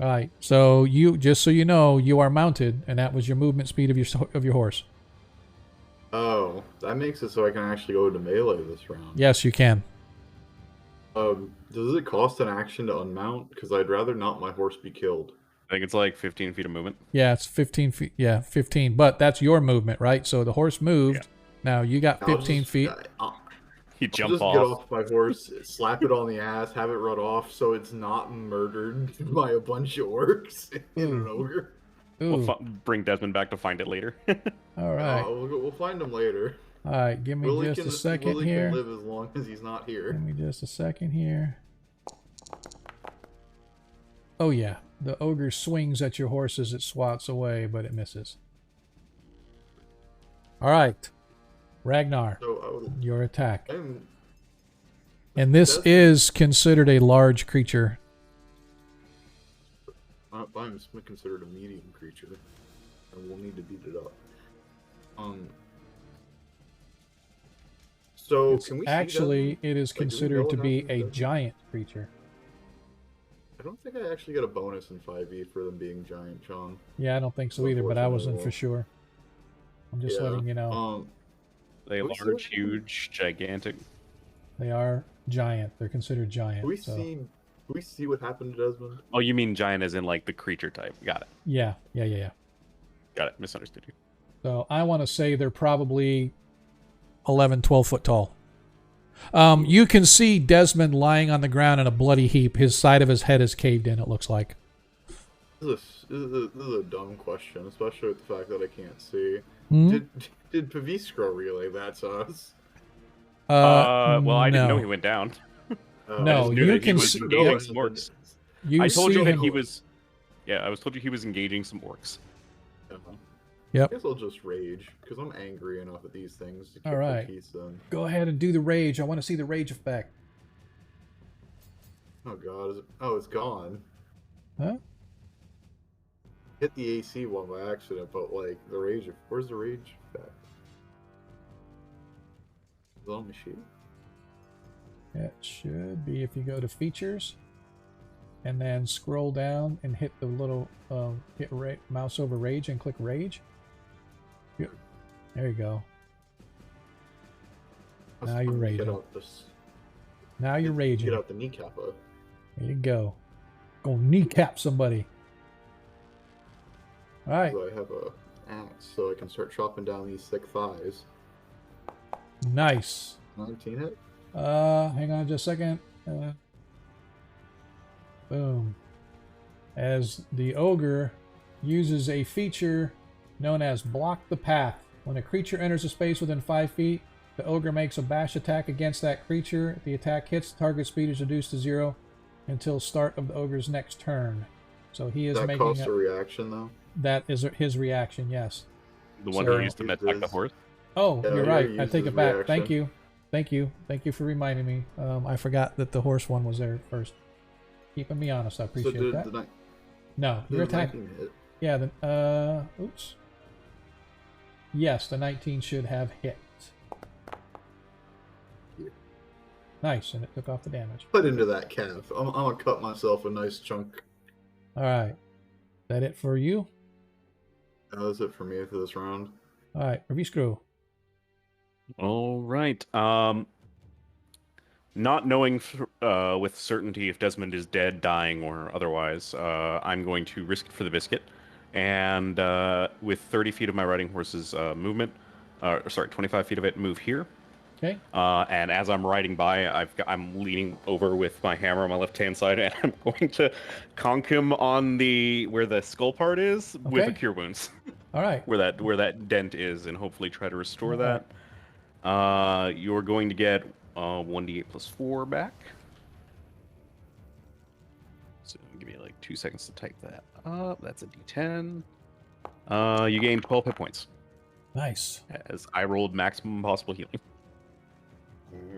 All right. So you, just so you know, you are mounted, and that was your movement speed of your horse. Oh, that makes it so I can actually go to melee this round. Yes, you can. Does it cost an action to unmount? Because I'd rather not my horse be killed. I think it's like 15 feet of movement. Yeah, it's 15 feet. Yeah, 15. But that's your movement, right? So the horse moved. Yeah. Now you got 15 feet. You I'll jump just off. get off my horse, slap it on the ass, have it run off, so it's not murdered by a bunch of orcs and an ogre. Ooh. We'll bring Desmond back to find it later. All right. We'll find him later. All right. Give me Willie just can, a second Willie here. can live as long as he's not here. Give me just a second here. Oh, yeah. The ogre swings at your horse as it swats away, but it misses. All right. Ragnar, So your attack. I'm And this is considered a large creature. I'm considered a medium creature, and we'll need to beat it up. So It's can we see actually, that? it is Like, do we considered know to what be happens a then? giant creature. I don't think I actually got a bonus in 5e for them being giant, John. Yeah, I don't think so either, but I wasn't for Unfortunately. sure. I'm just Yeah. letting you know. They Can we see large, what- huge, gigantic. They are giant. They're considered giant. Can we so. see what happened to Desmond? Oh, you mean giant as in like the creature type? Got it. Yeah. Got it. Misunderstood you. So I want to say they're probably 11, 12 foot tall. You can see Desmond lying on the ground in a bloody heap. His side of his head is caved in, it looks like. This is a dumb question, especially with the fact that I can't see. Hmm? Did Paviskro relay that to us? Well, I didn't know no. he went down. No, knew you that he can was see. engaging some orcs. You I told see you that him- he was. Yeah, I was told you he was engaging some orcs. Yep. I guess I'll just rage, because I'm angry enough at these things to keep All my right. peace then. Go ahead and do the rage. I want to see the rage effect. Oh god, it's gone. Huh? Hit the AC one by accident, but like, where's the rage effect? Is it on my sheet? It should be if you go to features and then scroll down and hit the little mouse over rage and click rage. Yep. There you go. Now you're raging. Get out this. Now you're raging. Get out the kneecapper. There you go. Go kneecap somebody. All right. So I have a axe, so I can start chopping down these thick thighs. Nice. 19 hit? Hang on just a second. Boom. As the ogre uses a feature known as Block the Path. When a creature enters a space within 5 feet, the ogre makes a bash attack against that creature. If the attack hits, the target speed is reduced to 0 until start of the ogre's next turn. So he is That making costs a reaction, though. That is his reaction, yes. The one So- he used to attack the horse. Oh, Yeah, you're he right. already I used take his it back. reaction. Thank you. Thank you. Thank you for reminding me. I forgot that the horse one was there first. Keeping me honest. I So appreciate did that. the No, your attack. 19 hit? Yeah, oops. Yes, the 19 should have hit. Yeah. Nice, and it took off the damage. Put into that calf. I'm gonna cut myself a nice chunk. Alright. That it for you? That was it for me for this round. Alright, review screw. All right. Not knowing with certainty if Desmond is dead, dying, or otherwise, I'm going to risk it for the biscuit. And with 30 feet of my riding horse's movement, 25 feet of it, move here. Okay. And as I'm riding by, I'm leaning over with my hammer on my left-hand side, and I'm going to conk him on where the skull part is with Okay. a cure wounds, Alright. where that dent is, and hopefully try to restore Alright. that. You're going to get 1d8 plus 4 back. So give me like 2 seconds to type that up. That's a d10. You gain 12 hit points Nice. as I rolled maximum possible healing.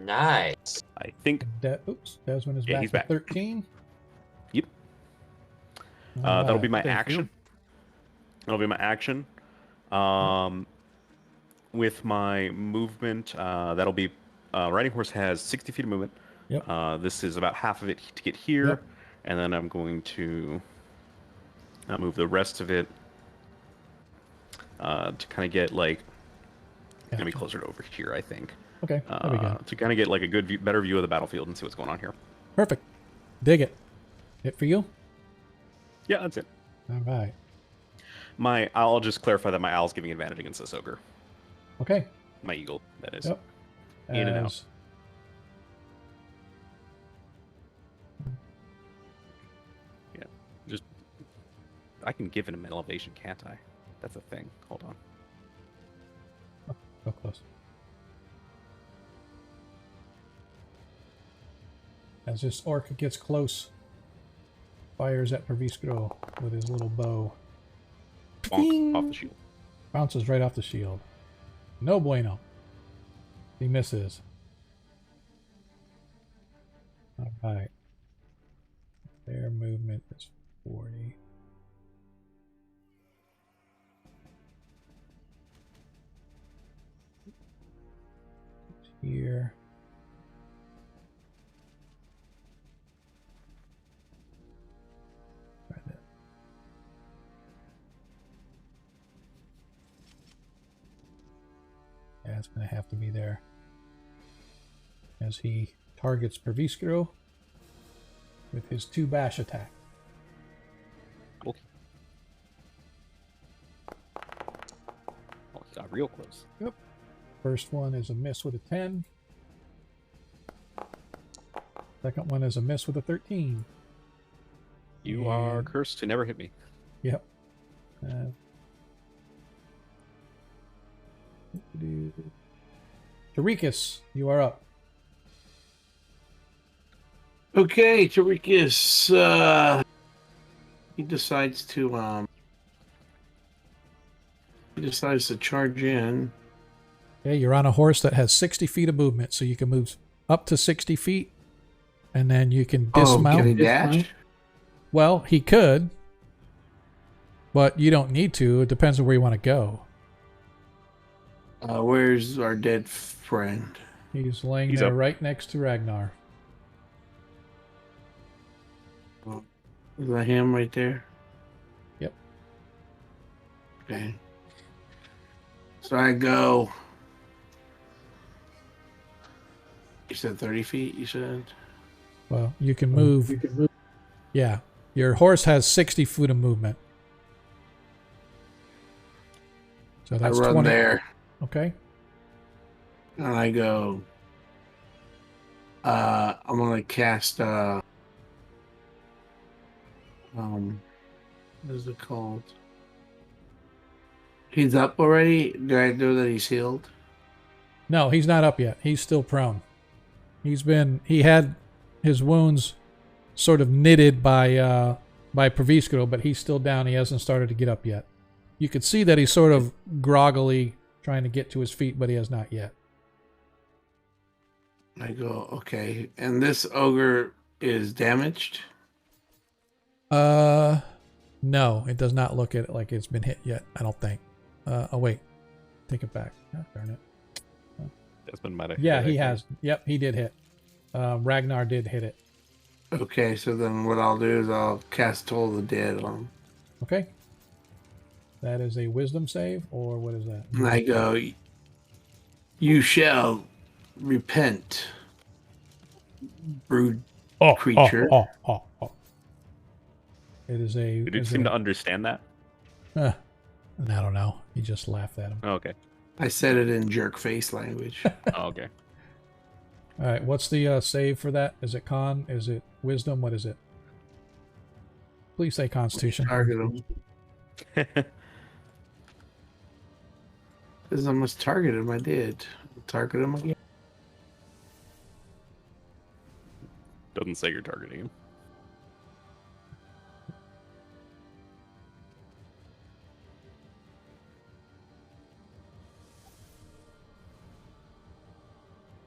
Nice. I think Desmond is Yeah, back he's to back. 13. Yep. That'll be Alright. my Thank you. action. That'll be my action. With my movement, that'll be riding horse has 60 feet of movement. Yep. This is about half of it to get here, Yep. and then I'm going to move the rest of it to kind of get like gonna be Gotcha. closer to over here, I think. Okay, there we go. To kind of get like a better view of the battlefield and see what's going on here. Perfect. Dig it. Hit for you? Yeah, that's it. Alright. I'll just clarify that my owl's giving advantage against this ogre. Okay. My eagle, that is. Yep. In and out. As- Just I can give him an elevation, can't I? That's a thing. Hold on. So close. As this orc gets close, fires at Perviscro with his little bow. Bonk off the shield. Bounces right off the shield. No bueno. He misses. Alright. Their movement is 40. Here. Right there. Yeah, it's going to have to be there. As he targets Perviscro with his 2 bash attack. Okay. Oh, he got real close. First one is a miss with a 10. Second one is a miss with a 13. You are And- cursed to never hit me. Yep. Tarikas, you are up. Okay, Tarikas, he decides to charge in. Okay, you're on a horse that has 60 feet of movement, so you can move up to 60 feet, and then you can dismount. Oh, can he dash? Well, he could, but you don't need to. It depends on where you want to go. Where's our dead friend? He's laying He's there up. right next to Ragnar. Is that him right there? Yep. Okay. So I go. You said 30 feet, you said? Well, you can move. Yeah, your horse has 60 foot of movement. So I that's run 20. there Okay. and I go. I'm gonna cast what is it called? He's up already? Do I know that he's healed? No, he's not up yet. He's still prone. He had his wounds sort of knitted by Provisco, but he's still down. He hasn't started to get up yet. You could see that he's sort of groggily trying to get to his feet, but he has not yet. I go, okay. And this ogre is damaged? No, it does not look at it like it's been hit yet, I don't think. Oh, wait. Take it back. Oh, darn it. Desmond might have. Yeah, he has. Yep, he did hit. Ragnar did hit it. Okay, so then what I'll do is I'll cast Toll the Dead on him. Okay. That is a wisdom save, or what is that? And I go, you shall repent, brood creature. It is a... Did you seem to understand that? I don't know. He just laughed at him. Oh, okay. I said it in jerk face language. Oh, okay. All right, what's the save for that? Is it con? Is it wisdom? What is it? Please say constitution. Target him. Because I must target him. I did. Target him again. Doesn't say you're targeting him.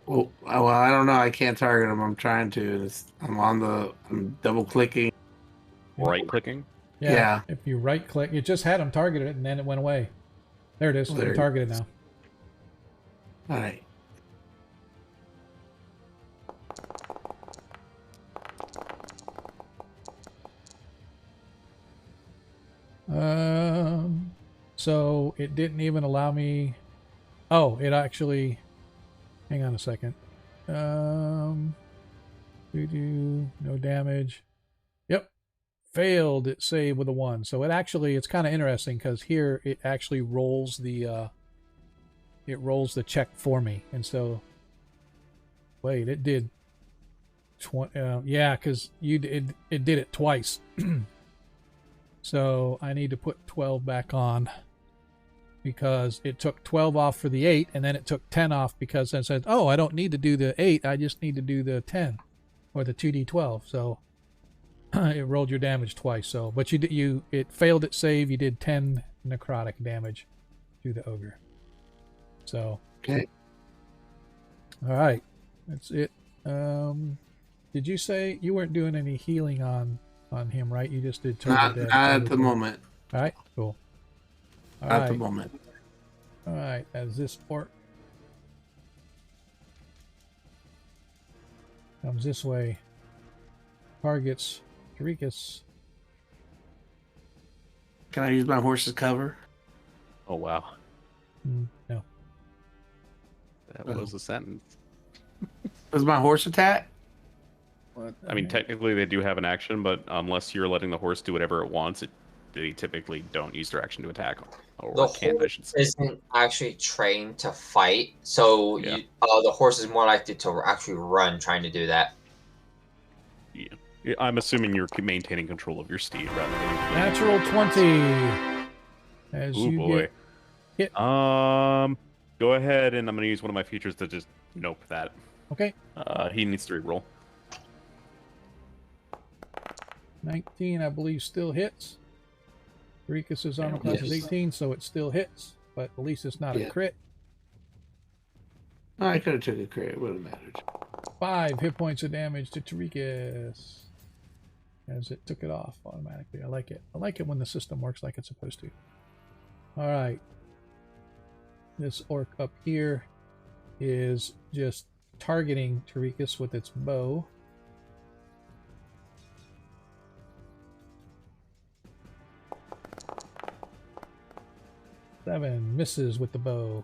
Well, I don't know. I can't target him. I'm trying to. I'm double clicking. Right clicking? Yeah. If you right click, it just had him targeted and then it went away. There it is. There They're it targeted is. now. All right. So it didn't even allow me. Oh, it actually. Hang on a second. No damage. Yep, failed it save with a 1. So it's kind of interesting because here it actually rolls the check for me, and so wait, it did 20. Yeah, because it did it twice. So I need to put 12 back on because it took 12 off for the 8, and then it took 10 off because it said, oh, I don't need to do the 8, I just need to do the 10 or the 2d12. So it rolled your damage twice. So, but it failed its save. You did 10 necrotic damage to the ogre. So Okay. all right, that's it. Did you say you weren't doing any healing on him, right? You just did Not at the moment. All right, cool. All At right. the moment. All right, as this orc comes this way, targets Kreistrich. Can I use my horse's cover? Oh, wow. No. That was a sentence. Does my horse attack? I mean, technically they do have an action, but unless you're letting the horse do whatever it wants, they typically don't use their action to attack. Or The can't, I should horse say. isn't actually trained to fight, so Yeah. the horse is more likely to actually run trying to do that. Yeah, I'm assuming you're maintaining control of your steed rather than... Natural 20. As Ooh, you boy. get hit. Go ahead, and I'm going to use one of my features to just nope that. Okay. He needs to reroll. 19, I believe, still hits. Kreistrich's armor class is Yes. 18, so it still hits, but at least it's not Yeah. a crit. I could have took a crit. It would have mattered. 5 hit points of damage to Kreistrich as it took it off automatically. I like it. I like it when the system works like it's supposed to. All right. This orc up here is just targeting Kreistrich with its bow. Seven misses with the bow.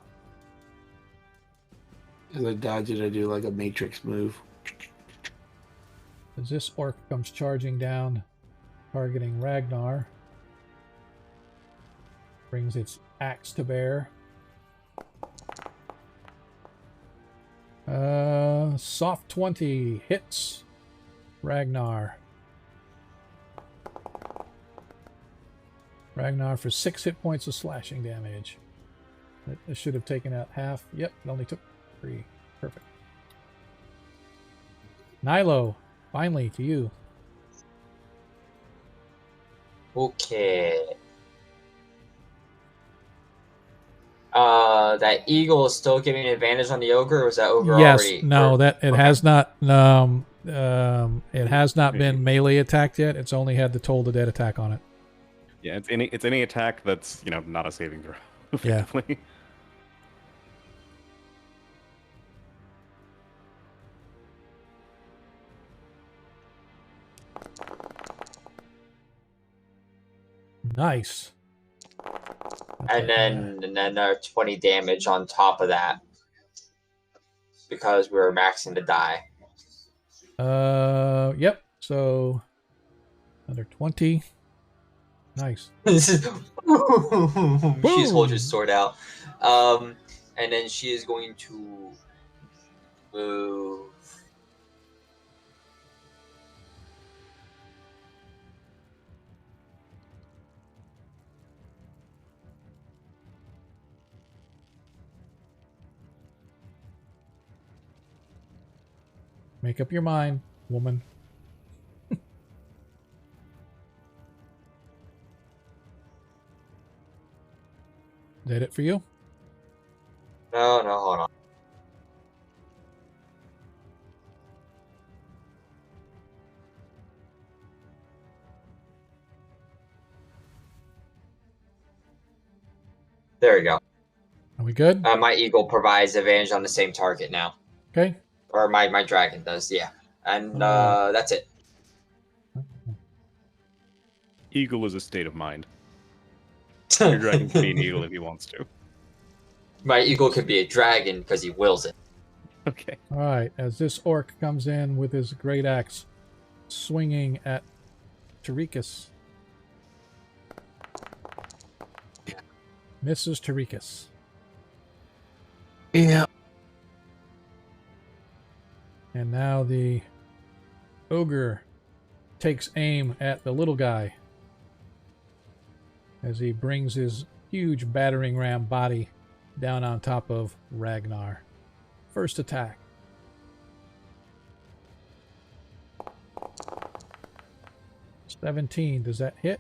As I dodge it, I do like a matrix move. As this orc comes charging down, targeting Ragnar, brings its axe to bear. Soft 20 hits Ragnar. Ragnar for 6 hit points of slashing damage. It should have taken out half. Yep, it only took 3. Perfect. Nilo, finally to you. Okay. That eagle is still giving an advantage on the ogre, or was that ogre Yes, already? no, or- that it okay. has not. It has not been melee attacked yet. It's only had the Toll the Dead attack on it. Yeah, it's any attack that's not a saving throw. Yeah. Effectively. Nice. And then another 20 damage on top of that. Because we were maxing the die. Yep. So another 20. Nice. She's holding her sword out. And then she is going to move. Make up your mind, woman. Is that it for you? No, hold on. There we go. Are we good? My eagle provides advantage on the same target now. Okay. Or my dragon does, yeah. And that's it. Eagle is a state of mind. Your dragon can be an eagle if he wants to. My eagle could be a dragon because he wills it. Okay. All right. As this orc comes in with his great axe, swinging at Tarikas. Mrs. Tarikas. Yeah. And now the ogre takes aim at the little guy as he brings his huge battering ram body down on top of Ragnar. First attack. $17. Does that hit?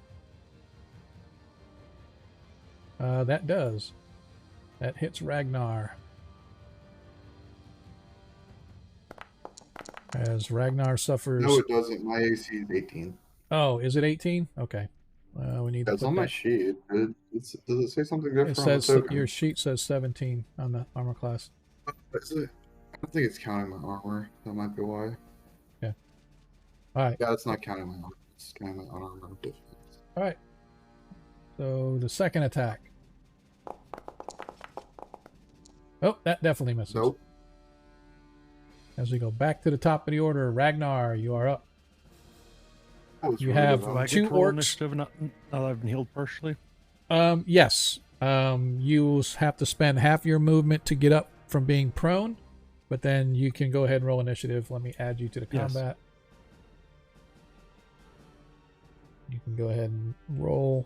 That does. That hits Ragnar. As Ragnar suffers. No, it doesn't. My AC is 18. Oh, is it 18? Okay. We need to That's put on my that. sheet. Does it say something different? It on the says token? your sheet says 17 on the armor class. Is it? I don't think it's counting my armor. That might be why. Yeah. All right. Yeah, it's not counting my armor. It's counting my unarmored defense. All right. So the second attack. Oh, that definitely misses. Nope. As we go back to the top of the order, Ragnar, you are up. That was You really have good. Do I get two to roll orcs. initiative now that I've been healed partially? Yes. You have to spend half your movement to get up from being prone, but then you can go ahead and roll initiative. Let me add you to the Yes. combat. You can go ahead and roll.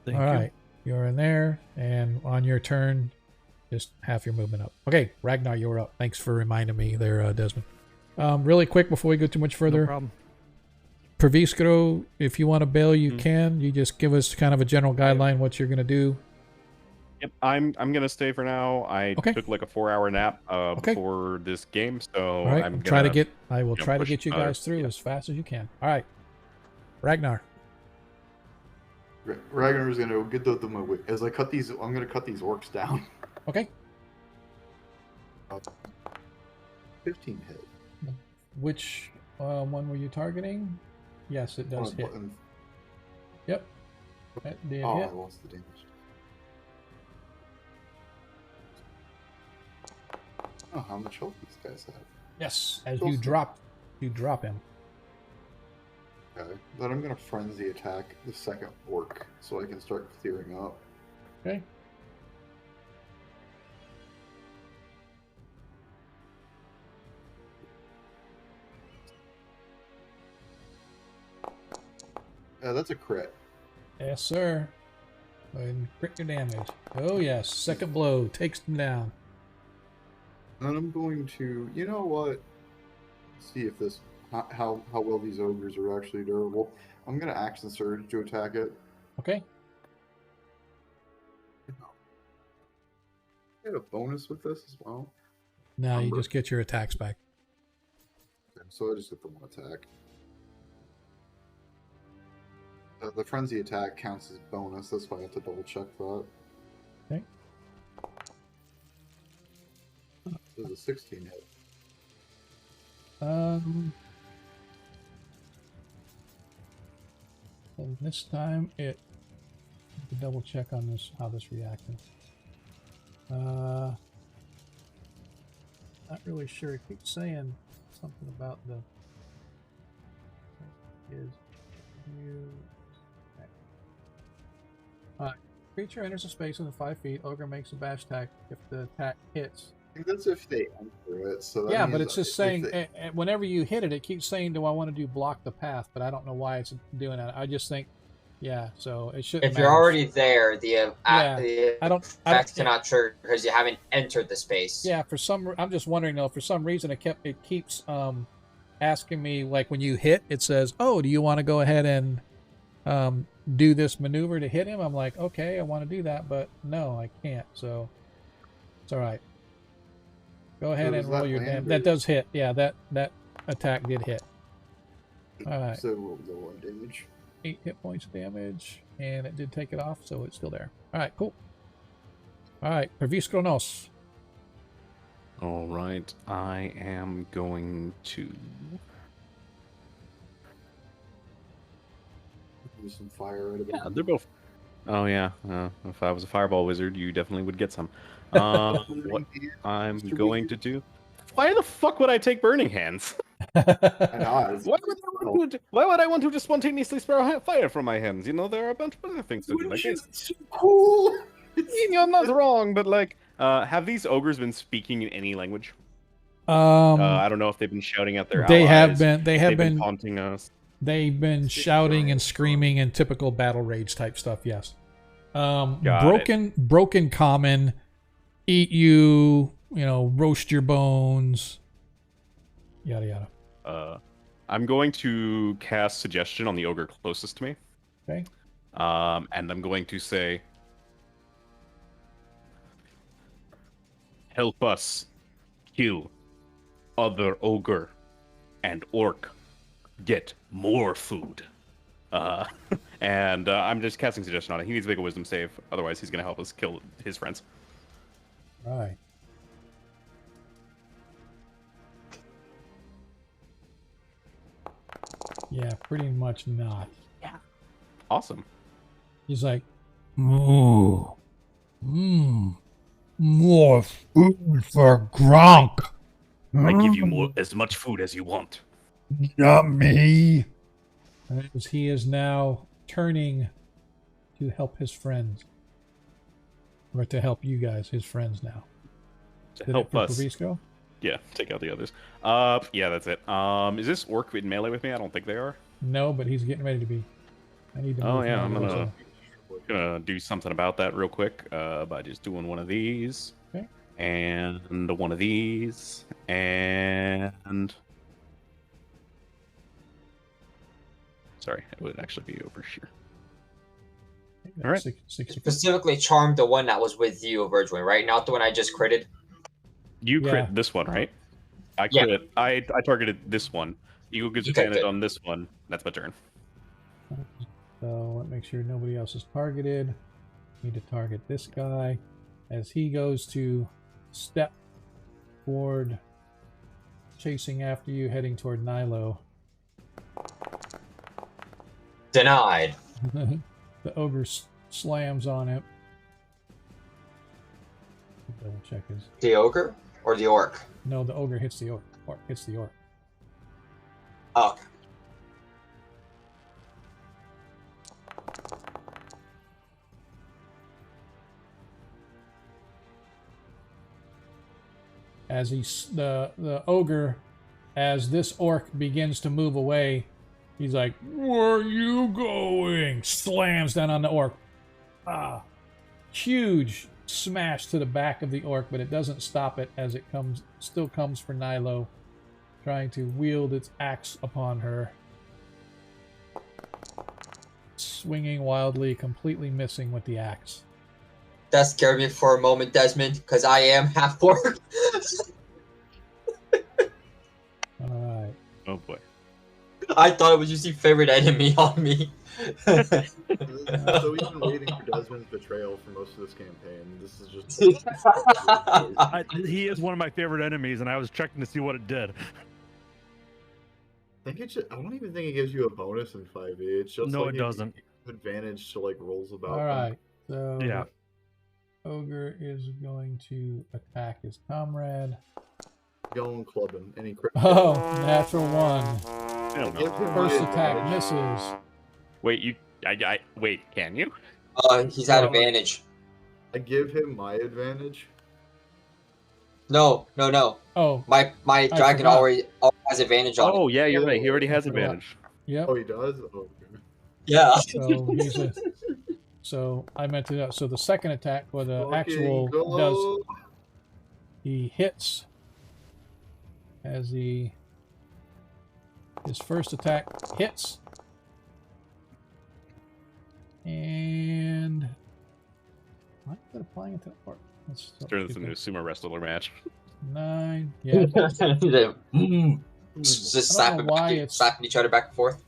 Thank All you. right. You're in there, and on your turn, just half your movement up. Okay, Ragnar, you're up. Thanks for reminding me there, Desmond. Really quick before we go too much No further, problem. Perviskro, if you want to bail, you can. You just give us kind of a general guideline what you're going to do. Yep, I'm gonna stay for now. I Okay. took like a 4-hour nap Okay. before this game, so All right, I'm try to gonna- get. I will you know, try to push get you another- guys through yeah. as fast as you can. All right, Ragnar. Ragnar's gonna get the as I cut these. I'm gonna cut these orcs down. Okay. 15 hit. Which one were you targeting? Yes, it does hit. Button. Yep. That did Oh, hit. I lost the damage. Oh, how much health these guys have? Yes. As Still you sick. drop him. Okay. Then I'm gonna frenzy attack the second orc so I can start clearing up. Okay. That's a crit. Yes, sir. Go ahead and crit your damage. Oh, yes. Second blow takes them down. And I'm going to, you know what? See if this, how well these ogres are actually durable. I'm going to action surge to attack it. Okay. Get a bonus with this as well. Now you just get your attacks back. Okay, so I just get the one attack. The frenzy attack counts as bonus. That's why I have to double check that. Okay. There's a 16 hit. And this time it. Double check on this how this reacted. Not really sure. It keeps saying something about the is you. Creature enters a space within 5 feet. Ogre makes a bash attack if the attack hits. I think that's if they enter it. So that Yeah, means but it's just if saying they- whenever you hit it, it keeps saying, "Do I want to do block the path?" But I don't know why it's doing that. I just think, yeah. So it shouldn't. If you're matter. already there, the I don't. effect cannot trigger because you haven't entered the space. Yeah, I'm just wondering though. For some reason, it keeps asking me, like, when you hit, it says, "Oh, do you want to go ahead and do this maneuver to hit him?" I'm like, okay, I want to do that, but no, I can't. So it's all right. Go ahead So and does roll that your land, damage. or- That does hit. Yeah, that attack did hit. All right, So roll the 1 damage. 8 hit points of damage, and it did take it off, so it's still there. All right, cool. All right, Pervis Kronos. All right, I am going to. Do some fire right Yeah, about. they're both. Oh yeah, if I was a fireball wizard, you definitely would get some. What I'm going to do? Why the fuck would I take burning hands? Why would I want to just spontaneously spare fire from my hands? You know, there are a bunch of other things to do like this. So cool. You're not wrong, but like, have these ogres been speaking in any language? Um, I don't know if they've been shouting at their they have allies. been. They have They've been. taunting us. They've been shouting and screaming and typical battle rage type stuff. Yes. Got broken common, eat you. You know, roast your bones. Yada yada. I'm going to cast suggestion on the ogre closest to me. Okay. And I'm going to say, help us kill other ogre and orc. Get more food. And I'm just casting suggestion on it. He needs to make a wisdom save, otherwise he's going to help us kill his friends. Right. Yeah, pretty much not. Awesome. He's like, more food for Gronk. I give you as much food as you want. Yummy. As he is now turning to help his friends. Or to help you guys, his friends now. To Did help it for us. Provisco? Yeah, take out the others. Yeah, that's it. Is this orc in melee with me? I don't think they are. No, but he's getting ready to be. I need to Oh move yeah, him I'm over, gonna do something about that real quick by just doing one of these. Okay. And one of these. And sorry, it would actually be over here. so- All right. 60. Specifically charmed the one that was with you originally, right? Not the one I just critted. You crit Yeah. this one, right? I Yeah. crit. I targeted this one. You get Okay, advantage good. on this one. That's my turn. So let me make sure nobody else is targeted. Need to target this guy as he goes to step forward, chasing after you, heading toward Nilo. Denied. The ogre slams on him. Double check his. The ogre or the orc? No, the ogre hits the orc. Hits the orc. Oh, As the ogre, as this orc begins to move away, He's like, "Where are you going?" Slams down on the orc. Huge smash to the back of the orc, but it doesn't stop it as it still comes for Nilo, trying to wield its axe upon her. Swinging wildly, completely missing with the axe. That scared me for a moment, Desmond, because I am half orc. Alright. Oh boy. I thought it was just your favorite enemy on me. So we've been waiting for Desmond's betrayal for most of this campaign. This is just. He is one of my favorite enemies, and I was checking to see what it did. I don't even think it gives you a bonus in 5e. It's just No, like it doesn't. Advantage to like rolls about. All right. So Yeah. ogre is going to attack his comrade. Going clubbing. Any crit. Oh, natural one. I don't know. First attack misses. Wait, wait, can you? He's at advantage. I give him my advantage. No. Oh, My dragon forgot. already has advantage on it. Oh, yeah, you're right. He already has advantage. yep. Oh, he does. Oh, okay. Yeah. So I meant to. So the second attack, what the Fucking actual go. does, he hits as his first attack hits, and why is it applying it to the orc? Let's Turn this into a sumo wrestler match. 9. Yeah. Just I don't know why it's slapping each other back and forth.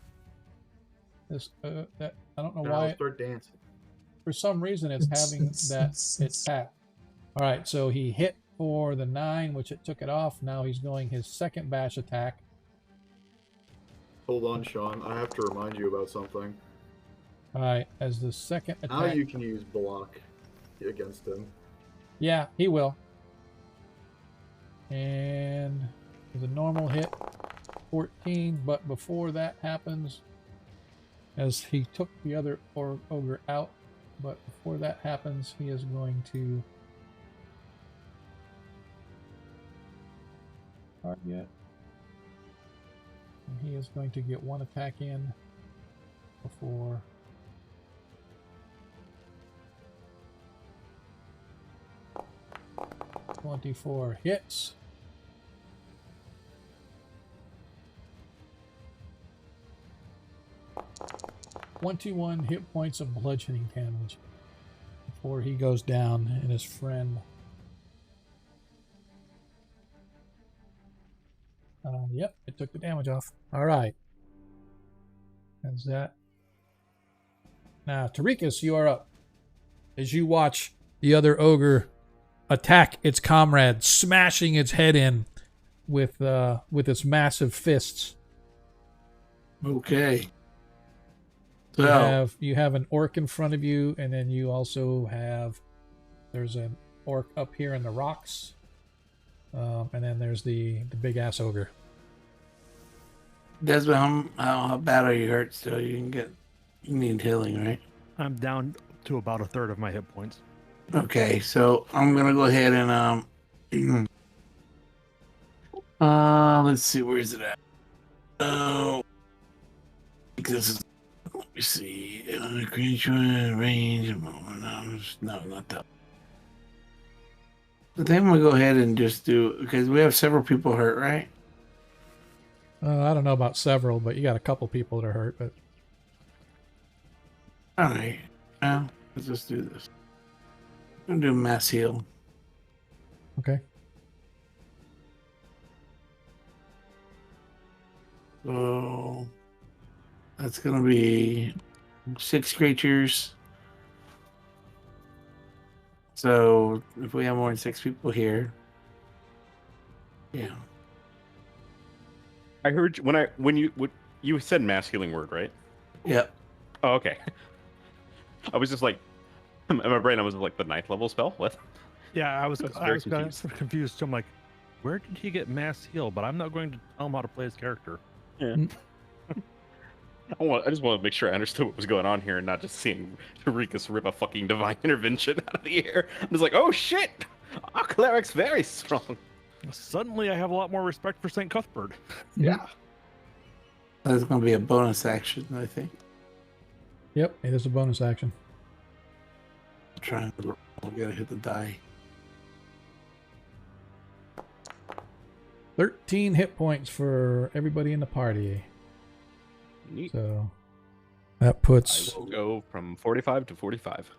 this. I don't know Now why. I'll start dancing. For some reason, it's having that it's tap. All right, so he hit for the 9, which it took it off. Now he's going his second bash attack. Hold on, Sean. I have to remind you about something. All right, as the second Now attack. you can use block against him. Yeah, he will. And there's a normal hit, 14. But before that happens, as he took the other ogre out, but before that happens, he is going to target. And he is going to get one attack in before. .24 hits. .21 hit points of bludgeoning damage before he goes down, and his friend. Yep, it took the damage off. All right. That's that. Now, Tarikas, you are up. As you watch the other ogre attack its comrade, smashing its head in with its massive fists. Okay. So You have an orc in front of you, and then you also have there's an orc up here in the rocks, and then there's the big ass ogre. Desmond, how bad are you hurt still? You need healing, right? I'm down to about a third of my hit points. Okay, so I'm gonna go ahead and let's see, where is it at? Oh, this is. Let me see. Creature range. No, not that. But then I'm gonna go ahead and just do, because we have several people hurt, right? I don't know about several, but you got a couple people that are hurt. But All right. Now let's just do this. I'm gonna do mass heal. okay. So that's gonna be 6 creatures. So if we have more than 6 people here, yeah. I heard when you said mass healing word, right? Yep. Oh, okay. I was just like, in my brain, I was like the 9th level spell. What? Yeah, I was That's I very was confused. So I'm like, where did he get mass heal? But I'm not going to tell him how to play his character. Yeah. I just want to make sure I understood what was going on here and not just seeing Rikus rip a fucking divine intervention out of the air. I was like, oh shit! Our cleric's very strong. Suddenly, I have a lot more respect for St. Cuthbert. Yeah. That's going to be a bonus action, I think. Yep, it is a bonus action. I'm trying to roll. I gotta hit the die. 13 hit points for everybody in the party. Neat. So that puts I will go from 45 to 45.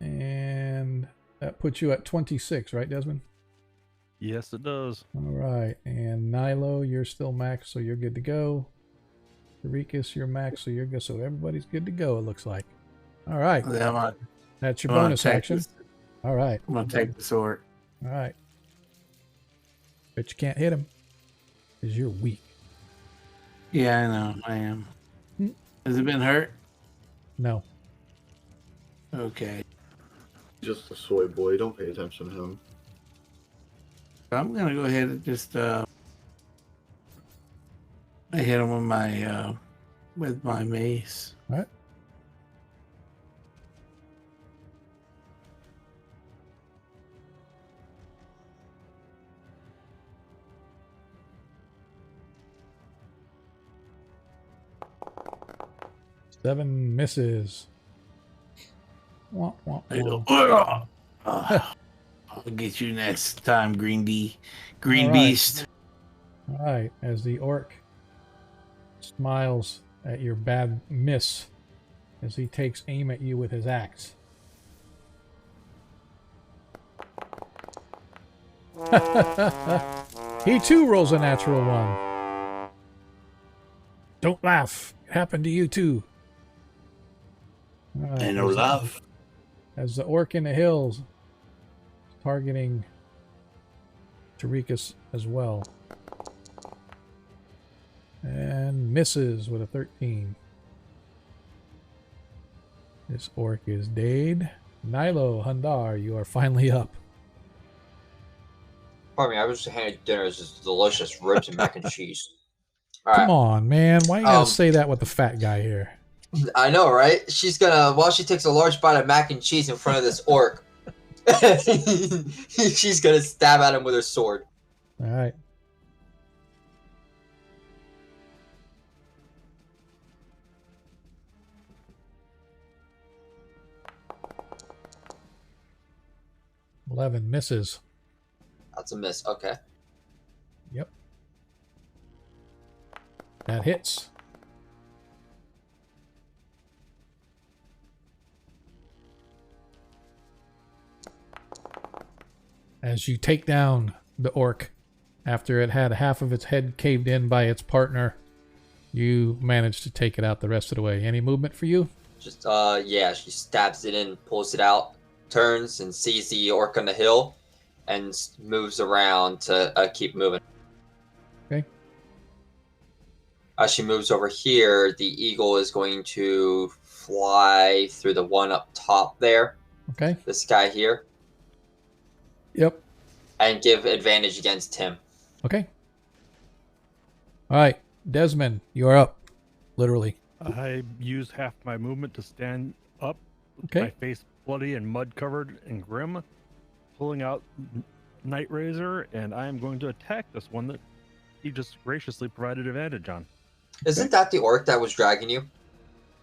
and that puts you at 26, right, Desmond? Yes, it does. All right, and Nilo, you're still max, so you're good to go. Rikus, you're max, so you're good. So everybody's good to go. It looks like. All right, that's your bonus action. All right, I'm gonna take the sword. all right, but you can't hit him because you're weak. Yeah, I know. I am. Hmm. Has it been hurt? No. Okay. Just a soy boy. Don't pay attention to him. I'm gonna go ahead and just I hit him with my mace. All right. Seven misses. Wah, wah, wah. I'll get you next time, Green All right. Beast. All right, as the orc smiles at your bad miss as he takes aim at you with his axe. He too rolls a natural one. Don't laugh. It happened to you too. All right, And no love. as the orc in the hills targeting Tarikas as well. And misses with a 13. This orc is dead. Nilo, Handar, you are finally up. Pardon me, I was just handed dinner. It's just delicious ribs and mac and cheese. All Come right. on, man. Why you gotta say that with the fat guy here? I know, right? She's gonna, while she takes a large bite of mac and cheese in front of this orc, she's gonna stab at him with her sword. All right. $11 misses. That's a miss. Okay. Yep. That hits. As you take down the orc after it had half of its head caved in by its partner, you managed to take it out the rest of the way. Any movement for you? Just, yeah, she stabs it in, pulls it out, turns and sees the orc on the hill, and moves around to keep moving. Okay. As she moves over here, the eagle is going to fly through the one up top there. Okay. This guy here. Yep. And give advantage against him. Okay. All right. Desmond, you are up. Literally. I use half my movement to stand up, Okay. my face bloody and mud covered and grim, pulling out Night Razor, and I am going to attack this one that he just graciously provided advantage on. Isn't that the orc that was dragging you?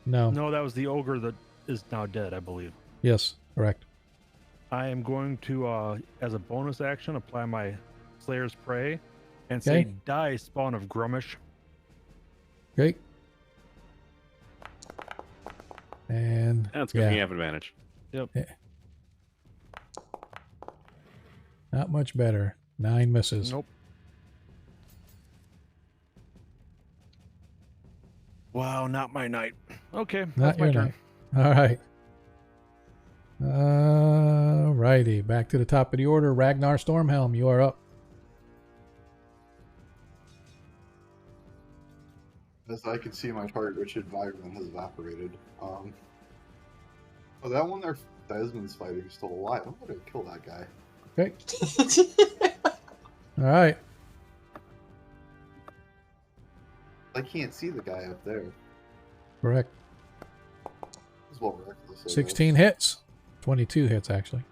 No. No, that was the ogre that is now dead, I believe. Yes. Correct. I am going to, as a bonus action, apply my Slayer's Prey and Okay. say, die, spawn of Grummish. Okay. And That's good. You have advantage. Yep. not much better. 9 misses. Nope. Wow, not my night. Okay, Not that's my your turn. night. All right. Righty. Back to the top of the order. Ragnar Stormhelm, you are up. As I can see, my target, which environment has evaporated. Oh, that one there, Desmond's fighting is still alive. I'm gonna kill that guy. Okay. All right. I can't see the guy up there. Correct. It's well reckless. I guess. 16 hits. 22 hits, actually.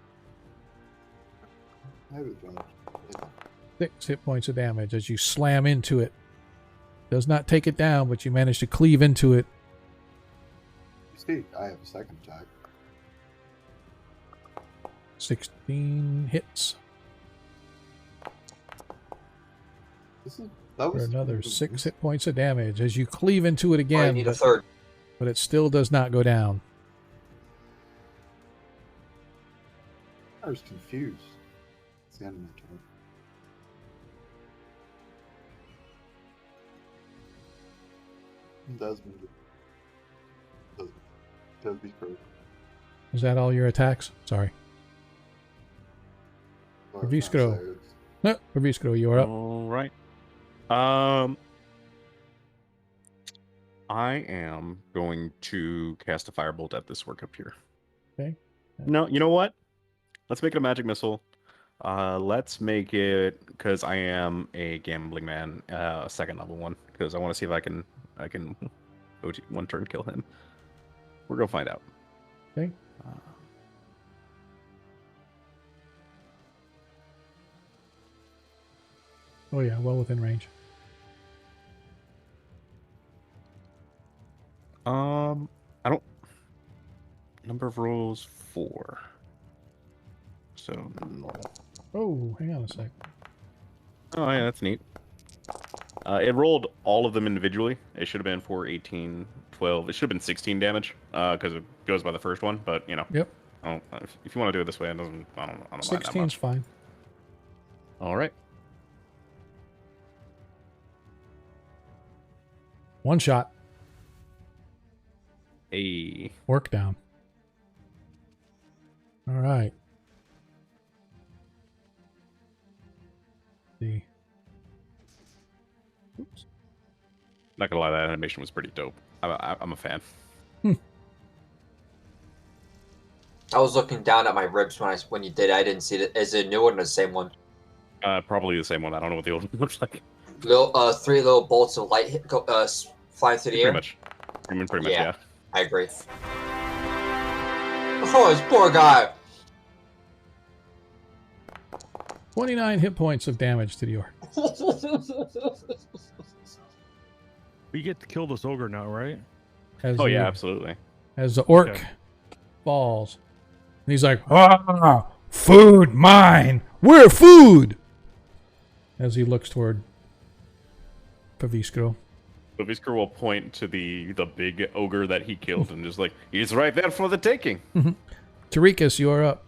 I have advantage. Yeah. 6 hit points of damage as you slam into it. Does not take it down, but you manage to cleave into it. You see, I have a second attack. 16 hits That for was another 6 hit points of damage as you cleave into it I again, need a third. but it still does not go down. I was confused. It's the end of my turn. Desmond. Desmond Kreistrich. Is that all your attacks? Sorry. Sorry, Kreistrich. sorry, it's- No, Kreistrich, you're up. All right. I am going to cast a firebolt at this work up here. Okay. No, you know what? Let's make it a magic missile. Let's make it, because I am a gambling man, second level one, because I want to see if I can OT one turn kill him. We're gonna find out. Okay. Oh yeah, well within range. I don't. Number of rolls 4. So normal. Oh, hang on a sec. Oh yeah, that's neat. It rolled all of them individually. It should have been 4, 18, 12. It should have been 16 damage because it goes by the first one. But you know, Yep. if you want to do it this way, it doesn't. I don't mind that 16's much. fine. All right. One shot. A Work down. All right. See. Oops. not gonna lie, that animation was pretty dope. I'm a fan. I was looking down at my ribs when you did it. I didn't see it. Is it a new one or the same one? Probably the same one. I don't know what the old one looks like. Little, 3 little bolts of light flying through the air. Pretty much. I mean, pretty much, yeah. I agree. Oh, this poor guy. 29 hit points of damage to the orc. We get to kill this ogre now, right? As Oh the- yeah, absolutely. As the orc Okay. falls. And he's like, ah, food mine. We're food. As he looks toward Paviskro. But Visker will point to the big ogre that he killed and just like, he's right there for the taking. Tarikas, you are up.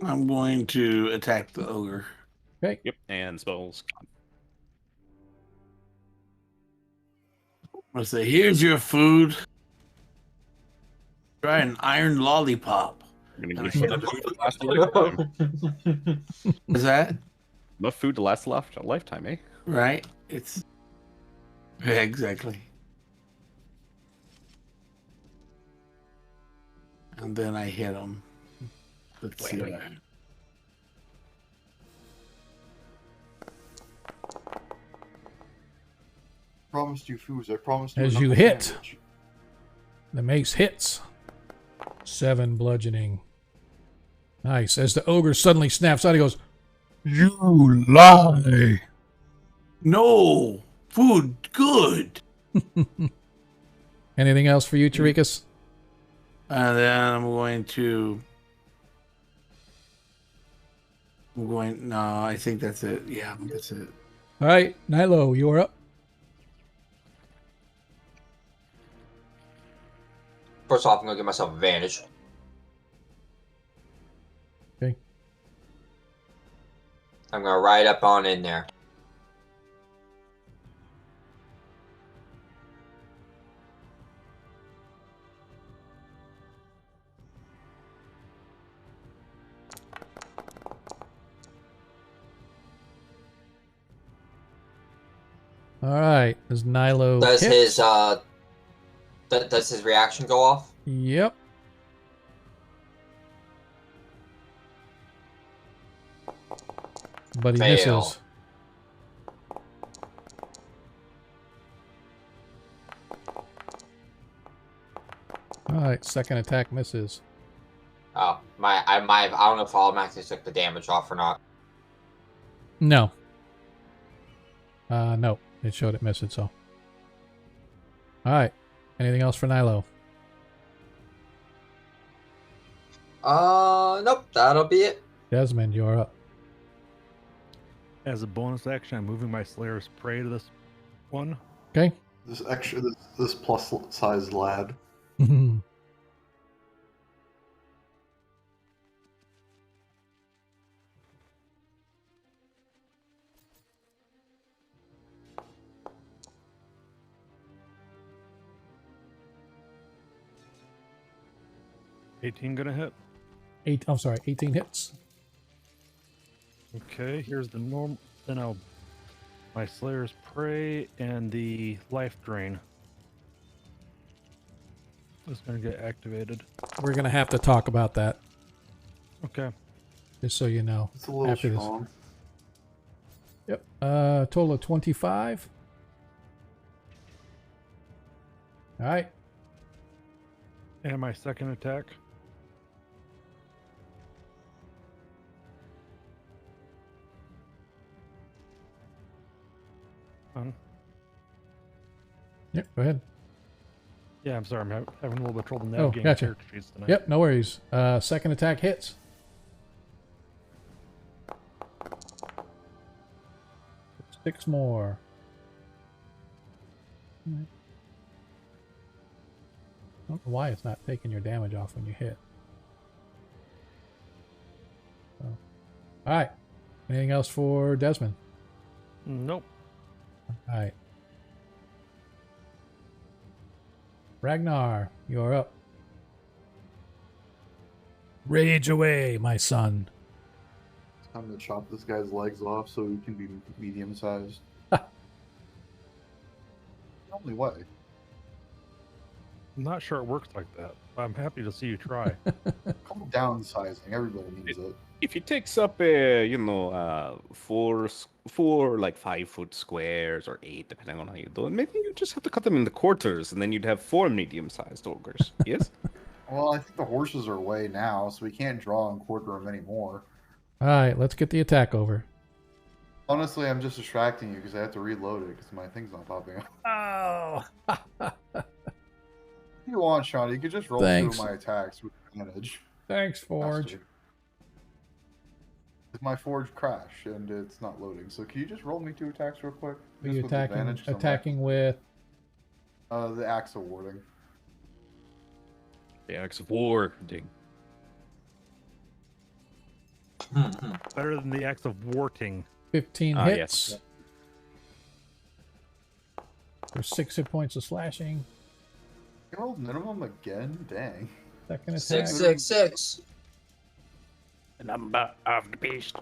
I'm going to attack the ogre. Okay. Yep, and spells. I'm going to say, here's your food. Try an iron lollipop. I'm gonna give you enough food to last a lifetime. Is that Enough food to last a lifetime, eh? right? It's yeah, exactly. And then I hit him. Let's see. Promised you foods. I promised you. As enough you hit. damage. The mace hits. 7 bludgeoning. Nice. As the ogre suddenly snaps out, he goes, "You lie." No food, good. Anything else for you, Tarikas? And then I'm going to. No, I think that's it. Yeah, that's it. All right, Nilo, you are up. First off, I'm gonna give myself advantage. Okay. I'm gonna ride up on in there. All right, as Nilo Does hits. his does his reaction go off? Yep. But he Fail. misses. All right, second attack misses. Oh, I don't know if I automatically took the damage off or not. No. No, it showed it missed it, so. Alright. Anything else for Nilo? Nope, that'll be it. Desmond, you're up. As a bonus action, I'm moving my Slayer's Prey to this one. Okay. This plus size lad. 18 gonna hit. 18 hits. Okay, here's the norm. Then I'll my Slayer's Prey and the Life Drain is gonna get activated. We're gonna have to talk about that, Okay. just so you know. It's a little After this. strong. Yep. Total of 25. Alright. And my second attack. Yep, go ahead. Yeah, I'm sorry. I'm having a little bit of trouble Oh, navigating gotcha. character sheets tonight. Yep, no worries. Second attack hits. Six more. I don't know why it's not taking your damage off when you hit. So. Alright. Anything else for Desmond? Nope. Alright. Ragnar, you're up. Rage away, my son. It's time to chop this guy's legs off so he can be medium sized. Only way. I'm not sure it works like that, but I'm happy to see you try. Call downsizing. Everybody needs it. If he takes up a, four like 5 foot squares or 8, depending on how you do it, maybe you just have to cut them into quarters, and then you'd have 4 medium-sized ogres. Yes. Well, I think the horses are away now, so we can't draw and quarter them anymore. Alright, let's get the attack over. Honestly, I'm just distracting you because I have to reload it because my thing's not popping up. Oh! If you want, Sean, you could just roll Thanks. through my attacks with advantage. Thanks, Forge. Faster. My Forge crashed and it's not loading. So can you just roll me 2 attacks real quick? Are you Just with attacking, advantage, 'cause I'm attacking with... the axe of warding. The axe of war. Ding. Better than the axe of warting. 15 Ah, hits. yes. There's 6 hit points of slashing. You rolled minimum again? Dang. Second attack. 666. The number of the beast.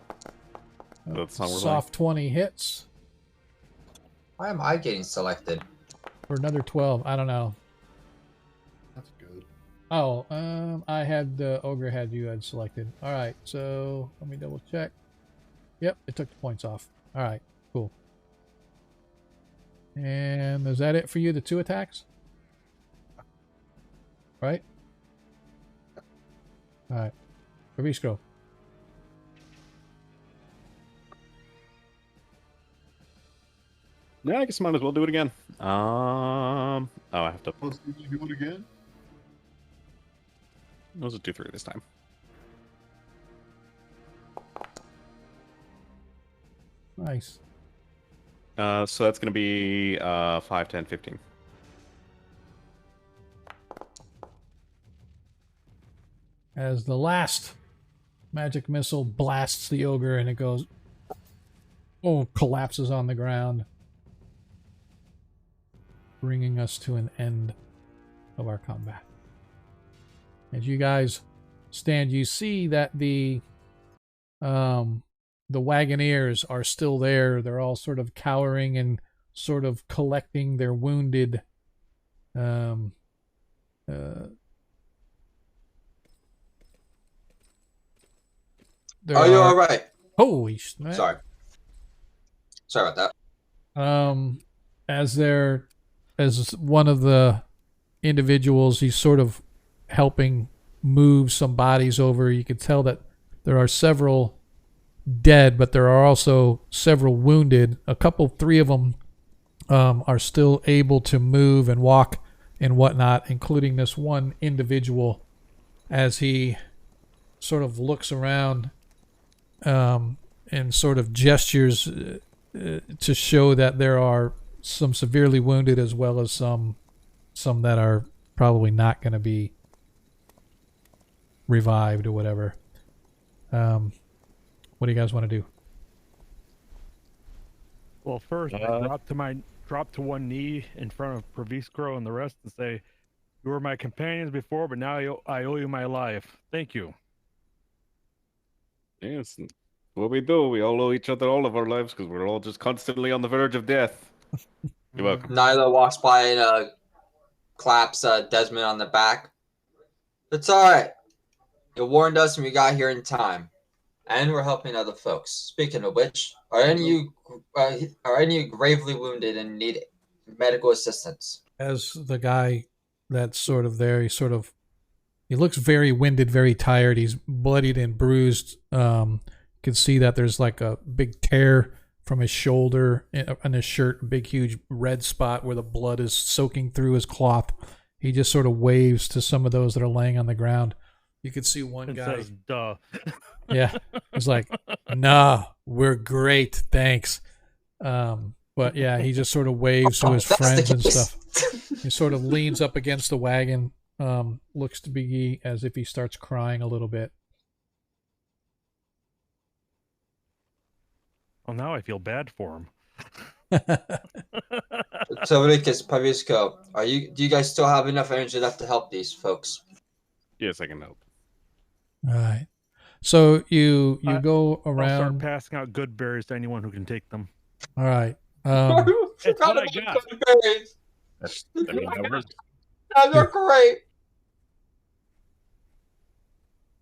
That's not Soft 20 hits Why am I getting selected? for another 12. I don't know. That's good. Oh, I had Ogre had you had selected. All right, so let me double check. Yep, it took the points off. All right, cool. And is that it for you? The 2 attacks, right? All right, Rabisco. Yeah, I guess I might as well do it again. Oh, I have to. Let's do it again. Was it 2-3 this time? Nice. So that's going to be 5, 10, 15. As the last magic missile blasts the ogre and it goes, collapses on the ground, bringing us to an end of our combat. As you guys stand, you see that the Wagoneers are still there. They're all sort of cowering and sort of collecting their wounded Are you all right? Holy snap. Sorry about that. As one of the individuals, he's sort of helping move some bodies over. You can tell that there are several dead, but there are also several wounded. Three of them are still able to move and walk and whatnot, including this one individual as he sort of looks around and sort of gestures to show that there are some severely wounded as well as some that are probably not going to be revived or whatever. What do you guys want to do? Well, first, I drop to one knee in front of Praviskro and the rest and say, "You were my companions before, but now I owe you my life. Thank you." Yes, what we do, we all owe each other all of our lives because we're all just constantly on the verge of death. You're welcome. Nyla walks by and claps Desmond on the back. It's all right. You warned us and we got here in time. And we're helping other folks. Speaking of which, are any of you gravely wounded and need medical assistance? As the guy that's sort of there, he looks very winded, very tired. He's bloodied and bruised. You can see that there's like a big tear from his shoulder on his shirt, a big, huge red spot where the blood is soaking through his cloth. He just sort of waves to some of those that are laying on the ground. You could see one guy. Says, "Duh." Yeah, he's like, "Nah, we're great, thanks." But yeah, he just sort of waves to his friends and stuff. He sort of leans up against the wagon, looks to be as if he starts crying a little bit. Well, now I feel bad for him. So, Rikas, Pavisco, do you guys still have enough energy left to help these folks? Yes, I can help. All right. So you go I'll start around. passing out good berries to anyone who can take them. All right. It's what I got. They're great.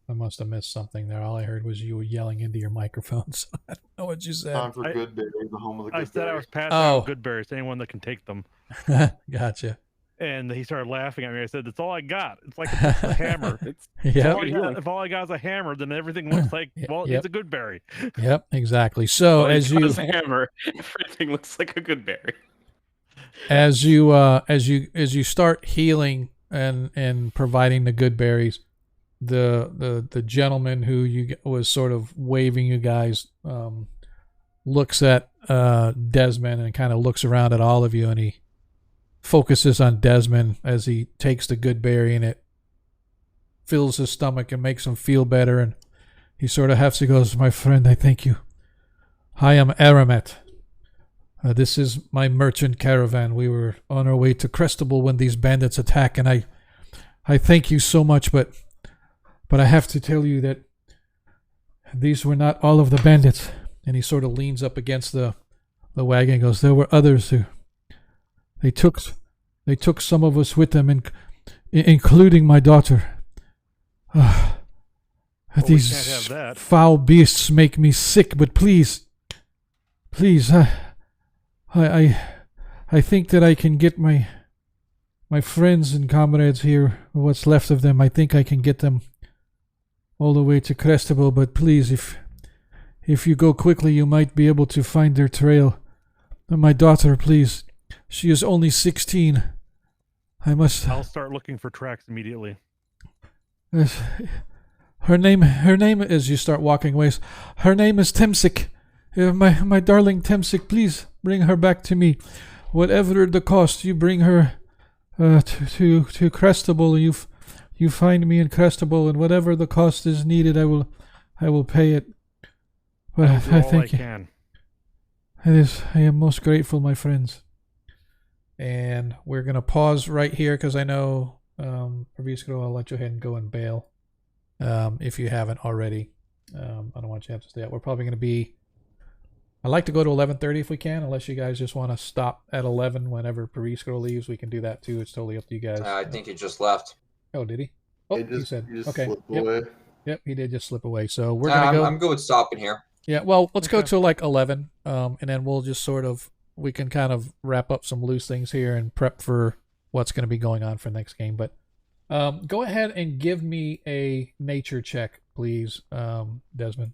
I must have missed something there. All I heard was you yelling into your microphone, so I don't know what you said. Time for good berries, the home of the good I said I was passing out good berries to anyone that can take them. Gotcha. And he started laughing at me. I said, "That's all I got. It's like a hammer. Yep. If all I got is a hammer, then everything looks like, well, Yep. it's a good berry." Yep, exactly. So as you hammer, everything looks like a good berry. as you start healing and providing the good berries, the gentleman who was sort of waving you guys looks at Desmond and kind of looks around at all of you, and he focuses on Desmond as he takes the good berry, and it fills his stomach and makes him feel better. And he sort of has to goes, "My friend, I thank you. I am Aramet. This is my merchant caravan. We were on our way to Crestable when these bandits attack, and I thank you so much, but I have to tell you that these were not all of the bandits." And he sort of leans up against the wagon and goes, "There were others who they took some of us with them, including my daughter. These we can't have that. foul beasts make me sick, but please, I think that I can get my friends and comrades here, what's left of them. I think I can get them all the way to Crestable, but please, if you go quickly, you might be able to find their trail. My daughter, please. She is only 16. I'll start looking for tracks immediately. Her name, as you start walking away, her name is Temsik. My darling Temsik, please bring her back to me. Whatever the cost, you bring her to Crestable. You find me in Crestable, and whatever the cost is needed, I will pay it. But I thank you. Can. I am most grateful, my friends. And we're going to pause right here because I know, Pravisco, I'll let you ahead and go and bail if you haven't already. I don't want you to have to stay out. We're probably going to be... I'd like to go to 11:30 if we can, unless you guys just want to stop at 11 whenever Pravisco leaves. We can do that too. It's totally up to you guys. I think he just left. Oh, did he? Oh, he said. Okay. Away. Yep, he did just slip away. So we're going to go... I'm good with stopping here. Yeah, well, let's go to like 11, and then we'll just sort of... We can kind of wrap up some loose things here and prep for what's going to be going on for next game. But go ahead and give me a nature check, please, Desmond.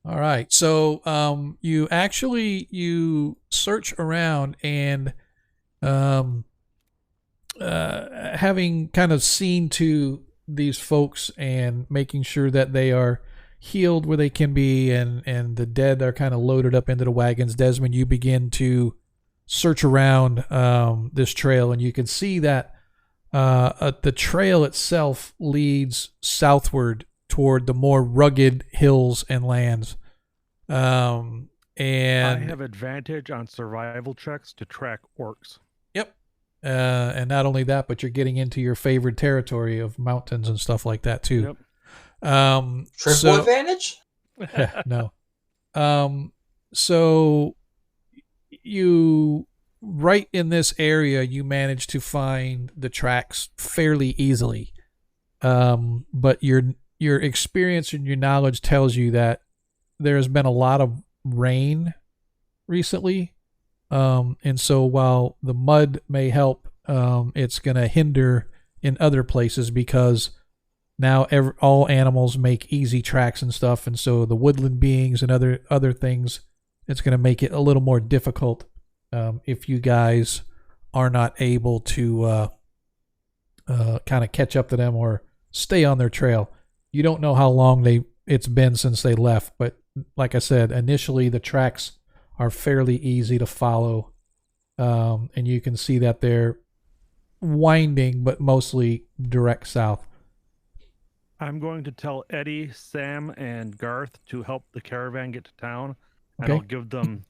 All right. So you search around and having kind of seen to these folks and making sure that they are healed where they can be and the dead are kind of loaded up into the wagons, Desmond, you begin to search around this trail, and you can see that the trail itself leads southward toward the more rugged hills and lands. And I have advantage on survival checks to track orcs. Yep. And not only that, but you're getting into your favored territory of mountains and stuff like that too. Yep. Triple advantage? No. So you right in this area, you manage to find the tracks fairly easily. But your experience and your knowledge tells you that there has been a lot of rain recently. And so while the mud may help, it's going to hinder in other places because now all animals make easy tracks and stuff. And so the woodland beings and other things, it's going to make it a little more difficult if you guys are not able to kind of catch up to them or stay on their trail. You don't know how long it's been since they left, but like I said, initially the tracks are fairly easy to follow, and you can see that they're winding, but mostly direct south. I'm going to tell Eddie, Sam, and Garth to help the caravan get to town, and Okay. I'll give them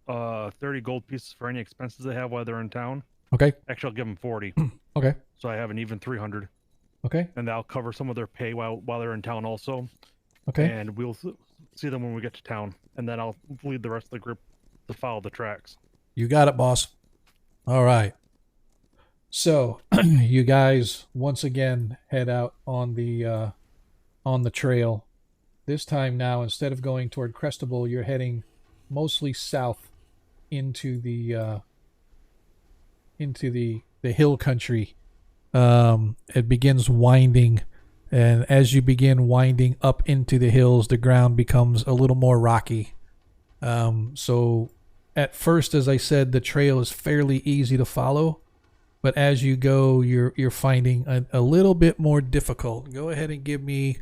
30 gold pieces for any expenses they have while they're in town. Okay. Actually, I'll give them 40. Okay. So I have an even 300. Okay. And that'll cover some of their pay while they're in town also. Okay. And we'll see them when we get to town. And then I'll lead the rest of the group to follow the tracks. You got it, boss. All right. So you guys once again head out on the trail. This time now, instead of going toward Crestable, you're heading mostly south into the hill country. It begins winding, and as you begin winding up into the hills, the ground becomes a little more rocky. So at first, as I said, the trail is fairly easy to follow, but as you go, you're finding a little bit more difficult. Go ahead and give me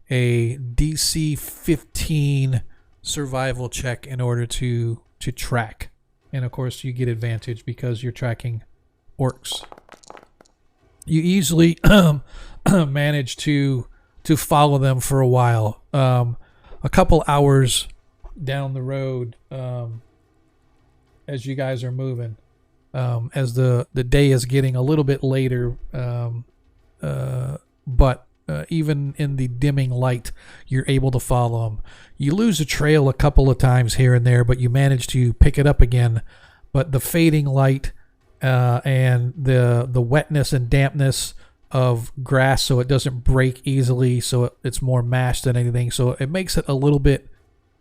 a DC 15 survival check in order to track. And of course, you get advantage because you're tracking orcs. You easily manage to follow them for a while. A couple hours down the road, as you guys are moving, as the day is getting a little bit later, but even in the dimming light, you're able to follow them. You lose a trail a couple of times here and there, but you manage to pick it up again. But the fading light and the wetness and dampness of grass, so it doesn't break easily, so it's more mashed than anything. So it makes it a little bit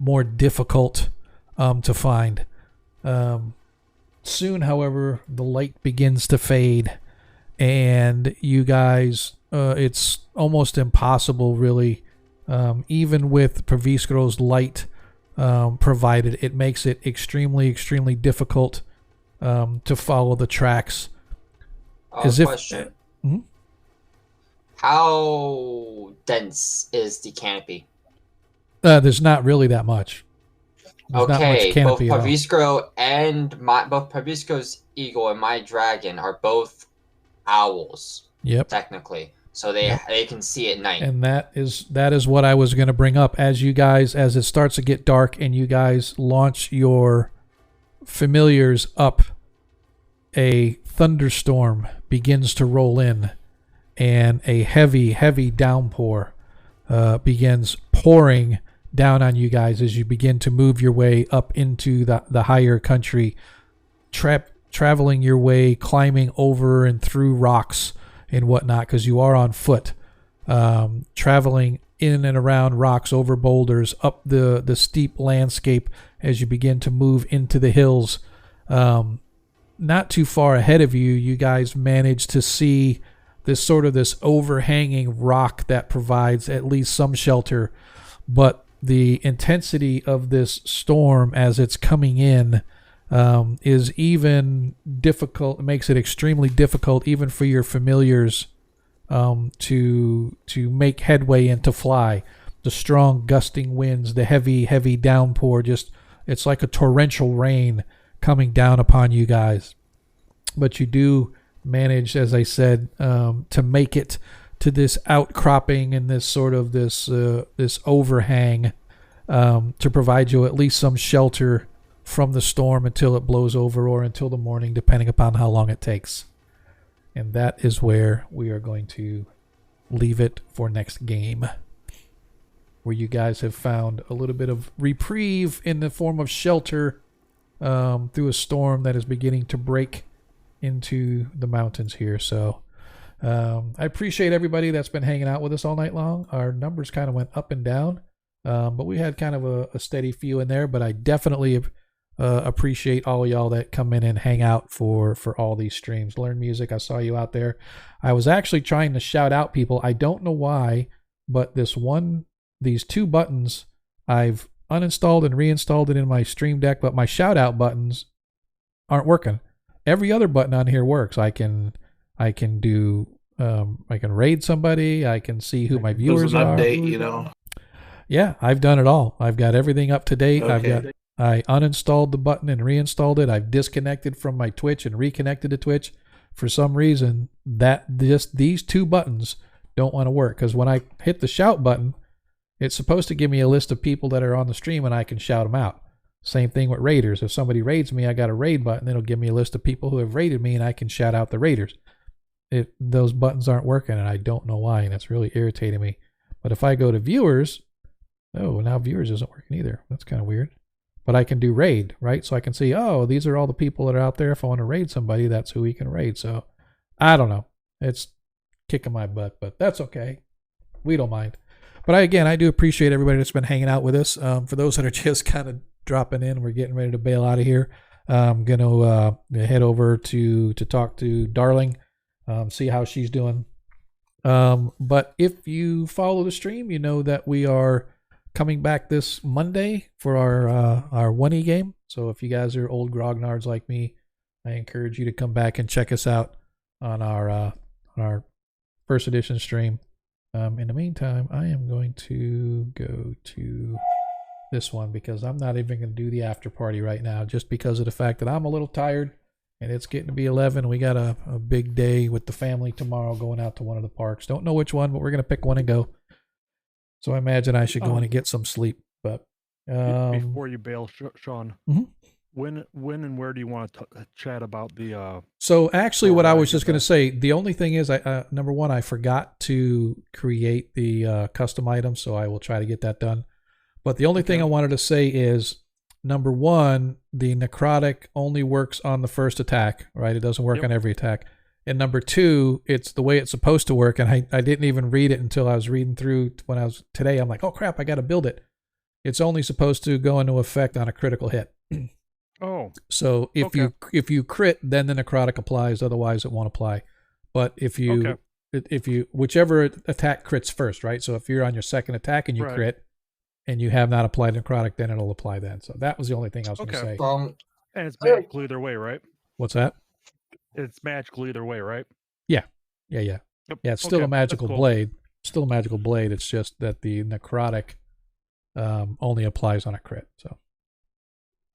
more difficult to find. Soon, however, the light begins to fade, and you guys, it's almost impossible, really. Even with Praviskro's light provided, it makes it extremely, extremely difficult to follow the tracks. Question. How dense is the canopy? There's not really that much. There's not much canopy both Praviskro and both Praviskro's eagle and my dragon are both owls. Yep. Technically, so they can see at night. And that is what I was going to bring up. As it starts to get dark and you guys launch your familiars up, a thunderstorm begins to roll in, and a heavy, heavy downpour begins pouring down on you guys as you begin to move your way up into the higher country, traveling your way, climbing over and through rocks and whatnot, because you are on foot, traveling in and around rocks, over boulders, up the steep landscape as you begin to move into the hills. Not too far ahead of you, you guys manage to see this overhanging rock that provides at least some shelter, but the intensity of this storm as it's coming in is even difficult. It makes it extremely difficult even for your familiars to make headway and to fly. The strong gusting winds, the heavy downpour, it's like a torrential rain coming down upon you guys. But you do manage, as I said, to make it to this outcropping and this sort of this overhang to provide you at least some shelter from the storm until it blows over or until the morning, depending upon how long it takes. And that is where we are going to leave it for next game, where you guys have found a little bit of reprieve in the form of shelter through a storm that is beginning to break into the mountains here. So I appreciate everybody that's been hanging out with us all night long. Our numbers kind of went up and down, but we had kind of a steady few in there. But I definitely appreciate all of y'all that come in and hang out for all these streams. Learn music, I saw you out there. I was actually trying to shout out people. I don't know why, but these two buttons, I've uninstalled and reinstalled it in my Stream Deck, but my shout out buttons aren't working. Every other button on here works. I can do I can raid somebody, I can see who my viewers are. Update, Yeah, I've done it all. I've got everything up to date. Okay. I uninstalled the button and reinstalled it. I've disconnected from my Twitch and reconnected to Twitch. For some reason, these two buttons don't want to work, because when I hit the shout button, it's supposed to give me a list of people that are on the stream and I can shout them out. Same thing with raiders. If somebody raids me, I got a raid button. It'll give me a list of people who have raided me and I can shout out the raiders. Those buttons aren't working and I don't know why, and it's really irritating me. But if I go to viewers, now viewers isn't working either. That's kind of weird. But I can do raid, right? So I can see, these are all the people that are out there. If I want to raid somebody, that's who we can raid. So I don't know. It's kicking my butt, but that's okay. We don't mind. But I do appreciate everybody that's been hanging out with us. For those that are just kind of dropping in, we're getting ready to bail out of here. I'm going to head over to talk to Darling, see how she's doing. But if you follow the stream, you know that we are coming back this Monday for our 1E game. So if you guys are old grognards like me, I encourage you to come back and check us out on our first edition stream. In the meantime, I am going to go to this one because I'm not even going to do the after party right now, just because of the fact that I'm a little tired and it's getting to be 11. We got a big day with the family tomorrow, going out to one of the parks. Don't know which one, but we're going to pick one and go. So I imagine I should go in and get some sleep. But before you bail, Sean, mm-hmm. when and where do you want to chat about the? So actually, what I was just going to say, the only thing is, number one, I forgot to create the custom items, so I will try to get that done. But the only thing I wanted to say is, number one, the necrotic only works on the first attack, right? It doesn't work on every attack. And number two, it's the way it's supposed to work. And I didn't even read it until I was reading through when I was today. I'm like, oh crap, I got to build it. It's only supposed to go into effect on a critical hit. Oh. So if you crit, then the necrotic applies. Otherwise, it won't apply. But if you whichever attack crits first, right? So if you're on your second attack and you crit, and you have not applied necrotic, then it'll apply then. So that was the only thing I was going to say. And it's magical either way, right? What's that? It's magical either way, right? Yeah. Yep. Yeah, it's still a magical blade. Still a magical blade. It's just that the necrotic only applies on a crit. So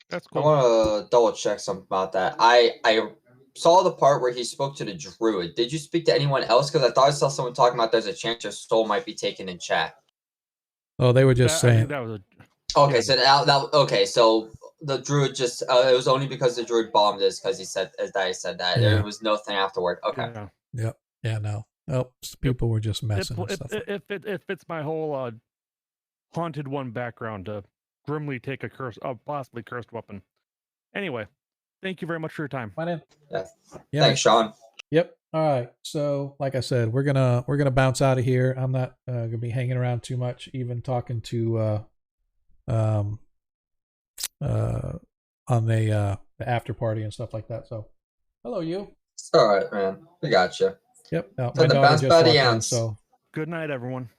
that's cool. I want to double check something about that. I saw the part where he spoke to the druid. Did you speak to anyone else? Because I thought I saw someone talking about there's a chance your soul might be taken in chat. Oh, they were just saying. That was okay, so the druid just it was only because the druid bombed us because he said that. Yeah. There was no thing afterward. Okay. Yeah. Yeah. No. Nope. People were just messing with stuff. It fits my whole haunted one background to grimly take a possibly cursed weapon. Anyway, thank you very much for your time. My name. Yeah. Thanks, Sean. Yep. All right. So, like I said, we're gonna bounce out of here. I'm not gonna be hanging around too much, even talking to on the after party and stuff like that. So, hello, you. It's all right, man. We got you. Yep. No, my daughter just walked in, so good night, everyone.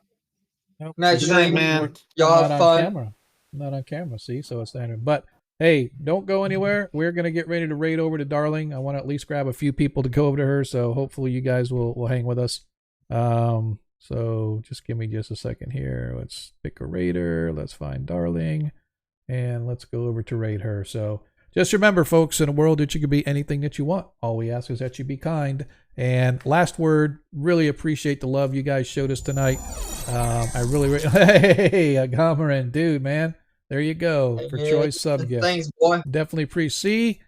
Nope. Nice Good night, dream. man. Y'all I'm have not on fun. camera. I'm not on camera, see? So it's standard. But hey, don't go anywhere. We're going to get ready to raid over to Darling. I want to at least grab a few people to go over to her, so hopefully you guys will hang with us. So just give me just a second here. Let's pick a raider. Let's find Darling. And let's go over to raid her. So just remember, folks, in a world that you can be anything that you want. All we ask is that you be kind. And last word, really appreciate the love you guys showed us tonight. I really, hey, Agamaran, dude, man. There you go for choice sub gift. Thanks, boy. Definitely see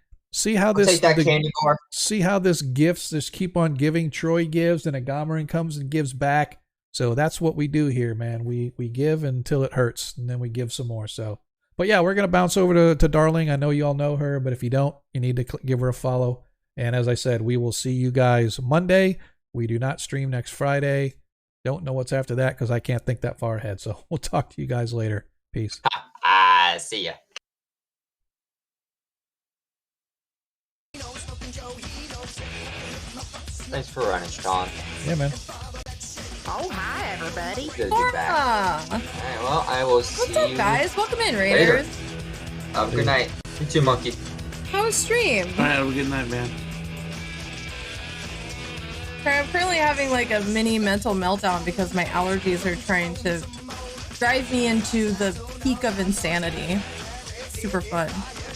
how I'll this take that candy bar. see how this gifts just keep on giving. Troy gives and Agamaran comes and gives back. So that's what we do here, man. We give until it hurts, and then we give some more. So, but yeah, we're gonna bounce over to Darling. I know you all know her, but if you don't, you need to give her a follow. And as I said, we will see you guys Monday. We do not stream next Friday. Don't know what's after that because I can't think that far ahead. So we'll talk to you guys later. Peace. See ya. Thanks for running, Sean. Yeah, man. Oh, hi, everybody. Good to be back. Laura. Alright, well, I will see What's up, you guys? Welcome in, Raiders. Good night. You too, monkey. How was stream? All right, have a good night, man. I'm currently having like a mini mental meltdown because my allergies are trying to drive me into the peak of insanity. Super fun.